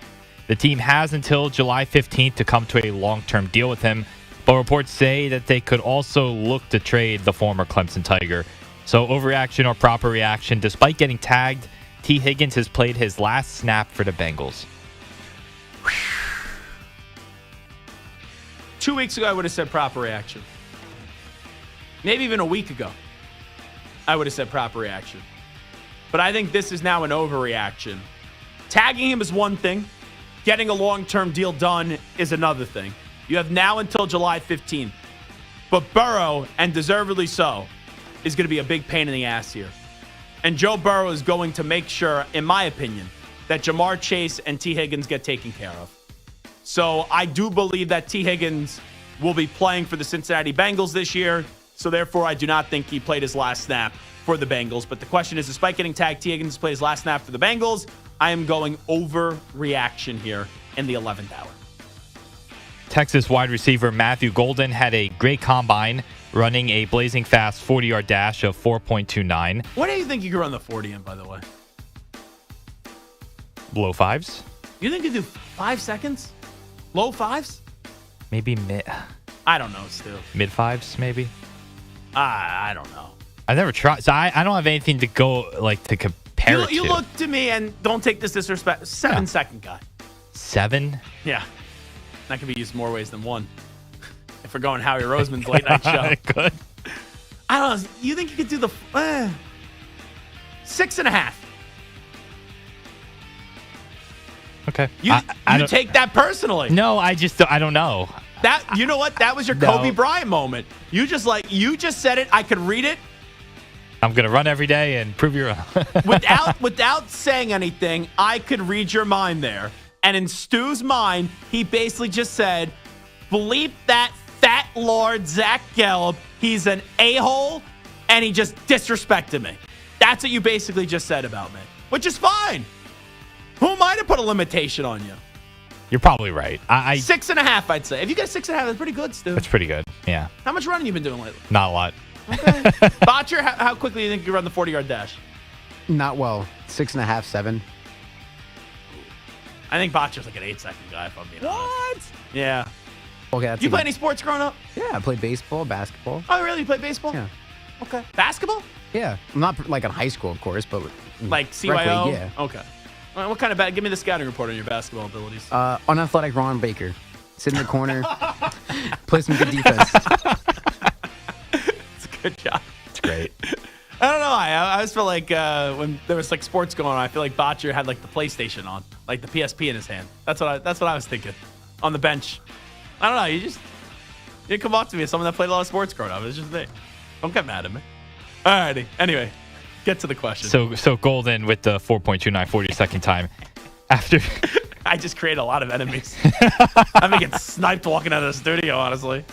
The team has until July 15th to come to a long-term deal with him, but reports say that they could also look to trade the former Clemson Tiger. So, overreaction or proper reaction, despite getting tagged, T. Higgins has played his last snap for the Bengals. 2 weeks ago, I would have said proper reaction. Maybe even a week ago, I would have said proper reaction. But I think this is now an overreaction. Tagging him is one thing. Getting a long-term deal done is another thing. You have now until July 15th. But Burrow, and deservedly so, is going to be a big pain in the ass here. And Joe Burrow is going to make sure, in my opinion, that Jamar Chase and T. Higgins get taken care of. So I do believe that T. Higgins will be playing for the Cincinnati Bengals this year. So therefore, I do not think he played his last snap for the Bengals. But the question is, despite getting tagged, T. Higgins played his last snap for the Bengals. I am going overreaction here in the 11th hour. Texas wide receiver Matthew Golden had a great combine, running a blazing fast 40-yard dash of 4.29. What do you think you could run the 40 in, by the way? Low fives? You think you do 5 seconds? Low fives? Maybe mid. I don't know, Stu. Mid fives, maybe? I don't know. I've never tried. So I don't have anything to go, to compare it to. You look to me, and don't take this disrespect, 7-second guy. 7? Yeah. That can be used more ways than one. If we're going Howie Roseman's late night show. It could. I don't know. You think you could do the 6.5? Okay. You take that personally. No, I don't know. That, you know what? That was your Kobe Bryant moment. You just said it. I could read it. I'm going to run every day and prove you wrong. without saying anything, I could read your mind there. And in Stu's mind, he basically just said, bleep that fat lord Zach Gelb. He's an a-hole, and he just disrespected me. That's what you basically just said about me, which is fine. Who am I to put a limitation on you? You're probably right. 6.5, I'd say. If you get 6.5, that's pretty good, Stu. That's pretty good. Yeah. How much running you been doing lately? Not a lot. Okay. Botcher, how quickly do you think you can run the 40-yard dash? Not well. 6.5, 7. I think Botcher's like an 8-second guy, if I'm being honest. Yeah. Okay, that's you play any sports growing up? Yeah, I played baseball, basketball. Oh, really? You played baseball? Yeah. Okay. Basketball? Yeah. I'm not like in high school, of course, but like CYO? rec league, yeah. Okay. All right, what kind of give me the scouting report on your basketball abilities. Unathletic Ron Baker. Sit in the corner, play some good defense. It's a good job. It's great. I don't know. I always feel like when there was like sports going on, I feel like Botcher had like the PlayStation on, like the PSP in his hand. That's what I was thinking on the bench. I don't know. You didn't come off to me as someone that played a lot of sports growing up. It's just me. Don't get mad at me. Alrighty. Anyway, get to the question. So Golden with the 4.29 40-second time. After I just create a lot of enemies. I'm gonna get sniped walking out of the studio. Honestly,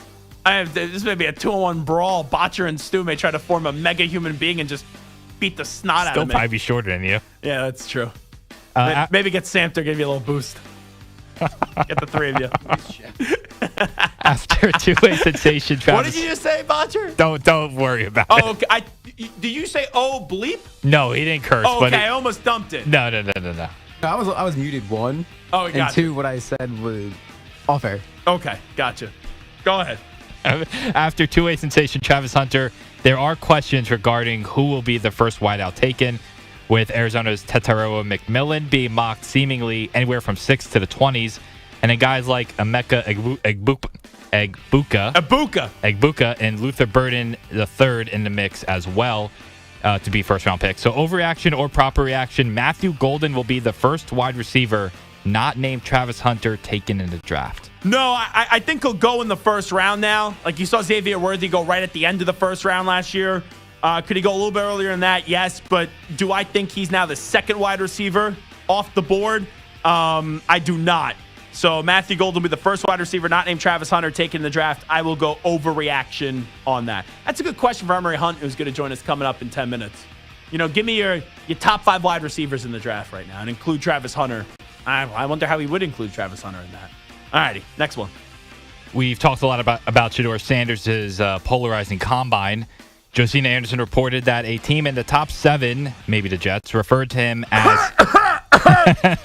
this may be a 2-on-1 brawl. Botcher and Stu may try to form a mega human being and just beat the snot out of me. Still probably be shorter than you. Yeah, that's true. Maybe get Sam to give you a little boost. Get the three of you. After two-way sensation, Travis. What did you just say, Botcher? Don't worry about it. Oh, okay. Did you say bleep? No, he didn't curse. Oh, okay, I almost dumped it. No. I was muted, 1. Oh, and gotcha. 2, what I said was off air. Okay, gotcha. Go ahead. After two-way sensation Travis Hunter, there are questions regarding who will be the first wideout taken, with Arizona's Tataroa McMillan being mocked seemingly anywhere from 6 to the 20s, and then guys like Emeka Egbuka and Luther Burden III in the mix as well to be first-round picks. So overreaction or proper reaction, Matthew Golden will be the first wide receiver not named Travis Hunter taken in the draft. No, I think he'll go in the first round now. Like you saw Xavier Worthy go right at the end of the first round last year. Could he go a little bit earlier than that? Yes, but do I think he's now the second wide receiver off the board? I do not. So Matthew Golden will be the first wide receiver not named Travis Hunter taken in the draft. I will go overreaction on that. That's a good question for Emory Hunt, who's going to join us coming up in 10 minutes. Give me your top 5 wide receivers in the draft right now and include Travis Hunter. I wonder how he would include Travis Hunter in that. All righty, next one. We've talked a lot about Shedeur Sanders' polarizing combine. Josina Anderson reported that a team in the top 7, maybe the Jets, referred to him as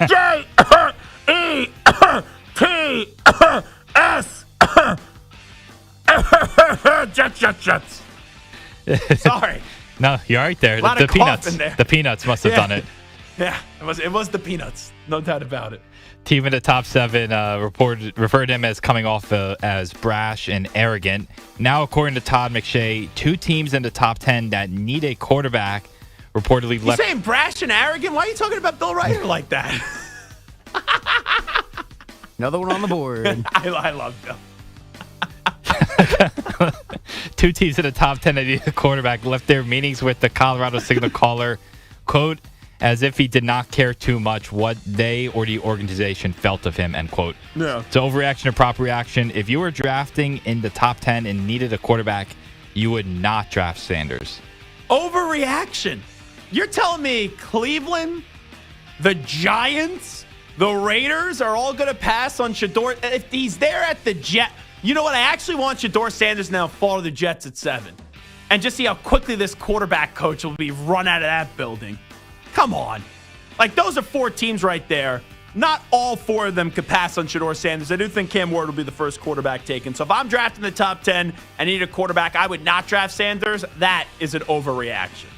J-E-T-S. Jets. Sorry. No, you're right there. The peanuts. There. The peanuts must have done it. Yeah, it was the peanuts. No doubt about it. Team in the top 7 referred him as coming off as brash and arrogant. Now, according to Todd McShay, 2 teams in the top 10 that need a quarterback reportedly left. You saying brash and arrogant? Why are you talking about Bill Ryder like that? Another one on the board. I love Bill. 2 teams in the top 10 that need a quarterback left their meetings with the Colorado Signal caller, quote, as if he did not care too much what they or the organization felt of him, end quote. Yeah. So overreaction or proper reaction, if you were drafting in the top 10 and needed a quarterback, you would not draft Sanders. Overreaction. You're telling me Cleveland, the Giants, the Raiders are all going to pass on Shedeur? If he's there at the Jet, you know what? I actually want Shedeur Sanders now fall to the Jets at 7. And just see how quickly this quarterback coach will be run out of that building. Come on. Like, those are 4 teams right there. Not all 4 of them could pass on Shedeur Sanders. I do think Cam Ward will be the first quarterback taken. So if I'm drafting the top 10 and need a quarterback, I would not draft Sanders. That is an overreaction.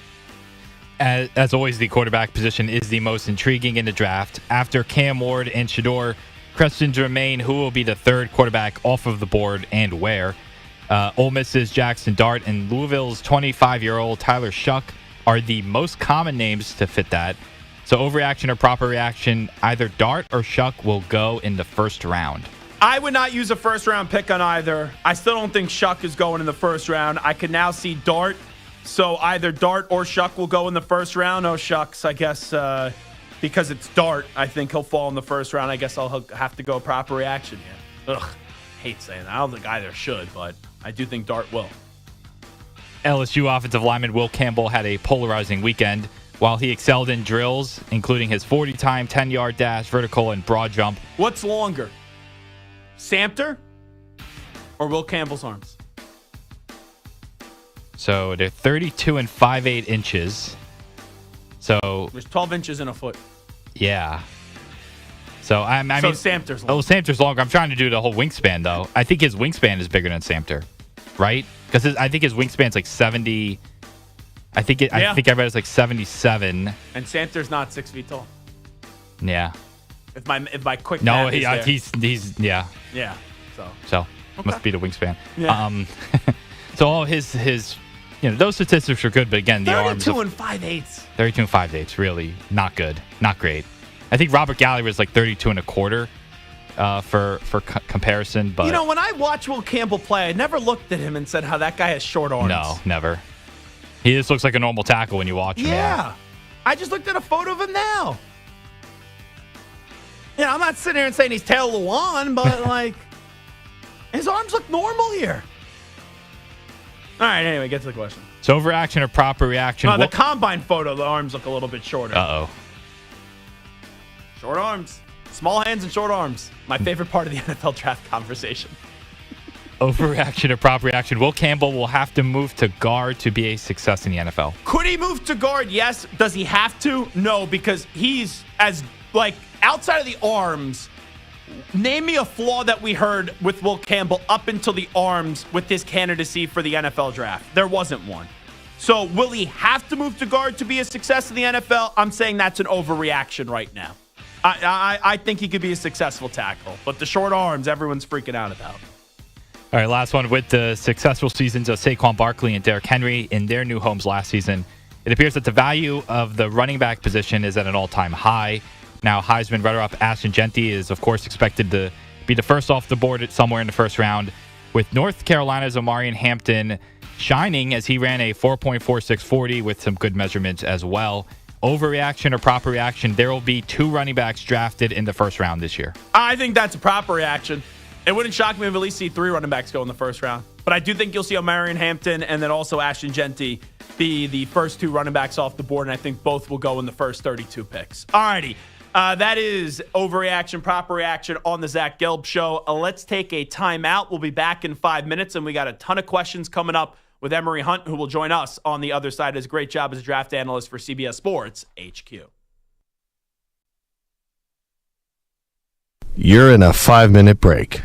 As always, the quarterback position is the most intriguing in the draft. After Cam Ward and Shedeur, questions remain who will be the third quarterback off of the board and where. Ole Miss's Jackson Dart and Louisville's 25-year-old Tyler Shuck are the most common names to fit that. So overreaction or proper reaction, either Dart or Shuck will go in the first round. I would not use a first-round pick on either. I still don't think Shuck is going in the first round. I can now see Dart. So either Dart or Shuck will go in the first round. Oh, shucks. I guess because it's Dart, I think he'll fall in the first round. I guess I'll have to go proper reaction here. Ugh, hate saying that. I don't think either should, but I do think Dart will. LSU offensive lineman Will Campbell had a polarizing weekend. while he excelled in drills, including his 40-time 10-yard dash, vertical, and broad jump. What's longer, Samter or Will Campbell's arms? So they're 32 and 5/8 inches. So there's 12 inches in a foot. Yeah. So I mean, Samter's longer. Oh, Samter's longer. I'm trying to do the whole wingspan though. I think his wingspan is bigger than Samter, right? Because I think his wingspan's like 70. I think I read it's like 77. And Samter's not 6 feet tall. Yeah. If my quick no, math is there. he's yeah. Yeah. So must be the wingspan. Yeah. So all his those statistics are good, but again, the 32 arms. 32 and 5/8. 32 and 5/8, really not good, not great. I think Robert Galley was like 32 and a quarter for comparison. But when I watch Will Campbell play, I never looked at him and said how that guy has short arms. No, never. He just looks like a normal tackle when you watch him. Yeah. I just looked at a photo of him now. I'm not sitting here and saying he's Taylor Lewan, but like his arms look normal here. All right, anyway, get to the question. So overreaction or proper reaction? The combine photo, the arms look a little bit shorter. Uh-oh. Short arms. Small hands and short arms. My favorite part of the NFL draft conversation. Overreaction or proper reaction? Will Campbell will have to move to guard to be a success in the NFL. Could he move to guard? Yes. Does he have to? No, because he's outside of the arms. Name me a flaw that we heard with Will Campbell up until the arms with his candidacy for the NFL draft. There wasn't one. So will he have to move to guard to be a success in the NFL? I'm saying that's an overreaction right now. I think he could be a successful tackle, but the short arms, everyone's freaking out about. All right, last one. With the successful seasons of Saquon Barkley and Derrick Henry in their new homes last season, it appears that the value of the running back position is at an all-time high. Now, Heisman runner-up Ashton Jeanty is, of course, expected to be the first off the board somewhere in the first round, with North Carolina's Omarion Hampton shining as he ran a 4.4640 with some good measurements as well. Overreaction or proper reaction? There will be 2 running backs drafted in the first round this year. I think that's a proper reaction. It wouldn't shock me if at least see 3 running backs go in the first round. But I do think you'll see Omarion Hampton and then also Ashton Jeanty be the first 2 running backs off the board, and I think both will go in the first 32 picks. All righty. That is overreaction, proper reaction on the Zach Gelb Show. Let's take a timeout. We'll be back in 5 minutes, and we got a ton of questions coming up with Emory Hunt, who will join us on the other side. Does a great job as a draft analyst for CBS Sports HQ. You're in a 5-minute break.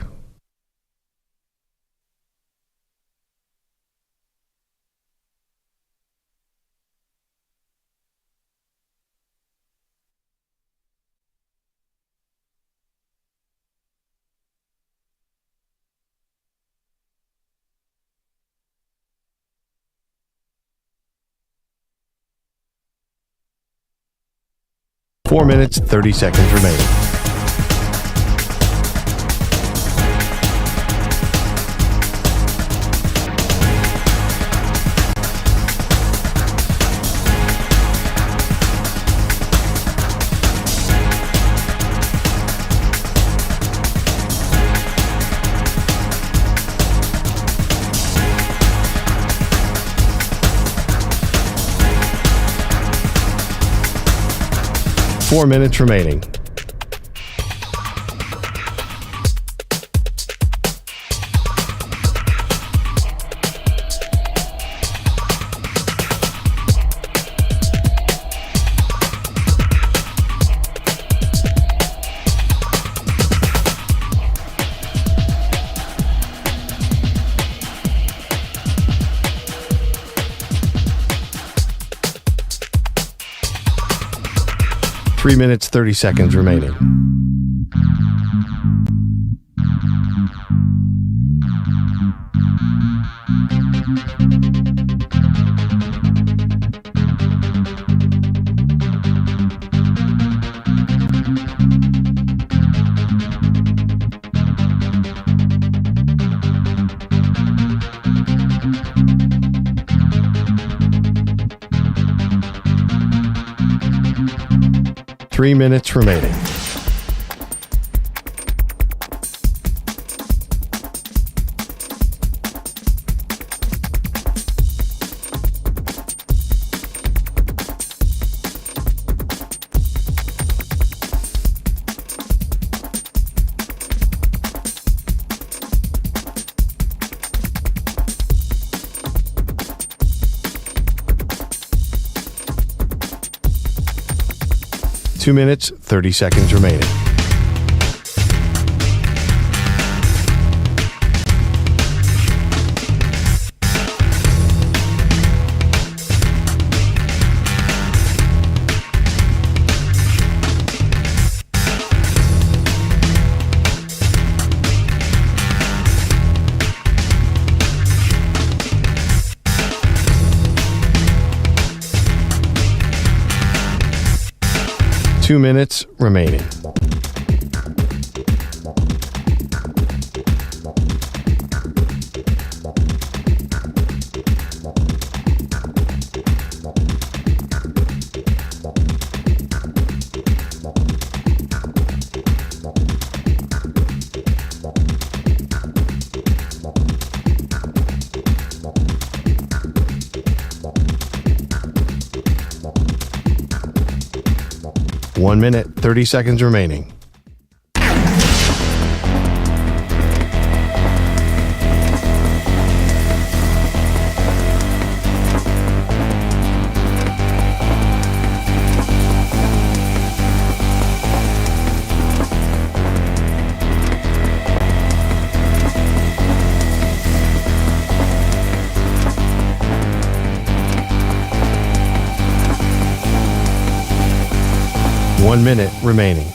Four minutes, 30 seconds remaining. Four minutes remaining. Three minutes, 30 seconds remaining. Three minutes remaining. 2 minutes, 30 seconds remaining. Two minutes remaining. One minute, 30 seconds remaining. One minute remaining.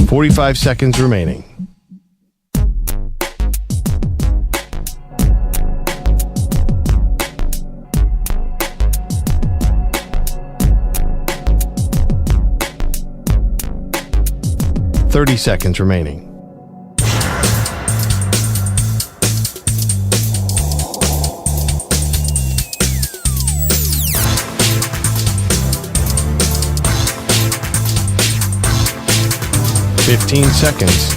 Forty-five seconds remaining. Thirty seconds remaining. Fifteen seconds.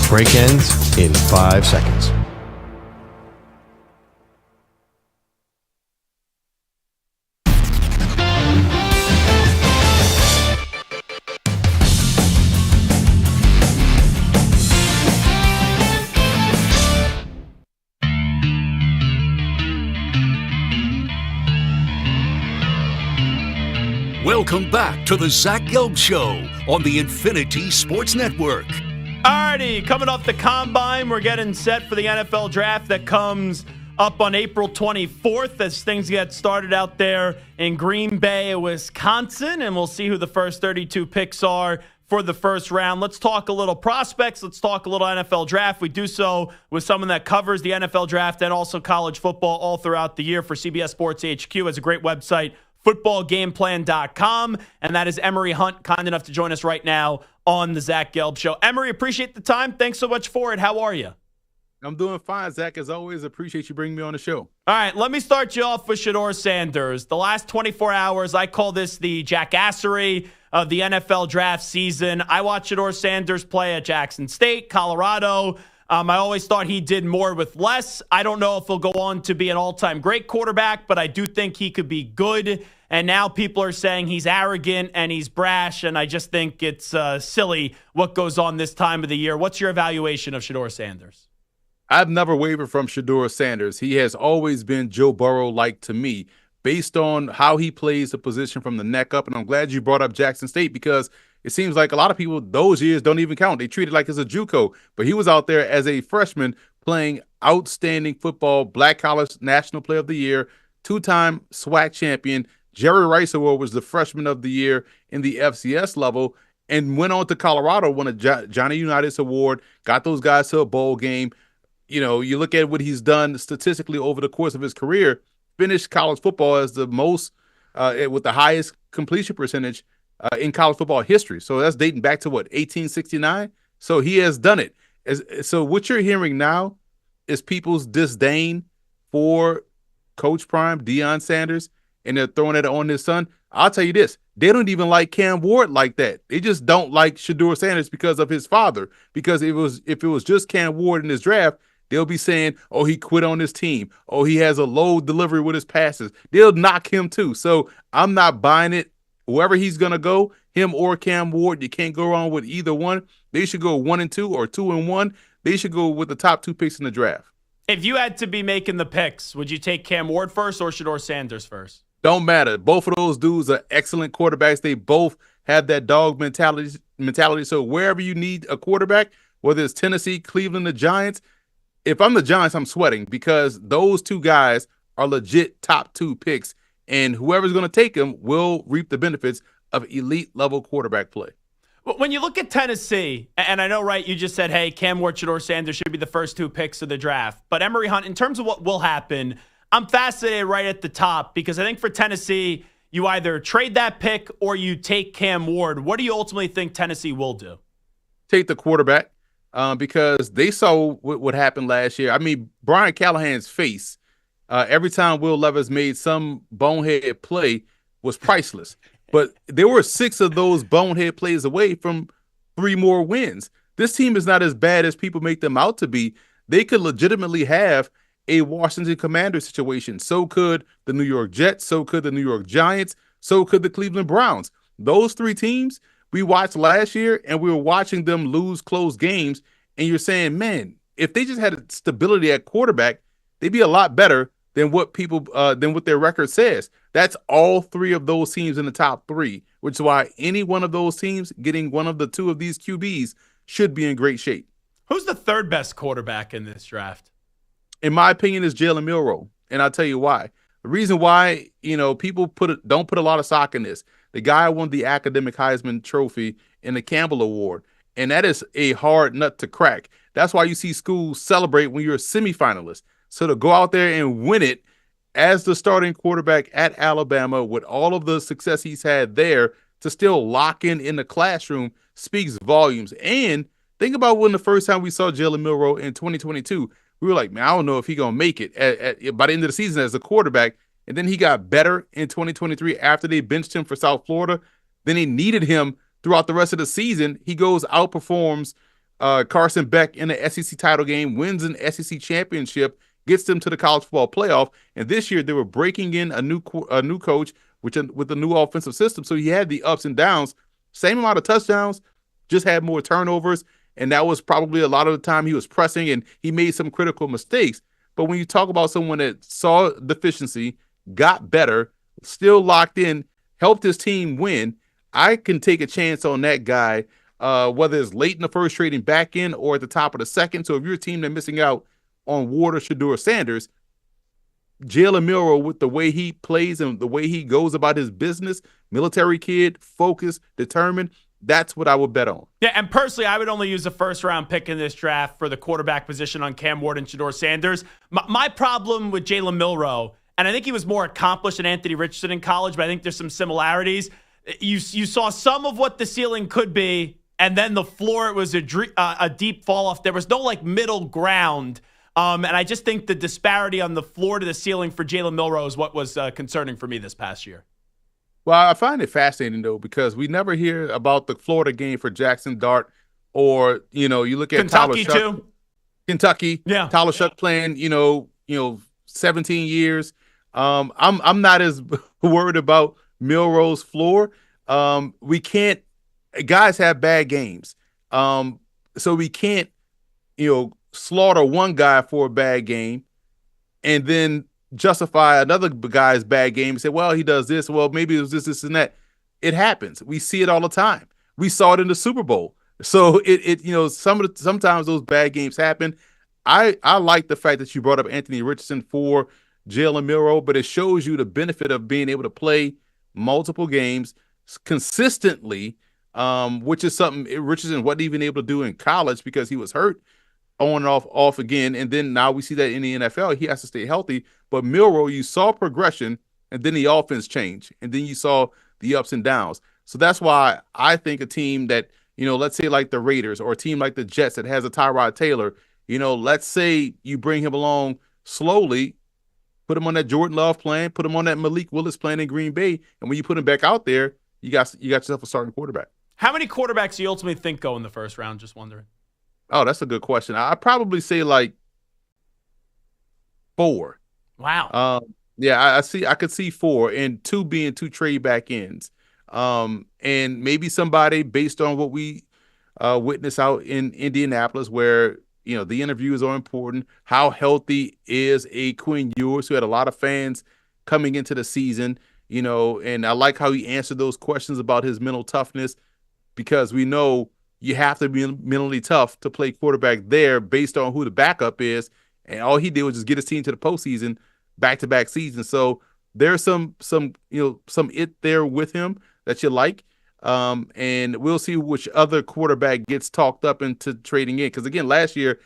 Break ends in 5 seconds. Welcome back to the Zach Gelb Show on the Infinity Sports Network. Alrighty, coming off the Combine, we're getting set for the NFL Draft that comes up on April 24th as things get started out there in Green Bay, Wisconsin, and we'll see who the first 32 picks are for the first round. Let's talk a little prospects. Let's talk a little NFL Draft. We do so with someone that covers the NFL Draft and also college football all throughout the year for CBS Sports HQ. Has a great website, footballgameplan.com, and that is Emory Hunt, kind enough to join us right now on the Zach Gelb Show. Emory, appreciate the time. Thanks so much for it. How are you? I'm doing fine, Zach. As always, appreciate you bringing me on the show. All right, let me start you off with Shedeur Sanders. The last 24 hours, I call this the jackassery of the NFL draft season. I watched Shedeur Sanders play at Jackson State, Colorado. I always thought he did more with less. I don't know if he'll go on to be an all-time great quarterback, but I do think he could be good. And now people are saying he's arrogant and he's brash, and I just think it's silly what goes on this time of the year. What's your evaluation of Shedeur Sanders? I've never wavered from Shedeur Sanders. He has always been Joe Burrow-like to me, based on how he plays the position from the neck up. And I'm glad you brought up Jackson State, because it seems like a lot of people, those years don't even count. They treat it like it's a JUCO. But he was out there as a freshman playing outstanding football, Black College National Player of the Year, two-time SWAC champion. Jerry Rice Award was the Freshman of the Year in the FCS level, and went on to Colorado, won a Johnny Unitas Award, got those guys to a bowl game. You know, you look at what he's done statistically over the course of his career, finished college football as the most, with the highest completion percentage in college football history. So that's dating back to, what, 1869? So he has done it. So what you're hearing now is people's disdain for Coach Prime, Deion Sanders, and they're throwing it on his son. I'll tell you this, they don't even like Cam Ward like that. They just don't like Shedeur Sanders because of his father. Because if it was just Cam Ward in his draft, They'll be saying, oh, he quit on his team. Oh, he has a low delivery with his passes. They'll knock him too. So I'm not buying it. Whoever he's going to go, him or Cam Ward, you can't go wrong with either one. They should go 1-2 or 2-1. They should go with the top 2 picks in the draft. If you had to be making the picks, would you take Cam Ward first or Shedeur Sanders first? Don't matter. Both of those dudes are excellent quarterbacks. They both have that dog mentality. So wherever you need a quarterback, whether it's Tennessee, Cleveland, the Giants, if I'm the Giants, I'm sweating because those two guys are legit top 2 picks, and whoever's going to take them will reap the benefits of elite level quarterback play. When you look at Tennessee, and I know, right, you just said, hey, Cam Ward, Shedeur Sanders should be the first 2 picks of the draft. But Emory Hunt, in terms of what will happen, I'm fascinated right at the top because I think for Tennessee, you either trade that pick or you take Cam Ward. What do you ultimately think Tennessee will do? Take the quarterback because they saw what happened last year. I mean, Brian Callahan's face every time Will Levis made some bonehead play was priceless. But there were 6 of those bonehead plays away from 3 more wins. This team is not as bad as people make them out to be. They could legitimately have a Washington Commanders situation. So could the New York Jets. So could the New York Giants. So could the Cleveland Browns. Those 3 teams we watched last year, and we were watching them lose close games. And you're saying, man, if they just had stability at quarterback, they'd be a lot better than what their record says. That's all 3 of those teams in the top 3, which is why any one of those teams getting one of the 2 of these QBs should be in great shape. Who's the 3rd best quarterback in this draft? In my opinion, is Jalen Milroe, and I'll tell you why. The reason why, people don't put a lot of stock in this. The guy won the academic Heisman Trophy and the Campbell Award, and that is a hard nut to crack. That's why you see schools celebrate when you're a semifinalist. So to go out there and win it as the starting quarterback at Alabama with all of the success he's had there to still lock in the classroom speaks volumes. And think about when the first time we saw Jalen Milroe in 2022, we were like, man, I don't know if he's going to make it by the end of the season as a quarterback. And then he got better in 2023 after they benched him for South Florida. Then they needed him throughout the rest of the season. He goes, outperforms Carson Beck in the SEC title game, wins an SEC championship, gets them to the college football playoff. And this year they were breaking in a new coach with a new offensive system. So he had the ups and downs, same amount of touchdowns, just had more turnovers. And that was probably a lot of the time he was pressing and he made some critical mistakes. But when you talk about someone that saw deficiency, got better, still locked in, helped his team win, I can take a chance on that guy, whether it's late in the first trading back in or at the top of the second. So if you're a team that's missing out on Ward or Shedeur Sanders, Jalen Milroe, with the way he plays and the way he goes about his business, military kid, focused, determined, that's what I would bet on. Yeah, and personally, I would only use a first-round pick in this draft for the quarterback position on Cam Ward and Shedeur Sanders. My problem with Jalen Milroe, and I think he was more accomplished than Anthony Richardson in college, but I think there's some similarities. You saw some of what the ceiling could be, and then the floor, it was a deep fall-off. There was no, middle ground. And I just think the disparity on the floor to the ceiling for Jalen Milroe is what was concerning for me this past year. Well, I find it fascinating, though, because we never hear about the Florida game for Jackson Dart or, you look at Kentucky, Tyler Shuck, too. Kentucky. Yeah. Tyler Shuck playing, 17 years. I'm not as worried about Milroe's floor. Guys have bad games. So we can't, slaughter one guy for a bad game and then justify another guy's bad game and say, well, he does this. Well, maybe it was this, and that. It happens. We see it all the time. We saw it in the Super Bowl. So sometimes those bad games happen. I like the fact that you brought up Anthony Richardson for Jalen Milroe, but it shows you the benefit of being able to play multiple games consistently, which is something Richardson wasn't even able to do in college because he was hurt on and off again. And then now we see that in the NFL, he has to stay healthy. But Milroe, you saw progression, and then the offense changed, and then you saw the ups and downs. So that's why I think a team that, let's say like the Raiders or a team like the Jets that has a Tyrod Taylor, let's say you bring him along slowly, put him on that Jordan Love plan, put him on that Malik Willis plan in Green Bay, and when you put him back out there, you got yourself a starting quarterback. How many quarterbacks do you ultimately think go in the first round? Just wondering. Oh, that's a good question. I'd probably say like 4. Wow. Yeah, I could see 4, and 2 being 2 trade back ends. And maybe somebody based on what we witness out in Indianapolis, where the interviews are important. How healthy is a Quinn Ewers, who had a lot of fans coming into the season? And I like how he answered those questions about his mental toughness, because we know you have to be mentally tough to play quarterback there based on who the backup is. And all he did was just get his team to the postseason, back-to-back seasons. So there's some it there with him that you like. And we'll see which other quarterback gets talked up into trading in. Because again, last year,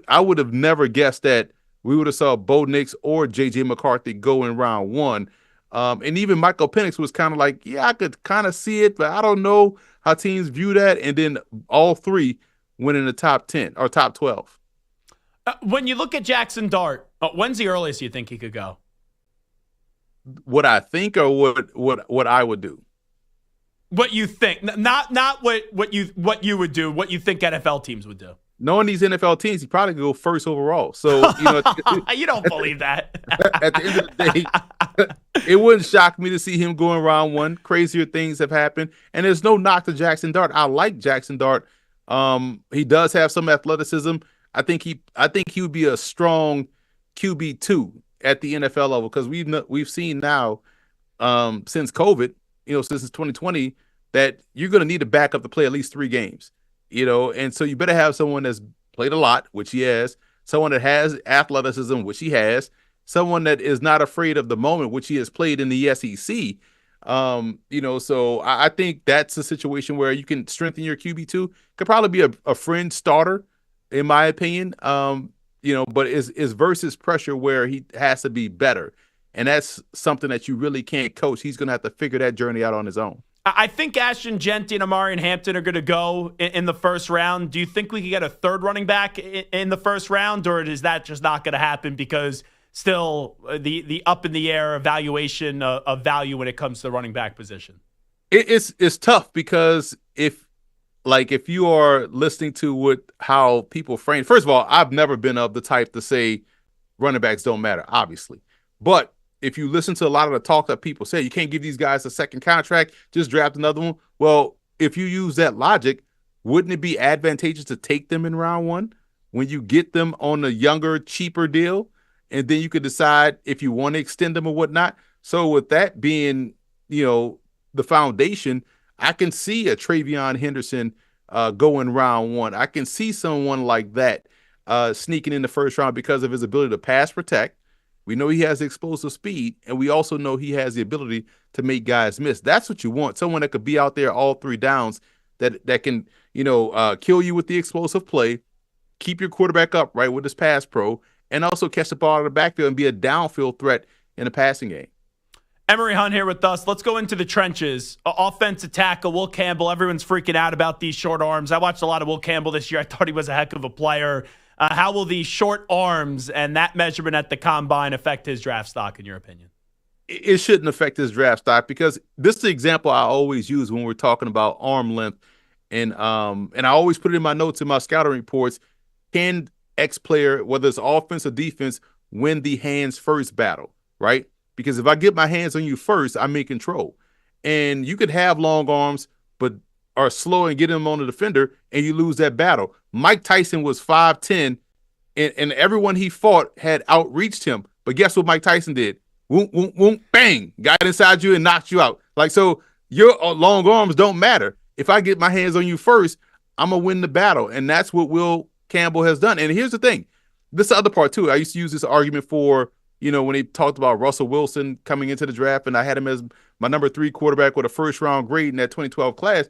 I would have never guessed that we would have saw Bo Nix or J.J. McCarthy go in round 1. And even Michael Penix was kind of like, yeah, I could kind of see it, but I don't know how teams view that. And then all 3 went in the top 10 or top 12. When you look at Jackson Dart, when's the earliest you think he could go? What I think, or what I would do? What you think, not what you would do. What you think NFL teams would do? Knowing these NFL teams, he probably could go first overall. So you don't believe that. At the end of the day, it wouldn't shock me to see him go in round 1. Crazier things have happened, and there's no knock to Jackson Dart. I like Jackson Dart. He does have some athleticism. I think he would be a strong QB2 at the NFL level, because we've seen now since COVID, since 2020, that you're going to need a backup to play at least 3 games, and so you better have someone that's played a lot, which he has, someone that has athleticism, which he has, someone that is not afraid of the moment, which he has played in the SEC. So I think that's a situation where you can strengthen your QB2. Could probably be a fringe starter, in my opinion. But is versus pressure where he has to be better. And that's something that you really can't coach. He's going to have to figure that journey out on his own. I think Ashton Jeanty and Amari and Hampton are going to go in the first round. Do you think we could get a third running back in the first round, or is that just not going to happen because still the up in the air evaluation of value when it comes to the running back position? It's tough, because if you are listening to how people frame, first of all, I've never been of the type to say running backs don't matter, obviously. But if you listen to a lot of the talk that people say, you can't give these guys a second contract, just draft another one. Well, if you use that logic, wouldn't it be advantageous to take them in round 1 when you get them on a younger, cheaper deal? And then you could decide if you want to extend them or whatnot. So with that being, the foundation, I can see a Travion Henderson go in round 1. I can see someone like that sneaking in the first round because of his ability to pass protect. We know he has explosive speed, and we also know he has the ability to make guys miss. That's what you want. Someone that could be out there all 3 downs, that can, kill you with the explosive play, keep your quarterback upright with his pass pro, and also catch the ball out of the backfield and be a downfield threat in the passing game. Emory Hunt here with us. Let's go into the trenches. Offensive tackle, Will Campbell. Everyone's freaking out about these short arms. I watched a lot of Will Campbell this year. I thought he was a heck of a player. How will these short arms and that measurement at the combine affect his draft stock, in your opinion? It shouldn't affect his draft stock, because this is the example I always use when we're talking about arm length. And I always put it in my notes in my scouting reports. Can X player, whether it's offense or defense, win the hands first battle, right? Because if I get my hands on you first, I'm in control. And you could have long arms, but are slow and get them on the defender, and you lose that battle. Mike Tyson was 5'10", and everyone he fought had outreached him. But guess what Mike Tyson did? Woom, woom, woom, bang, got inside you and knocked you out. So your long arms don't matter. If I get my hands on you first, I'm going to win the battle. And that's what Will Campbell has done. And here's the thing. This is the other part, too. I used to use this argument for, when they talked about Russell Wilson coming into the draft, and I had him as my number 3 quarterback with a first-round grade in that 2012 class.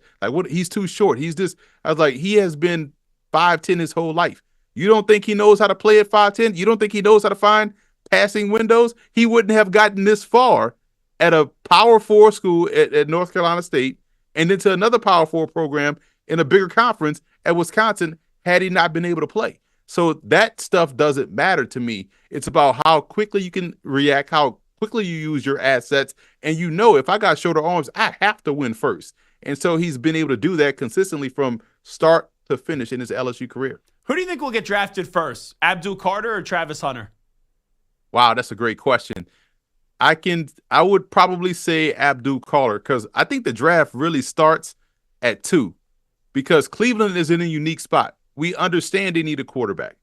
He's too short. I was like, he has been 5'10" his whole life. You don't think he knows how to play at 5'10"? You don't think he knows how to find passing windows? He wouldn't have gotten this far at a Power 4 school at North Carolina State, and then to another Power 4 program in a bigger conference at Wisconsin had he not been able to play. So that stuff doesn't matter to me. It's about how quickly you can react, how quickly you use your assets. And if I got shorter arms, I have to win first. And so he's been able to do that consistently from start to finish in his LSU career. Who do you think will get drafted first, Abdul Carter or Travis Hunter? Wow, that's a great question. I would probably say Abdul Carter because I think the draft really starts at 2 because Cleveland is in a unique spot. We understand they need a quarterback,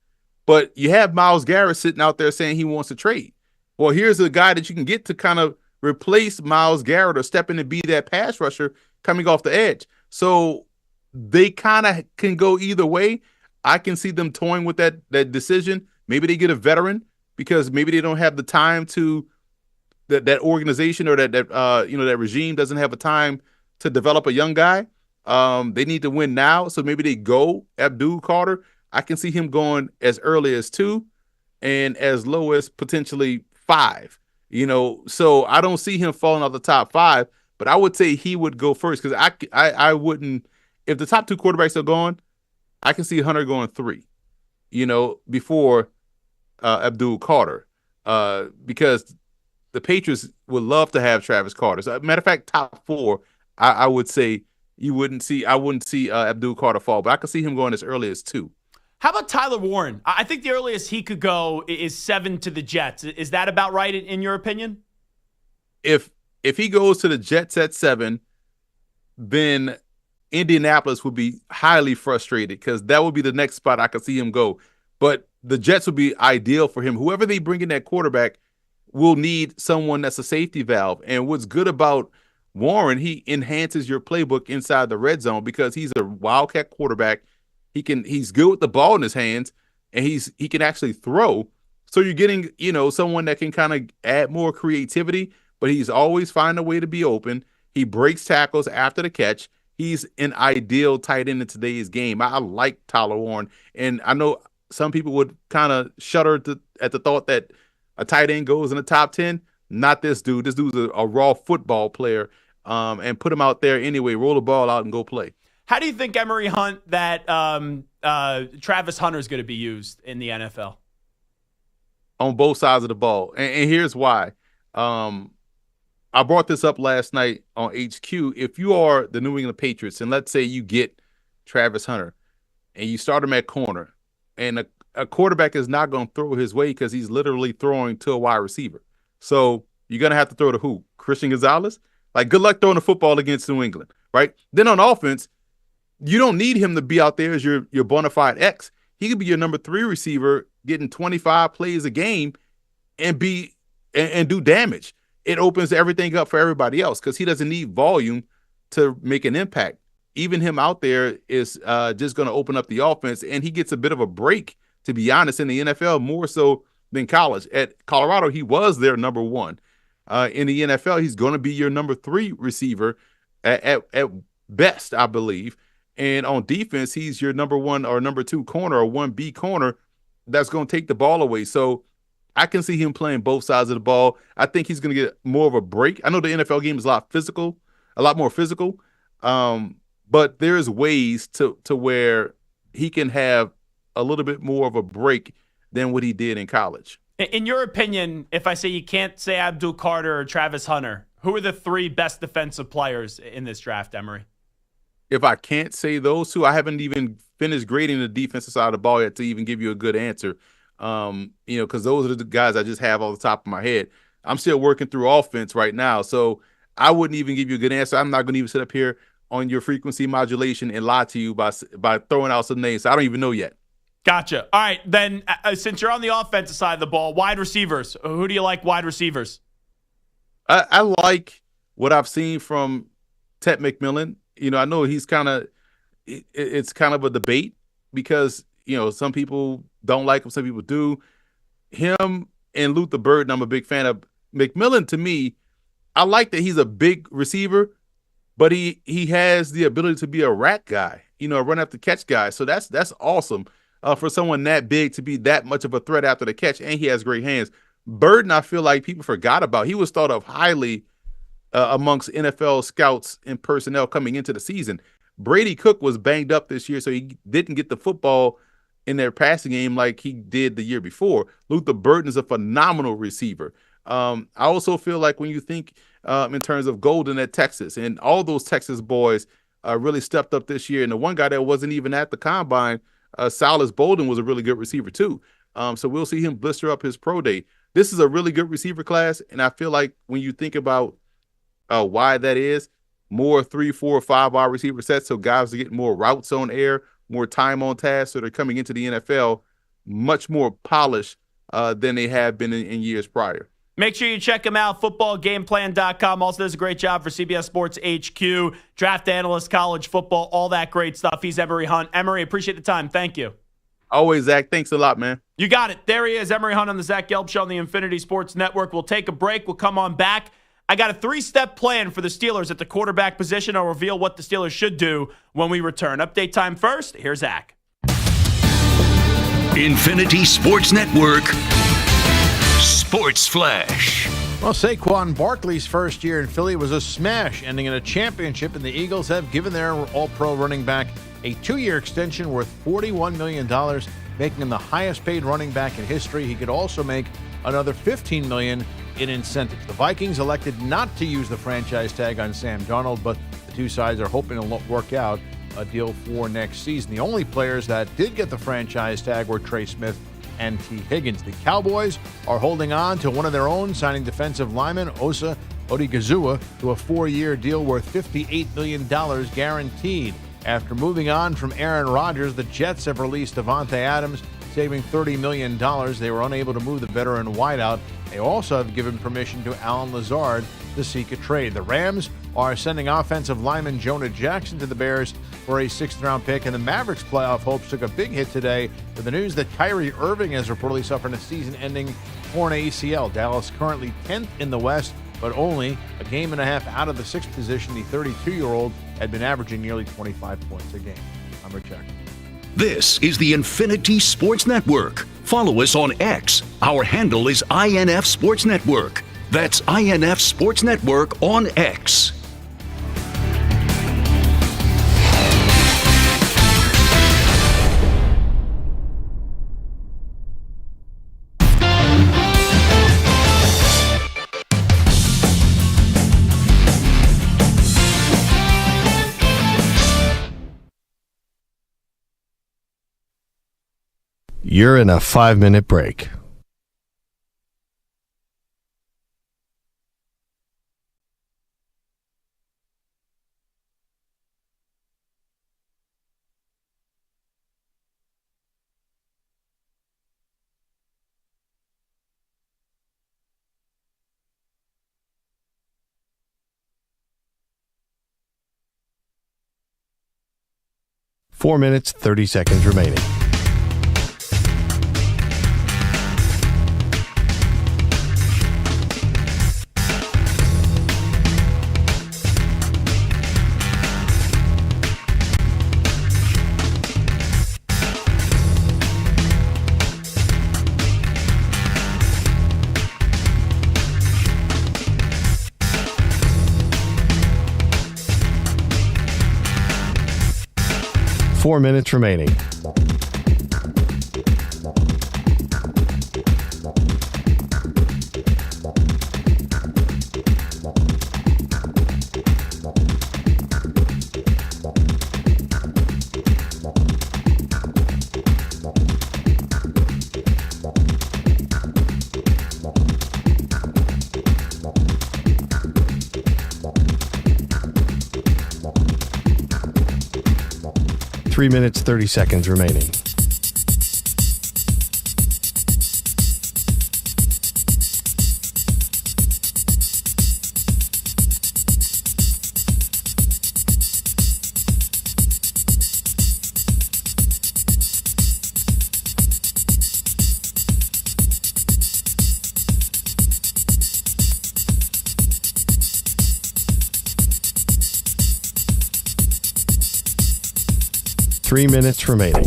but you have Myles Garrett sitting out there saying he wants to trade. Well, here's a guy that you can get to kind of replace Myles Garrett or step in and be that pass rusher coming off the edge. So they kind of can go either way. I can see them toying with that decision. Maybe they get a veteran because maybe they don't have the time to that organization or that regime doesn't have a time to develop a young guy. They need to win now, so maybe they go Abdul Carter. I can see him going as early as 2 and as low as potentially 5. So I don't see him falling off the top 5, but I would say he would go first because I wouldn't. If the top 2 quarterbacks are gone, I can see Hunter going 3. Before Abdul Carter, because the Patriots would love to have Travis Carter. So, matter of fact, top 4, I would say I wouldn't see Abdul Carter fall, but I could see him going as early as 2. How about Tyler Warren? I think the earliest he could go is 7 to the Jets. Is that about right in your opinion? If he goes to the Jets at 7, then Indianapolis would be highly frustrated because that would be the next spot I could see him go. But the Jets would be ideal for him. Whoever they bring in that quarterback will need someone that's a safety valve. And what's good about Warren, he enhances your playbook inside the red zone because he's a wildcat quarterback. He's good with the ball in his hands, and he can actually throw. So you're getting, someone that can kind of add more creativity, but he's always find a way to be open. He breaks tackles after the catch. He's an ideal tight end in today's game. I like Tyler Warren, and I know some people would kind of shudder at the thought that a tight end goes in the top 10. Not this dude. This dude's a raw football player, and put him out there anyway. Roll the ball out and go play. How do you think, Emory Hunt, that Travis Hunter is going to be used in the NFL? On both sides of the ball. And here's why. I brought this up last night on HQ. If you are the New England Patriots, and let's say you get Travis Hunter, and you start him at corner, and a quarterback is not going to throw his way because he's literally throwing to a wide receiver. So you're going to have to throw to who? Christian Gonzalez? Like, good luck throwing the football against New England, right? Then on offense, you don't need him to be out there as your bona fide X. He could be your number 3 receiver, getting 25 plays a game and do damage. It opens everything up for everybody else because he doesn't need volume to make an impact. Even him out there is just going to open up the offense, and he gets a bit of a break, to be honest, in the NFL more so than college. At Colorado, he was their number 1. In the NFL, he's going to be your number 3 receiver at best, I believe. And on defense, he's your number 1 or number 2 corner or 1B corner that's going to take the ball away. So I can see him playing both sides of the ball. I think he's going to get more of a break. I know the NFL game is a lot more physical. But there's ways to where he can have a little bit more of a break than what he did in college. In your opinion, if I say you can't say Abdul Carter or Travis Hunter, who are the 3 best defensive players in this draft, Emory? If I can't say those 2, I haven't even finished grading the defensive side of the ball yet to even give you a good answer. Because those are the guys I just have off the top of my head. I'm still working through offense right now, so I wouldn't even give you a good answer. I'm not going to even sit up here on your frequency modulation and lie to you by throwing out some names. So I don't even know yet. Gotcha. All right, then since you're on the offensive side of the ball, wide receivers. Who do you like wide receivers? I like what I've seen from Ted McMillan. I know he's it's kind of a debate because, some people don't like him, some people do. Him and Luther Burden, I'm a big fan of. McMillan, to me, I like that he's a big receiver, but he has the ability to be a rack guy, a run after catch guy. So that's awesome for someone that big to be that much of a threat after the catch, and he has great hands. Burden, I feel like people forgot about. He was thought of highly amongst NFL scouts and personnel coming into the season. Brady Cook was banged up this year, so he didn't get the football in their passing game like he did the year before. Luther Burden is a phenomenal receiver. I also feel like when you think in terms of Golden at Texas, and all those Texas boys really stepped up this year, and the one guy that wasn't even at the combine, Silas Bolden, was a really good receiver too. So we'll see him blister up his pro day. this is a really good receiver class, and I feel like when you think about why that is, more 3, 4, 5 wide receiver sets, so guys are getting more routes on air, more time on task, so they're coming into the NFL much more polished than they have been in years prior. Make sure you check him out, footballgameplan.com. Also does a great job for CBS Sports HQ, draft analyst, college football, all that great stuff. He's Emory Hunt. Emory, appreciate the time. Thank you. Always, Zach. Thanks a lot, man. You got it. There he is, Emory Hunt on the Zach Gelb Show on the Infinity Sports Network. We'll take a break. We'll come on back. I got a 3-step plan for the Steelers at the quarterback position. I'll reveal what the Steelers should do when we return. Update time first. Here's Zach. Infinity Sports Network Sports Flash. Well, Saquon Barkley's first year in Philly was a smash, ending in a championship, and the Eagles have given their all-pro running back a 2-year extension worth $41 million, making him the highest-paid running back in history. He could also make another $15 million in incentives. The Vikings elected not to use the franchise tag on Sam Darnold, but the two sides are hoping to work out a deal for next season. The only players that did get the franchise tag were Trey Smith and T. Higgins. The Cowboys are holding on to one of their own, signing defensive lineman Osa Odigizua to a 4-year deal worth $58 million guaranteed. After moving on from Aaron Rodgers, the Jets have released Devontae Adams, saving $30 million. They were unable to move the veteran wideout. They also have given permission to Alan Lazard to seek a trade. The Rams are sending offensive lineman Jonah Jackson to the Bears for a 6th-round pick, and the Mavericks' playoff hopes took a big hit today with the news that Kyire Irving has reportedly suffered a season-ending torn ACL. Dallas currently 10th in the West, but only a game and a half out of the 6th position. The 32-year-old had been averaging nearly 25 points a game. I'm Rich Jackson. This is the Infinity Sports Network. Follow us on X. Our handle is INF Sports Network. That's INF Sports Network on X. You're in a 5-minute break. Four minutes, 30 seconds remaining. Four minutes remaining. Three minutes, 30 seconds remaining. Three minutes remaining.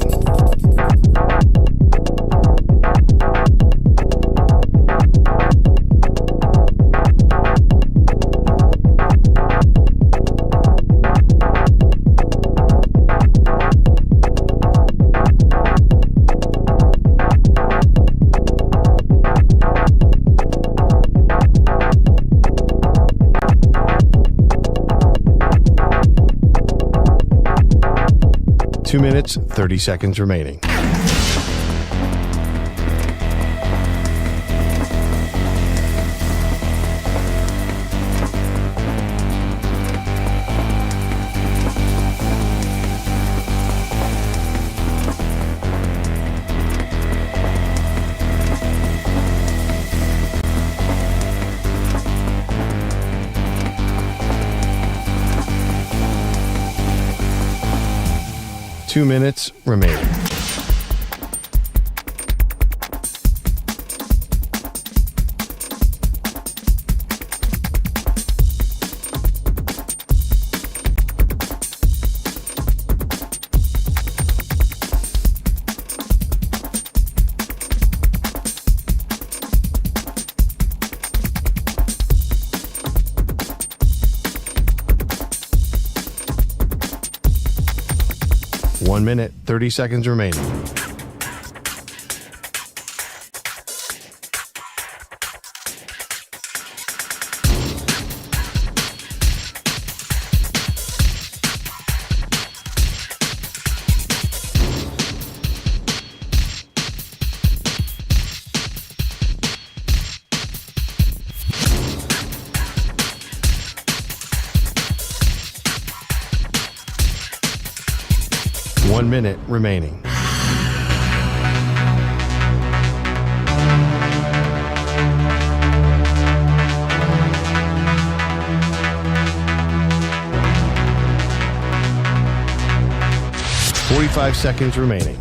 Two minutes, 30 seconds remaining. 2 minutes remaining. One minute, 30 seconds remaining. One minute remaining. Forty-five seconds remaining.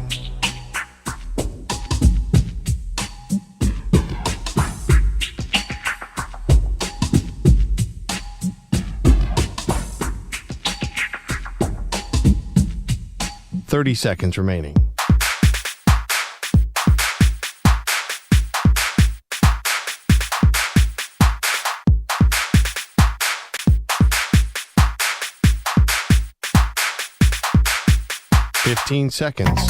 Thirty seconds remaining. Fifteen seconds.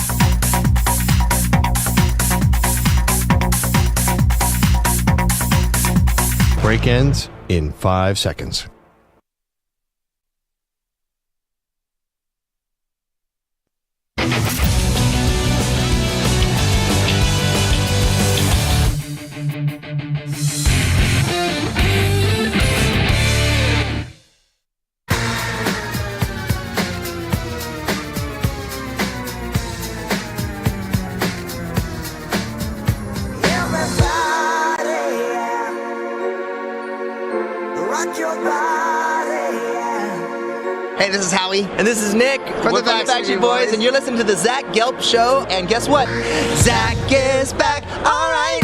Break ends in 5 seconds. Hey, this is Howie. And this is Nick from the Backstreet Boys. And you're listening to the Zach Gelb Show. And guess what? Zach is back. All right.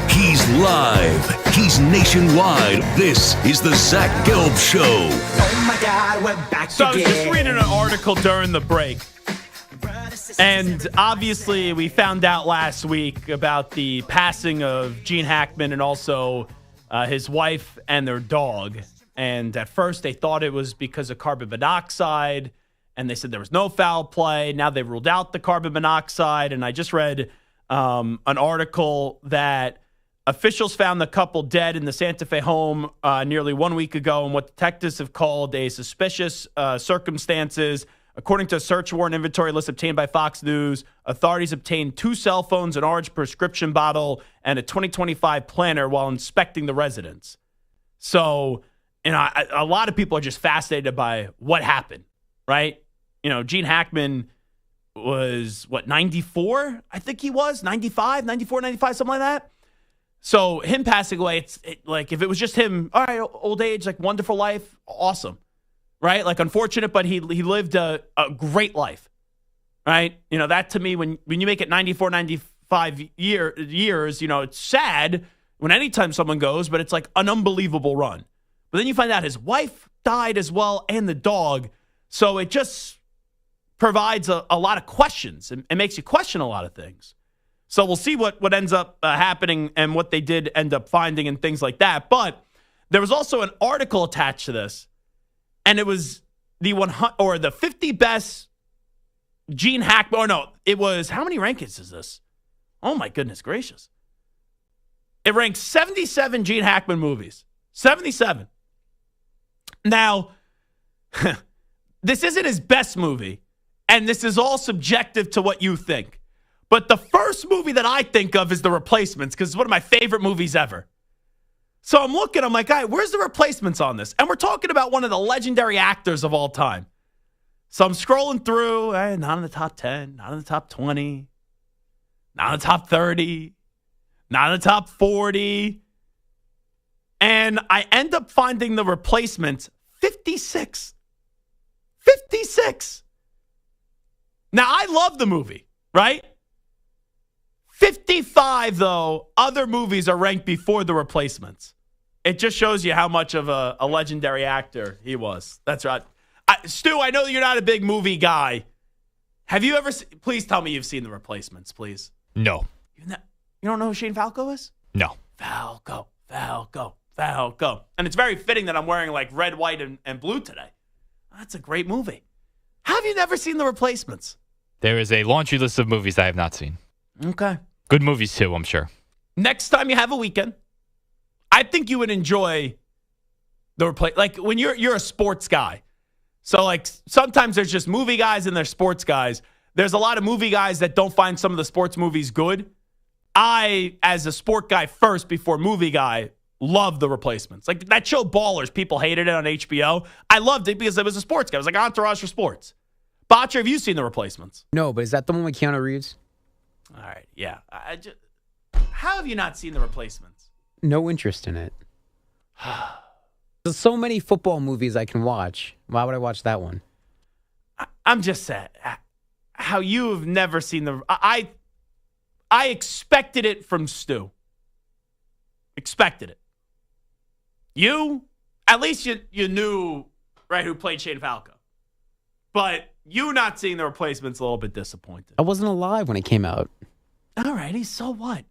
He's live. He's nationwide. This is the Zach Gelb Show. Oh, my God, we're back So I was just reading an article during the break. And obviously, we found out last week about the passing of Gene Hackman and also his wife and their dog. And at first, they thought it was because of carbon monoxide, and they said there was no foul play. Now they ruled out the carbon monoxide. And I just read an article that officials found the couple dead in the Santa Fe home nearly 1 week ago in what detectives have called a suspicious circumstances. According to a search warrant inventory list obtained by Fox News, authorities obtained 2 cell phones, an orange prescription bottle, and a 2025 planner while inspecting the residence. So, you know, a lot of people are just fascinated by what happened, right? You know, Gene Hackman was, 94? I think he was, 94, 95, something like that. So him passing away, like if it was just him, all right, old age, like wonderful life, awesome, right? Like unfortunate, but he lived a great life, right? You know, that to me, when you make it 94, 95 years, you know, it's sad when anytime someone goes, but it's like an unbelievable run. But then you find out his wife died as well and the dog. So it just provides a lot of questions and makes you question a lot of things. So we'll see what ends up happening and what they did end up finding and things like that. But there was also an article attached to this, and it was the 50 best Gene Hackman. Or no, it was, how many rankings is this? Oh my goodness gracious! It ranks 77 Gene Hackman movies. 77. Now, this isn't his best movie, and this is all subjective to what you think. But the first movie that I think of is The Replacements, because it's one of my favorite movies ever. So I'm looking, I'm like, all right, where's The Replacements on this? And we're talking about one of the legendary actors of all time. So I'm scrolling through, not in the top 10, not in the top 20, not in the top 30, not in the top 40. And I end up finding The Replacements 56. 56. Now, I love the movie, right? 55, though, other movies are ranked before The Replacements. It just shows you how much of a legendary actor he was. That's right. Stu, I know you're not a big movie guy. Have you ever please tell me you've seen The Replacements, please. No. You don't know who Shane Falco is? No. Falco. And it's very fitting that I'm wearing like red, white, and blue today. That's a great movie. How have you never seen The Replacements? There is a laundry list of movies I have not seen. Okay. Good movies, too, I'm sure. Next time you have a weekend, I think you would enjoy The Like when you're a sports guy. So like sometimes there's just movie guys and there's sports guys. There's a lot of movie guys that don't find some of the sports movies good. I, as a sport guy first before movie guy, love The Replacements. Like that show Ballers, people hated it on HBO. I loved it because it was a sports guy. It was like Entourage for sports. Botcher, have you seen The Replacements? No, but is that the one with Keanu Reeves? All right, yeah. How have you not seen The Replacements? No interest in it. There's so many football movies I can watch. Why would I watch that one? I'm just sad how you have never seen I expected it from Stu. Expected it. You, at least you knew, right, who played Shane Falco. But you not seeing The Replacement's a little bit disappointed. I wasn't alive when it came out. All righty, so what?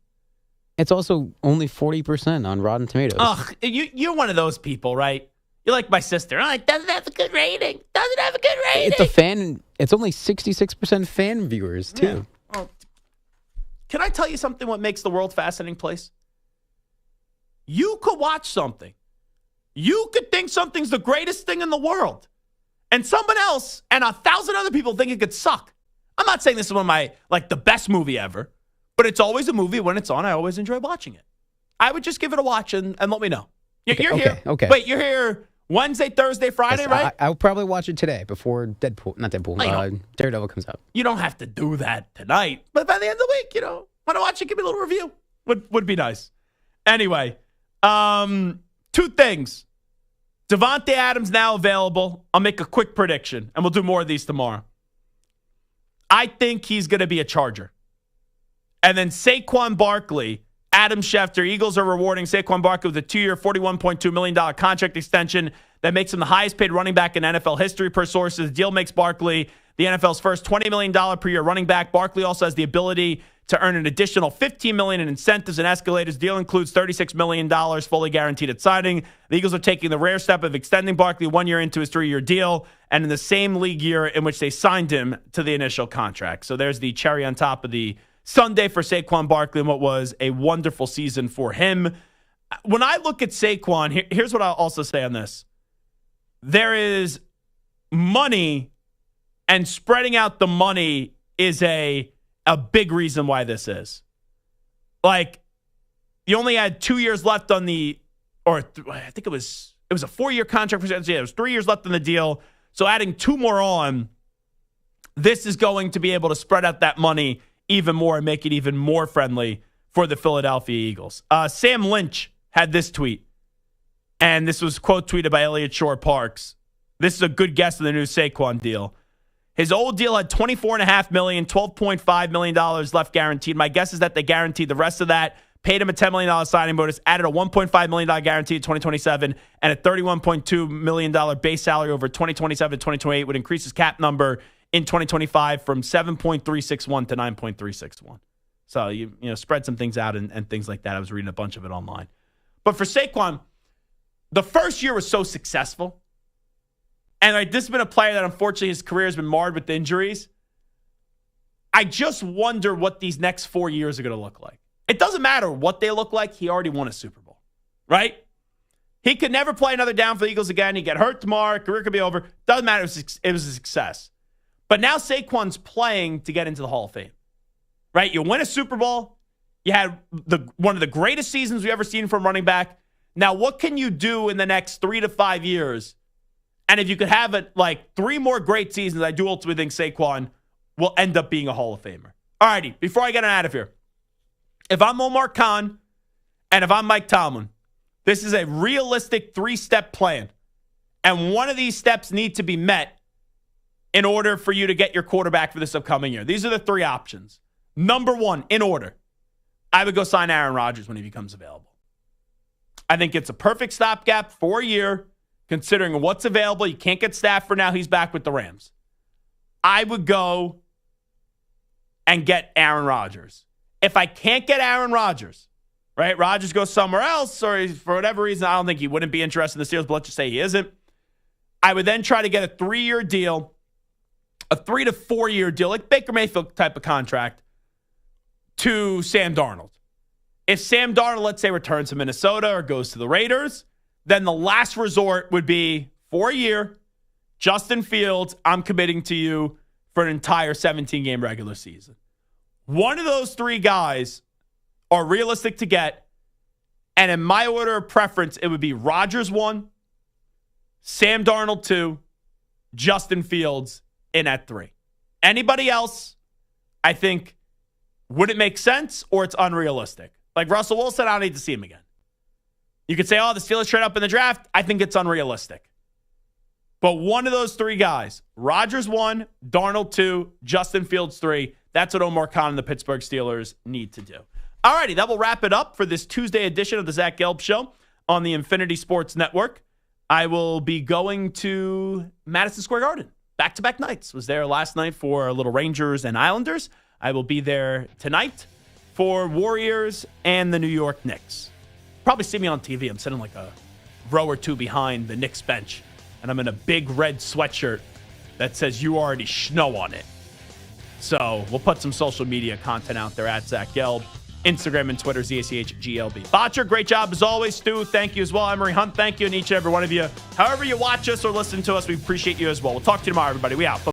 It's also only 40% on Rotten Tomatoes. Ugh, you're one of those people, right? You're like my sister. I'm like, doesn't have a good rating. Doesn't have a good rating. It's only 66% fan viewers, too. Yeah. Well, can I tell you something what makes the world a fascinating place? You could watch something. You could think something's the greatest thing in the world. And someone else and 1,000 other people think it could suck. I'm not saying this is one of my, like, the best movie ever. But it's always a movie. When it's on, I always enjoy watching it. I would just give it a watch and let me know. You're here. Okay. Wait, you're here Wednesday, Thursday, Friday, yes, right? I'll probably watch it today before Daredevil comes out. You don't have to do that tonight. But by the end of the week, want to watch it, give me a little review. Would be nice. Anyway, 2 things. Devontae Adams now available. I'll make a quick prediction, and we'll do more of these tomorrow. I think he's going to be a Charger. And then Saquon Barkley, Adam Schefter, Eagles are rewarding Saquon Barkley with a 2-year, $41.2 million contract extension that makes him the highest paid running back in NFL history per sources. The deal makes Barkley the NFL's first $20 million per year running back. Barkley also has the ability to earn an additional $15 million in incentives and escalators. The deal includes $36 million fully guaranteed at signing. The Eagles are taking the rare step of extending Barkley 1 year into his 3-year deal and in the same league year in which they signed him to the initial contract. So there's the cherry on top of the Sunday for Saquon Barkley and what was a wonderful season for him. When I look at Saquon, here's what I'll also say on this. There is money, and spreading out the money is a big reason why this is. Like, you only had 2 years left on I think it was a 4-year contract. Yeah, it was 3 years left on the deal. So adding 2 more on, this is going to be able to spread out that money even more and make it even more friendly for the Philadelphia Eagles. Sam Lynch had this tweet, and this was quote tweeted by Elliott Shore Parks. This is a good guess of the new Saquon deal. His old deal had $24.5 million, $12.5 million left guaranteed. My guess is that they guaranteed the rest of that, paid him a $10 million signing bonus, added a $1.5 million guarantee in 2027, and a $31.2 million base salary over 2027 2028 would increase his cap number in 2025 from 7.361 to 9.361. So, you spread some things out and things like that. I was reading a bunch of it online. But for Saquon, the first year was so successful. And this has been a player that unfortunately his career has been marred with injuries. I just wonder what these next 4 years are going to look like. It doesn't matter what they look like. He already won a Super Bowl, right? He could never play another down for the Eagles again. He'd get hurt tomorrow. Career could be over. Doesn't matter. It was a success. But now Saquon's playing to get into the Hall of Fame, right? You win a Super Bowl. You had one of the greatest seasons we've ever seen from running back. Now, what can you do in the next 3 to 5 years? And if you could have 3 more great seasons, I do ultimately think Saquon will end up being a Hall of Famer. All righty, before I get out of here, if I'm Omar Khan and if I'm Mike Tomlin, this is a realistic 3-step plan. And one of these steps need to be met in order for you to get your quarterback for this upcoming year? These are the 3 options. Number 1, in order, I would go sign Aaron Rodgers when he becomes available. I think it's a perfect stopgap for a year, considering what's available. You can't get Stafford now. He's back with the Rams. I would go and get Aaron Rodgers. If I can't get Aaron Rodgers, right, Rodgers goes somewhere else, or for whatever reason, I don't think he wouldn't be interested in the Steelers, but let's just say he isn't. I would then try to get a 3-year deal, a 3 to 4 year deal, like Baker Mayfield type of contract, to Sam Darnold. If Sam Darnold, let's say, returns to Minnesota or goes to the Raiders, then the last resort would be for a year, Justin Fields, I'm committing to you for an entire 17-game regular season. One of those 3 guys are realistic to get, and in my order of preference, it would be Rodgers 1, Sam Darnold 2, Justin Fields in at 3. Anybody else, I think, would it make sense or it's unrealistic? Like Russell Wilson, I don't need to see him again. You could say, oh, the Steelers trade up in the draft. I think it's unrealistic. But one of those 3 guys, Rodgers 1, Darnold 2, Justin Fields 3, that's what Omar Khan and the Pittsburgh Steelers need to do. All righty, that will wrap it up for this Tuesday edition of the Zach Gelb Show on the Infinity Sports Network. I will be going to Madison Square Garden. Back-to-back nights. Was there last night for little Rangers and Islanders. I will be there tonight for Warriors and the New York Knicks. Probably see me on TV. I'm sitting like a row or 2 behind the Knicks bench, and I'm in a big red sweatshirt that says "You already schno" on it. So we'll put some social media content out there at Zach Gelb. Instagram and Twitter, ZACHGLB. Botcher, great job as always. Stu, thank you as well. Emory Hunt, thank you. And each and every one of you, however you watch us or listen to us, we appreciate you as well. We'll talk to you tomorrow, everybody. We out.